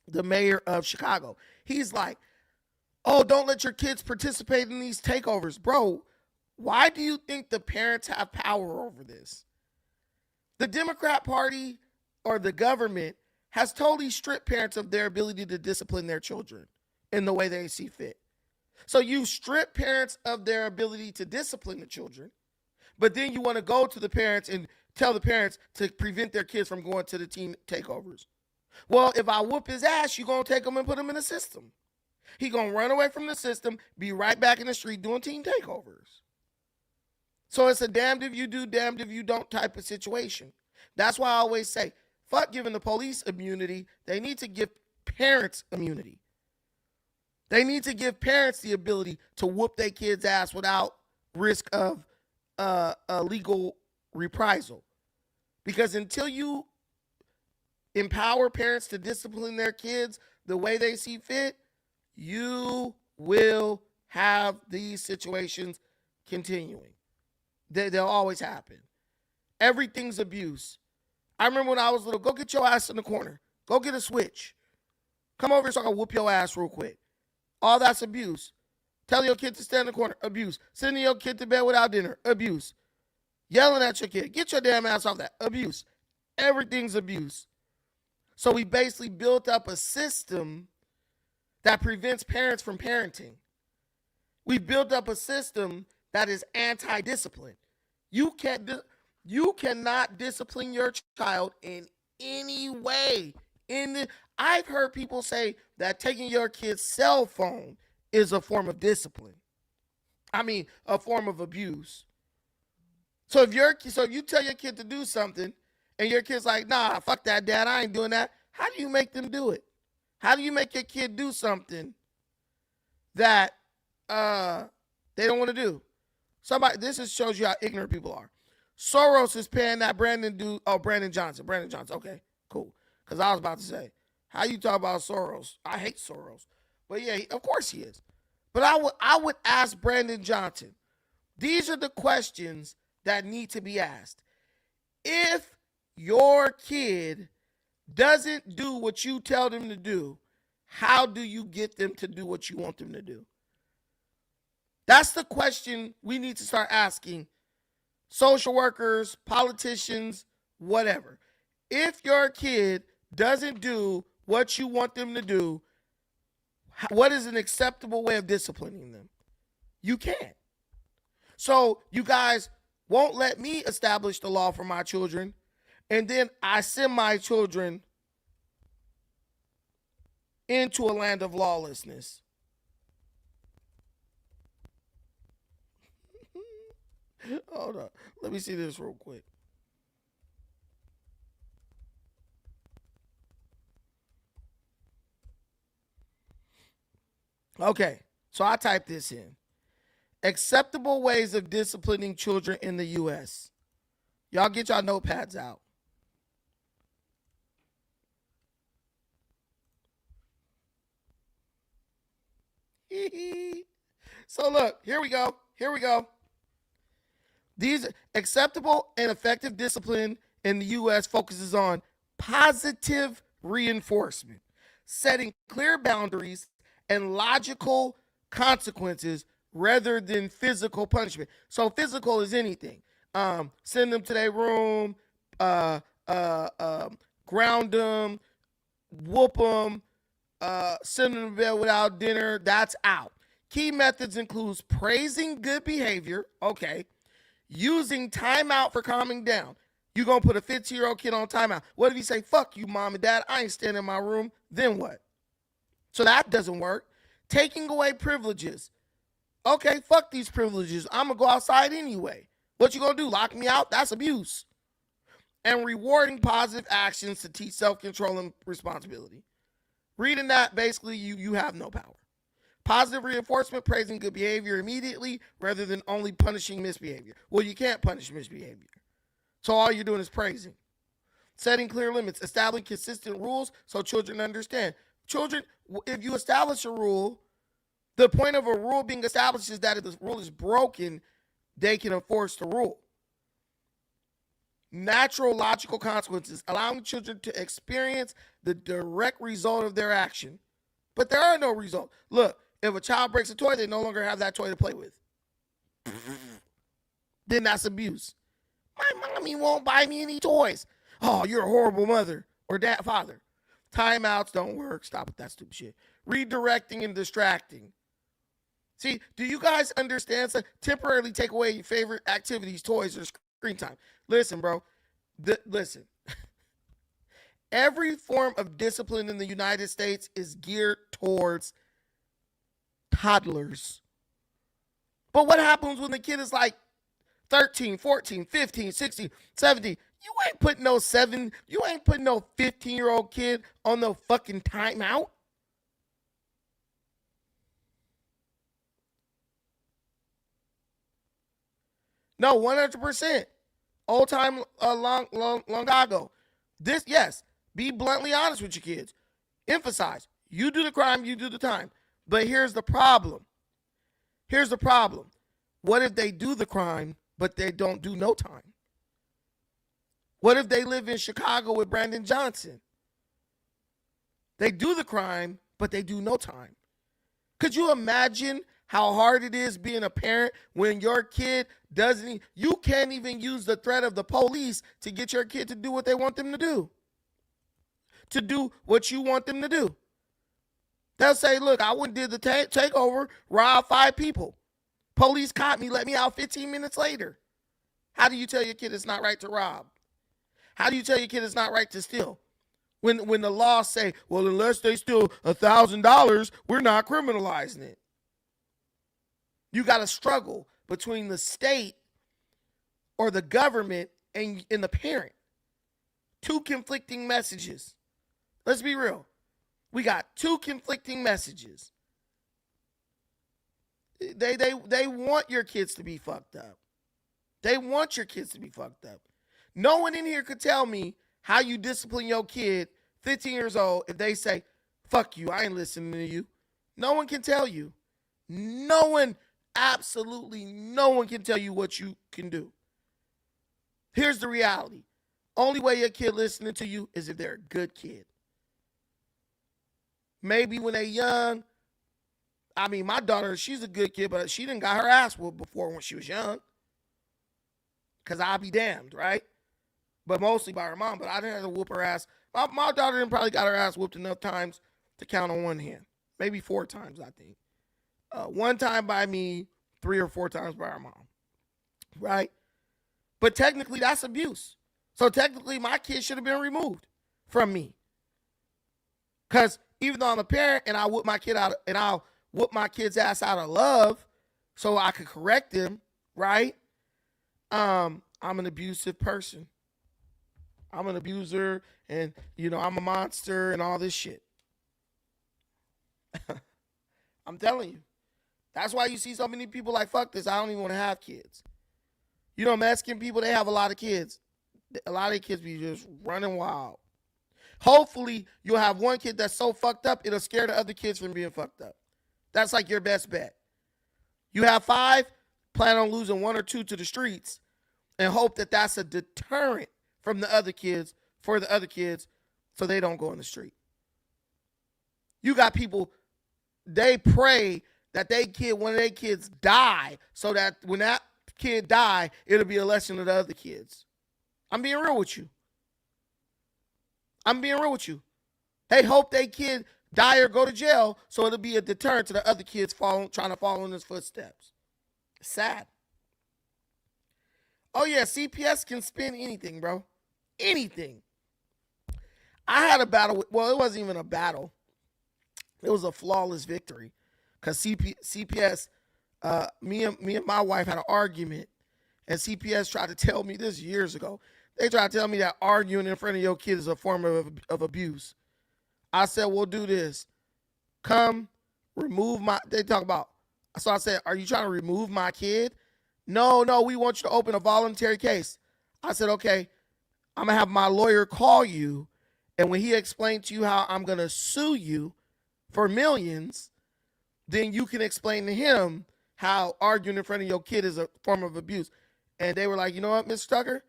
the mayor of Chicago. He's like, oh, don't let your kids participate in these takeovers. Bro, why do you think the parents have power over this? The Democrat Party or the government has totally stripped parents of their ability to discipline their children in the way they see fit. So you strip parents of their ability to discipline the children, but then you want to go to the parents and tell the parents to prevent their kids from going to the teen takeovers. Well, if I whoop his ass, you're going to take him and put him in the system. He going to run away from the system, be right back in the street doing teen takeovers. So it's a damned if you do, damned if you don't type of situation. That's why I always say, fuck giving the police immunity. They need to give parents immunity. They need to give parents the ability to whoop their kids' ass without risk of a legal reprisal. Because until you empower parents to discipline their kids the way they see fit, you will have these situations continuing. They'll always happen. Everything's abuse. I remember when I was little, go get your ass in the corner. Go get a switch. Come over here so I can whoop your ass real quick. All that's abuse. Telling your kid to stand in the corner, abuse. Sending your kid to bed without dinner, abuse. Yelling at your kid, get your damn ass off that, abuse. Everything's abuse. So we basically built up a system that prevents parents from parenting. We built up a system that is anti-discipline. You cannot discipline your child in any way. I've heard people say that taking your kid's cell phone is a form of discipline. I mean, a form of abuse. So if you tell your kid to do something and your kid's like, nah, fuck that, dad, I ain't doing that. How do you make them do it? How do you make your kid do something that they don't want to do? This shows you how ignorant people are. Soros is paying that Brandon Johnson. Okay, cool. Because I was about to say, how you talk about Soros? I hate Soros. But yeah, of course he is. But I would ask Brandon Johnson, these are the questions that need to be asked. If your kid doesn't do what you tell them to do, how do you get them to do what you want them to do? That's the question we need to start asking social workers, politicians, whatever. If your kid doesn't do what you want them to do, what is an acceptable way of disciplining them? You can't. So you guys won't let me establish the law for my children, and then I send my children into a land of lawlessness. Hold on. Let me see this real quick. Okay, so I typed this in. Acceptable ways of disciplining children in the U.S. Y'all get y'all notepads out. So look, here we go. These acceptable and effective discipline in the U.S. focuses on positive reinforcement, setting clear boundaries and logical consequences rather than physical punishment. So physical is anything. Send them to their room, ground them, whoop them, send them to bed without dinner. That's out. Key methods includes praising good behavior. Okay. Using timeout for calming down. You gonna put a 15-year-old kid on timeout. What if he say, fuck you, mom and dad, I ain't staying in my room? Then what? So that doesn't work. Taking away privileges. Okay, fuck these privileges. I'm gonna go outside anyway. What you gonna do? Lock me out? That's abuse. And rewarding positive actions to teach self-control and responsibility. Reading that, basically, you have no power. Positive reinforcement, praising good behavior immediately rather than only punishing misbehavior. Well, you can't punish misbehavior. So all you're doing is praising. Setting clear limits, establishing consistent rules so children understand. Children, if you establish a rule, the point of a rule being established is that if the rule is broken, they can enforce the rule. Natural logical consequences, allowing children to experience the direct result of their action. But there are no results. Look, if a child breaks a toy, they no longer have that toy to play with. Then that's abuse. My mommy won't buy me any toys. Oh, you're a horrible mother or father. Timeouts don't work. Stop with that stupid shit. Redirecting and distracting. See, do you guys understand? So temporarily take away your favorite activities, toys, or screen time. Listen, bro. Listen. Every form of discipline in the United States is geared towards toddlers. But what happens when the kid is like 13, 14, 15, 16, 17? You ain't putting no 15-year-old kid on no fucking timeout. No, 100%. Old time, long ago. This, yes, be bluntly honest with your kids. Emphasize, you do the crime, you do the time. But here's the problem. What if they do the crime, but they don't do no time? What if they live in Chicago with Brandon Johnson? They do the crime, but they do no time. Could you imagine how hard it is being a parent when your kid you can't even use the threat of the police to get your kid to do what they want them to do. To do what you want them to do. They'll say, look, I went and did the takeover, robbed 5 people. Police caught me, let me out 15 minutes later. How do you tell your kid it's not right to rob? How do you tell your kid it's not right to steal? When the law say, well, unless they steal $1,000, we're not criminalizing it. You got to struggle between the state or the government and the parent. Two conflicting messages. Let's be real. We got two conflicting messages. They want your kids to be fucked up. They want your kids to be fucked up. No one in here could tell me how you discipline your kid, 15 years old, if they say, fuck you, I ain't listening to you. No one can tell you. No one, absolutely no one can tell you what you can do. Here's the reality. Only way your kid listening to you is if they're a good kid. Maybe when they're young. I mean, my daughter, she's a good kid, but she didn't got her ass whooped before when she was young. Because I'll be damned, right? But mostly by her mom, but I didn't have to whoop her ass. My daughter didn't probably got her ass whooped enough times to count on one hand. Maybe 4 times, I think. 1 time by me, 3 or 4 times by her mom. Right? But technically, that's abuse. So technically, my kid should have been removed from me. Because even though I'm a parent and I whoop my kid out, and I'll whoop my kid's ass out of love so I could correct him, right? I'm an abusive person. I'm an abuser, and, I'm a monster and all this shit. I'm telling you. That's why you see so many people like, fuck this, I don't even want to have kids. You know, Mexican people, they have a lot of kids. A lot of kids be just running wild. Hopefully, you'll have one kid that's so fucked up, it'll scare the other kids from being fucked up. That's like your best bet. You have 5, plan on losing 1 or 2 to the streets, and hope that that's a deterrent from the other kids, for the other kids, so they don't go in the street. You got people, they pray that one of their kids die, so that when that kid die, it'll be a lesson to the other kids. I'm being real with you. They hope they kid die or go to jail, so it'll be a deterrent to the other kids trying to follow in his footsteps. Sad. Oh yeah, CPS can spin anything, bro. Anything. I had a battle with, well, it wasn't even a battle. It was a flawless victory. Because CPS, me and my wife had an argument, and CPS tried to tell me this years ago. They tried to tell me that arguing in front of your kid is a form of abuse. I said, we'll do this. Come, remove my, they talk about, so I said, are you trying to remove my kid? No, we want you to open a voluntary case. I said, okay, I'm going to have my lawyer call you, and when he explains to you how I'm going to sue you for millions, then you can explain to him how arguing in front of your kid is a form of abuse. And they were like, you know what, Mr. Tucker?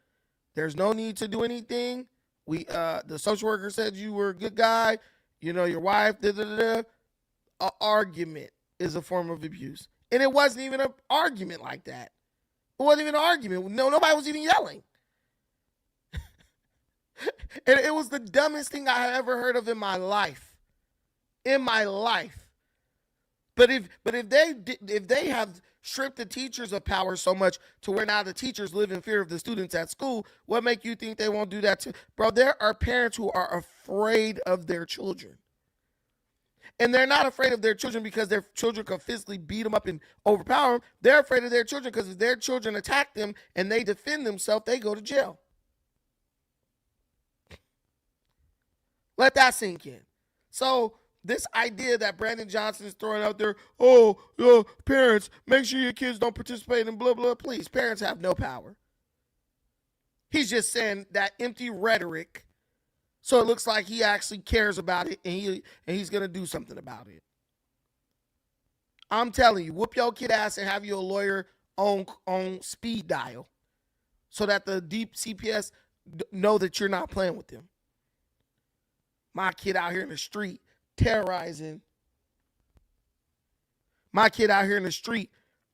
There's no need to do anything. The social worker said you were a good guy. You know, your wife, An argument is a form of abuse. And it wasn't even an argument like that. It wasn't even an argument. No, nobody was even yelling. And it was the dumbest thing I had ever heard of in my life. But if they have stripped the teachers of power so much to where now the teachers live in fear of the students at school, what make you think they won't do that too? Bro, there are parents who are afraid of their children. And they're not afraid of their children because their children can physically beat them up and overpower them. They're afraid of their children because if their children attack them and they defend themselves, they go to jail. Let that sink in. So this idea that Brandon Johnson is throwing out there, parents, make sure your kids don't participate in blah, blah, please. Parents have no power. He's just saying that empty rhetoric, so it looks like he actually cares about it and he's going to do something about it. I'm telling you, whoop your kid ass and have your lawyer on speed dial so that the deep CPS know that you're not playing with them. My kid out here in the street terrorizing. My kid out here in the street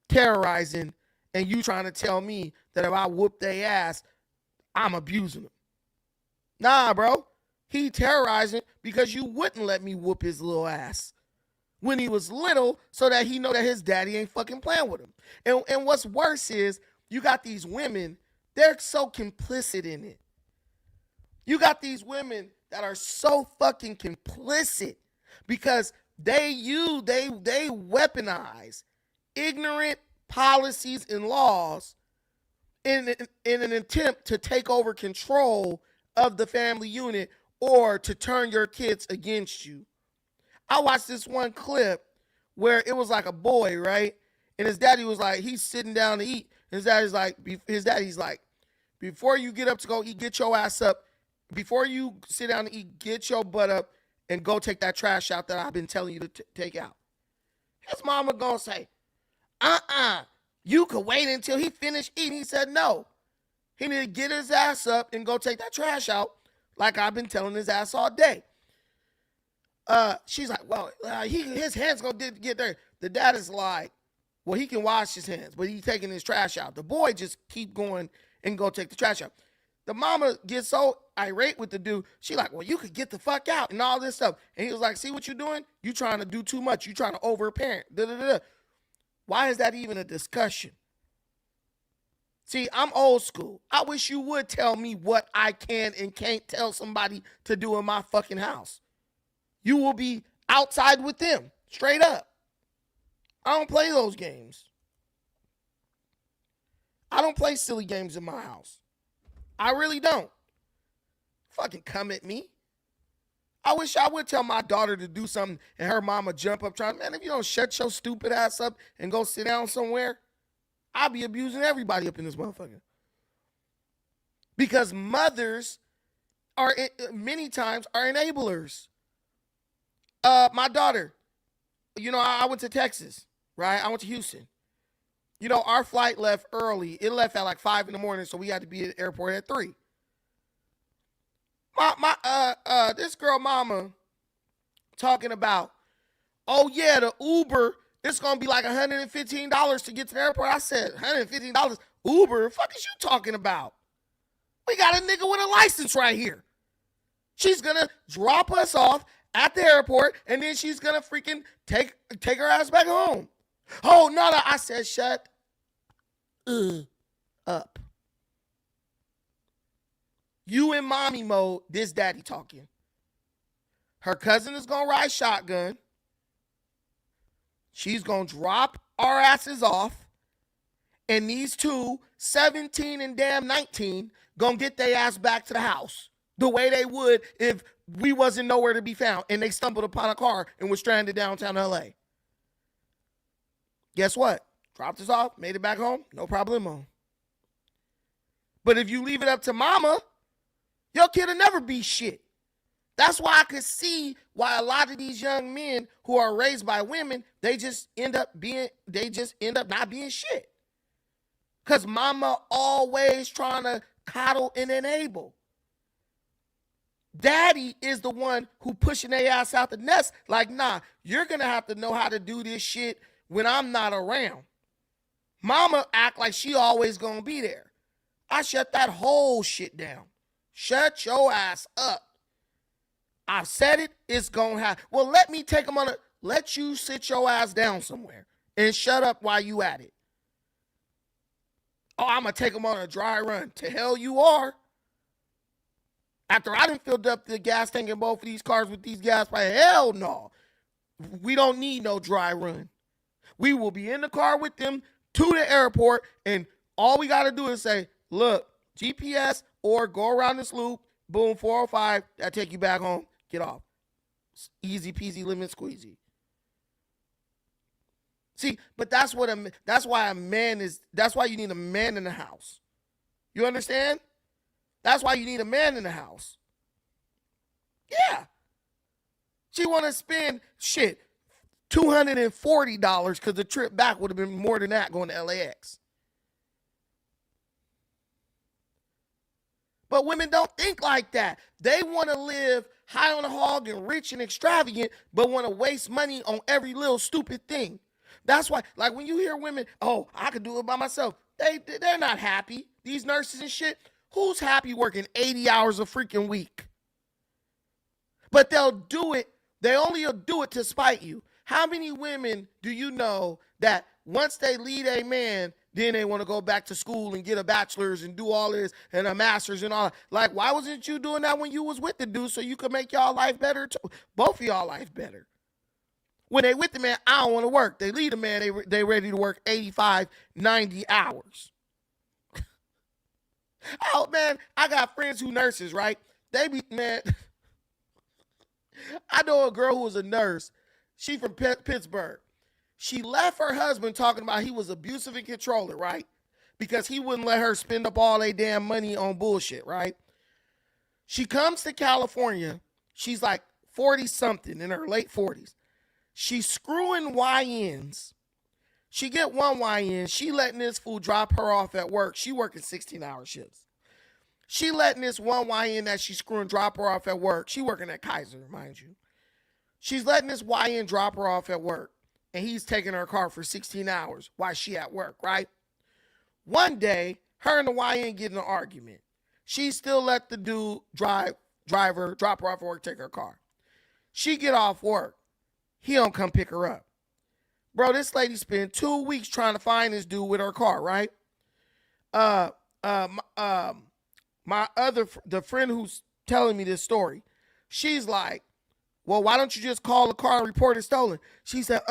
terrorizing, and you trying to tell me that if I whoop their ass, I'm abusing them. Nah, bro. He terrorizing because you wouldn't let me whoop his little ass when he was little so that he know that his daddy ain't fucking playing with him. And what's worse is you got these women, they're so complicit in it. You got these women that are so fucking complicit because they weaponize ignorant policies and laws in an attempt to take over control of the family unit or to turn your kids against you. I watched this one clip where it was like a boy, right? And his daddy was like, he's sitting down to eat. His daddy's like, before you get up to go eat, get your ass up. Before you sit down to eat, get your butt up and go take that trash out that I've been telling you to take out. His mama gonna say, you could wait until he finished eating. He said no. He need to get his ass up and go take that trash out like I've been telling his ass all day. She's like, well, his hands gonna get there. The dad is like, well, he can wash his hands, but he's taking his trash out. The boy just keep going and go take the trash out. The mama gets so irate with the dude. She like, well, you could get the fuck out and all this stuff. And he was like, see what you're doing? You trying to do too much. You trying to overparent. Why is that even a discussion? See, I'm old school. I wish you would tell me what I can and can't tell somebody to do in my fucking house. You will be outside with them, straight up. I don't play those games. I don't play silly games in my house. I really don't. Fucking come at me. I wish I would tell my daughter to do something and her mama jump up trying, man, if you don't shut your stupid ass up and go sit down somewhere, I'll be abusing everybody up in this motherfucker. Because mothers are many times are enablers. My daughter, I went to Texas, right? I went to Houston. Our flight left early. It left at like 5 in the morning, so we had to be at the airport at 3. This girl mama talking about, oh yeah, the Uber, it's gonna be like $115 to get to the airport. I said, $115? Uber? What the fuck is you talking about? We got a nigga with a license right here. She's gonna drop us off at the airport, and then she's gonna freaking take her ass back home. Oh no, I said shut up. You in mommy mode, this daddy talking. Her cousin is gonna ride shotgun. She's gonna drop our asses off. And these two, 17 and damn 19, gonna get their ass back to the house the way they would if we wasn't nowhere to be found and they stumbled upon a car and was stranded downtown LA. Guess what? Dropped us off, made it back home, no problemo. But if you leave it up to mama, your kid will never be shit. That's why I could see why a lot of these young men who are raised by women, they just end up not being shit. Because mama always trying to coddle and enable. Daddy is the one who pushing their ass out the nest. Like, nah, you're going to have to know how to do this shit when I'm not around. Mama act like she always going to be there. I shut that whole shit down. Shut your ass up. I've said it, it's going to happen. Well, let you sit your ass down somewhere and shut up while you at it. Oh, I'm going to take them on a dry run. To hell you are. After I done filled up the gas tank in both of these cars with these gas prices, hell no. We don't need no dry run. We will be in the car with them to the airport, and all we got to do is say, look, GPS or go around this loop, boom, 405, that'll take you back home. Get off. Easy peasy, lemon squeezy. See, but that's why you need a man in the house. You understand? That's why you need a man in the house. Yeah. She want to spend $240 because the trip back would have been more than that going to LAX. But women don't think like that. They want to live high on the hog and rich and extravagant, but want to waste money on every little stupid thing. That's why, like when you hear women, oh, I could do it by myself. They're not happy. These nurses and shit, who's happy working 80 hours a freaking week? But they'll do it. They only will do it to spite you. How many women do you know that once they lead a man, then they want to go back to school and get a bachelor's and do all this and a master's and all that? Like, why wasn't you doing that when you was with the dude so you could make y'all life better too? Both of y'all life better. When they with the man, I don't want to work. They lead a man, they ready to work 85, 90 hours. Oh, man, I got friends who nurses, right? They be, man, I know a girl who was a nurse. She from Pittsburgh. She left her husband talking about he was abusive and controlling, right? Because he wouldn't let her spend up all their damn money on bullshit, right? She comes to California. She's like 40-something, in her late 40s. She's screwing YNs. She get one YN. She letting this fool drop her off at work. She working 16-hour shifts. She letting this one YN that she's screwing drop her off at work. She working at Kaiser, mind you. She's letting this YN drop her off at work. And he's taking her car for 16 hours while she at work, right? One day, her and the YN get in an argument. She still let the dude drop her off at work, take her car. She get off work. He don't come pick her up. Bro, this lady spent 2 weeks trying to find this dude with her car, right? The friend who's telling me this story, she's like, well, why don't you just call the car and report it stolen? She said,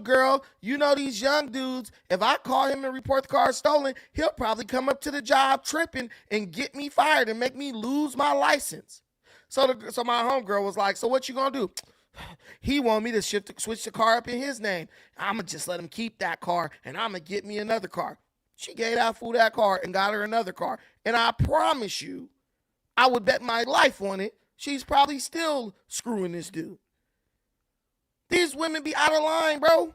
girl, you know these young dudes, if I call him and report the car stolen, he'll probably come up to the job tripping and get me fired and make me lose my license. So my homegirl was like, so what you gonna do? He want me to switch the car up in his name. I'm going to just let him keep that car, and I'm going to get me another car. She gave that fool that car and got her another car. And I promise you, I would bet my life on it, she's probably still screwing this dude. These women be out of line, bro.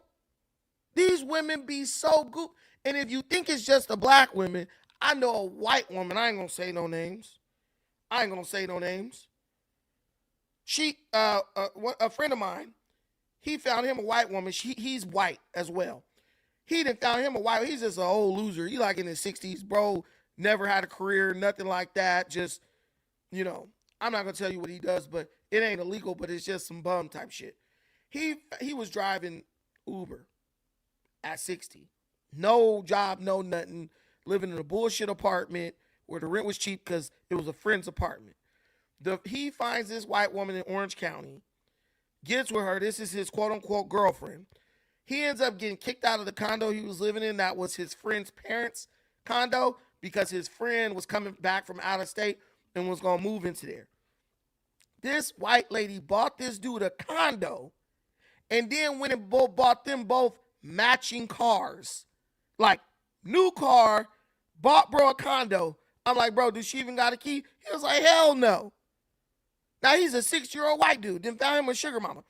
These women be so good. And if you think it's just the black women, I know a white woman. I ain't gonna say no names. She, a friend of mine, he found him a white woman. He's white as well. He done found him a white. He's just an old loser. He like in his 60s, bro. Never had a career, nothing like that. Just, you know, I'm not gonna tell you what he does, but it ain't illegal. But it's just some bum type shit. He was driving Uber at 60, no job, no nothing, living in a bullshit apartment where the rent was cheap because it was a friend's apartment. He finds this white woman in Orange County, gets with her. This is his quote-unquote girlfriend. He ends up getting kicked out of the condo he was living in. That was his friend's parents' condo because his friend was coming back from out of state and was going to move into there. This white lady bought this dude a condo and then went and bought them both matching cars. Like, new car, bought bro a condo. I'm like, bro, does she even got a key? He was like, hell no. Now, he's a 6-year-old white dude. Then found him a sugar mama.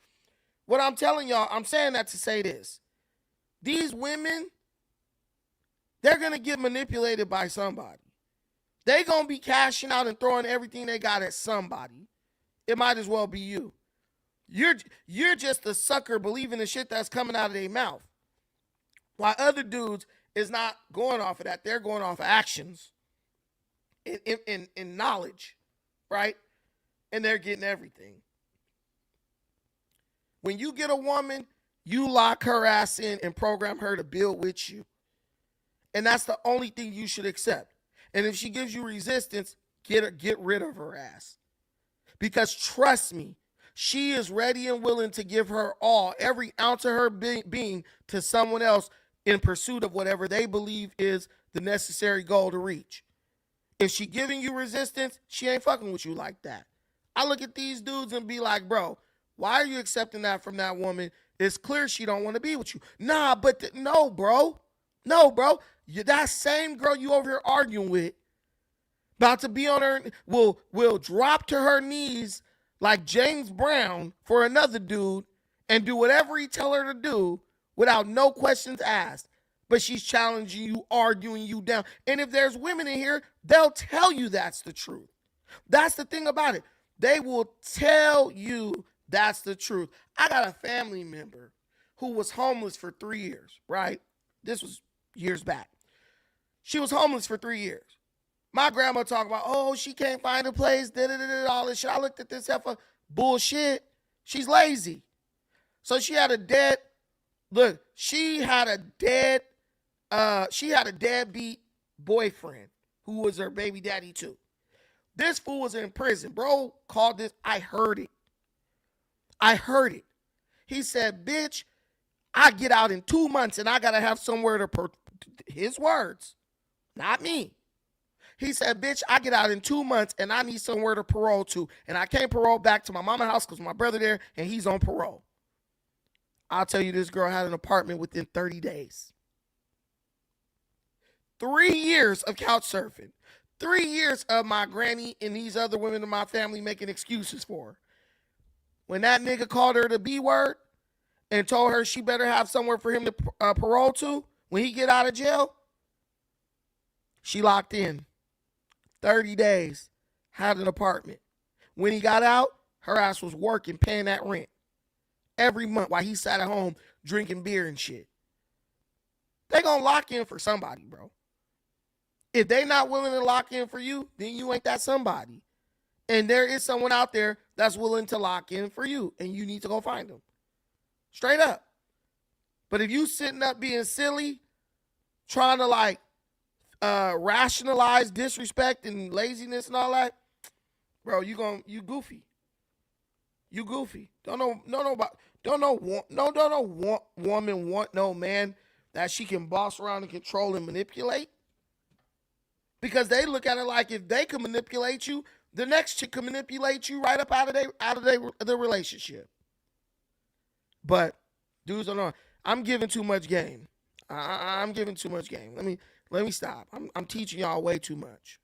What I'm telling y'all, I'm saying that to say this. These women, they're going to get manipulated by somebody. They're going to be cashing out and throwing everything they got at somebody. It might as well be you. You're just a sucker believing the shit that's coming out of their mouth. While other dudes is not going off of that. They're going off of actions in knowledge, right? And they're getting everything. When you get a woman, you lock her ass in and program her to build with you. And that's the only thing you should accept. And if she gives you resistance, get rid of her ass. Because trust me, she is ready and willing to give her all, every ounce of her being to someone else in pursuit of whatever they believe is the necessary goal to reach. If she giving you resistance, she ain't fucking with you like that. I look at these dudes and be like, bro, why are you accepting that from that woman? It's clear she don't want to be with you. Nah, but no, bro. No, bro. That same girl you over here arguing with, about to be on her, will drop to her knees like James Brown for another dude and do whatever he tell her to do without no questions asked. But she's challenging you, arguing you down. And if there's women in here, they'll tell you that's the truth. That's the thing about it. They will tell you that's the truth. I got a family member who was homeless for 3 years, right? This was years back. She was homeless for 3 years. My grandma talking about, oh, she can't find a place, all this shit. I looked at this heifer, bullshit. She's lazy. So she had a deadbeat boyfriend who was her baby daddy too. This fool was in prison. Bro called this, I heard it. He said, bitch, I get out in 2 months and I got to have somewhere to, his words, not me. He said, bitch, I get out in 2 months and I need somewhere to parole to. And I can't parole back to my mama's house because my brother there and he's on parole. I'll tell you, this girl had an apartment within 30 days. 3 years of couch surfing. 3 years of my granny and these other women in my family making excuses for her. When that nigga called her the B word and told her she better have somewhere for him to parole to when he get out of jail, she locked in. 30 days, had an apartment. When he got out, her ass was working, paying that rent every month while he sat at home drinking beer and shit. They gonna lock in for somebody, bro. If they not willing to lock in for you, then you ain't that somebody. And there is someone out there that's willing to lock in for you, and you need to go find them. Straight up. But if you sitting up being silly, trying to like rationalize disrespect and laziness and all that, bro, you goofy. You goofy. Don't no woman want no man that she can boss around and control and manipulate. Because they look at it like if they can manipulate you, the next chick can manipulate you right up out of the relationship. But dudes don't know. I'm giving too much game. I'm giving too much game. Let me stop. I'm teaching y'all way too much.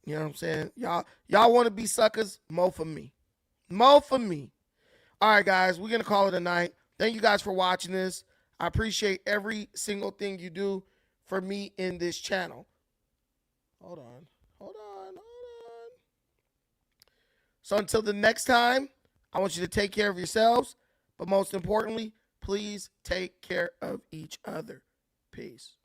You know what I'm saying? Y'all want to be suckers? Mo for me. Mo for me. All right, guys, we're going to call it a night. Thank you guys for watching this. I appreciate every single thing you do for me in this channel. Hold on. So until the next time, I want you to take care of yourselves, but most importantly, please take care of each other. Peace.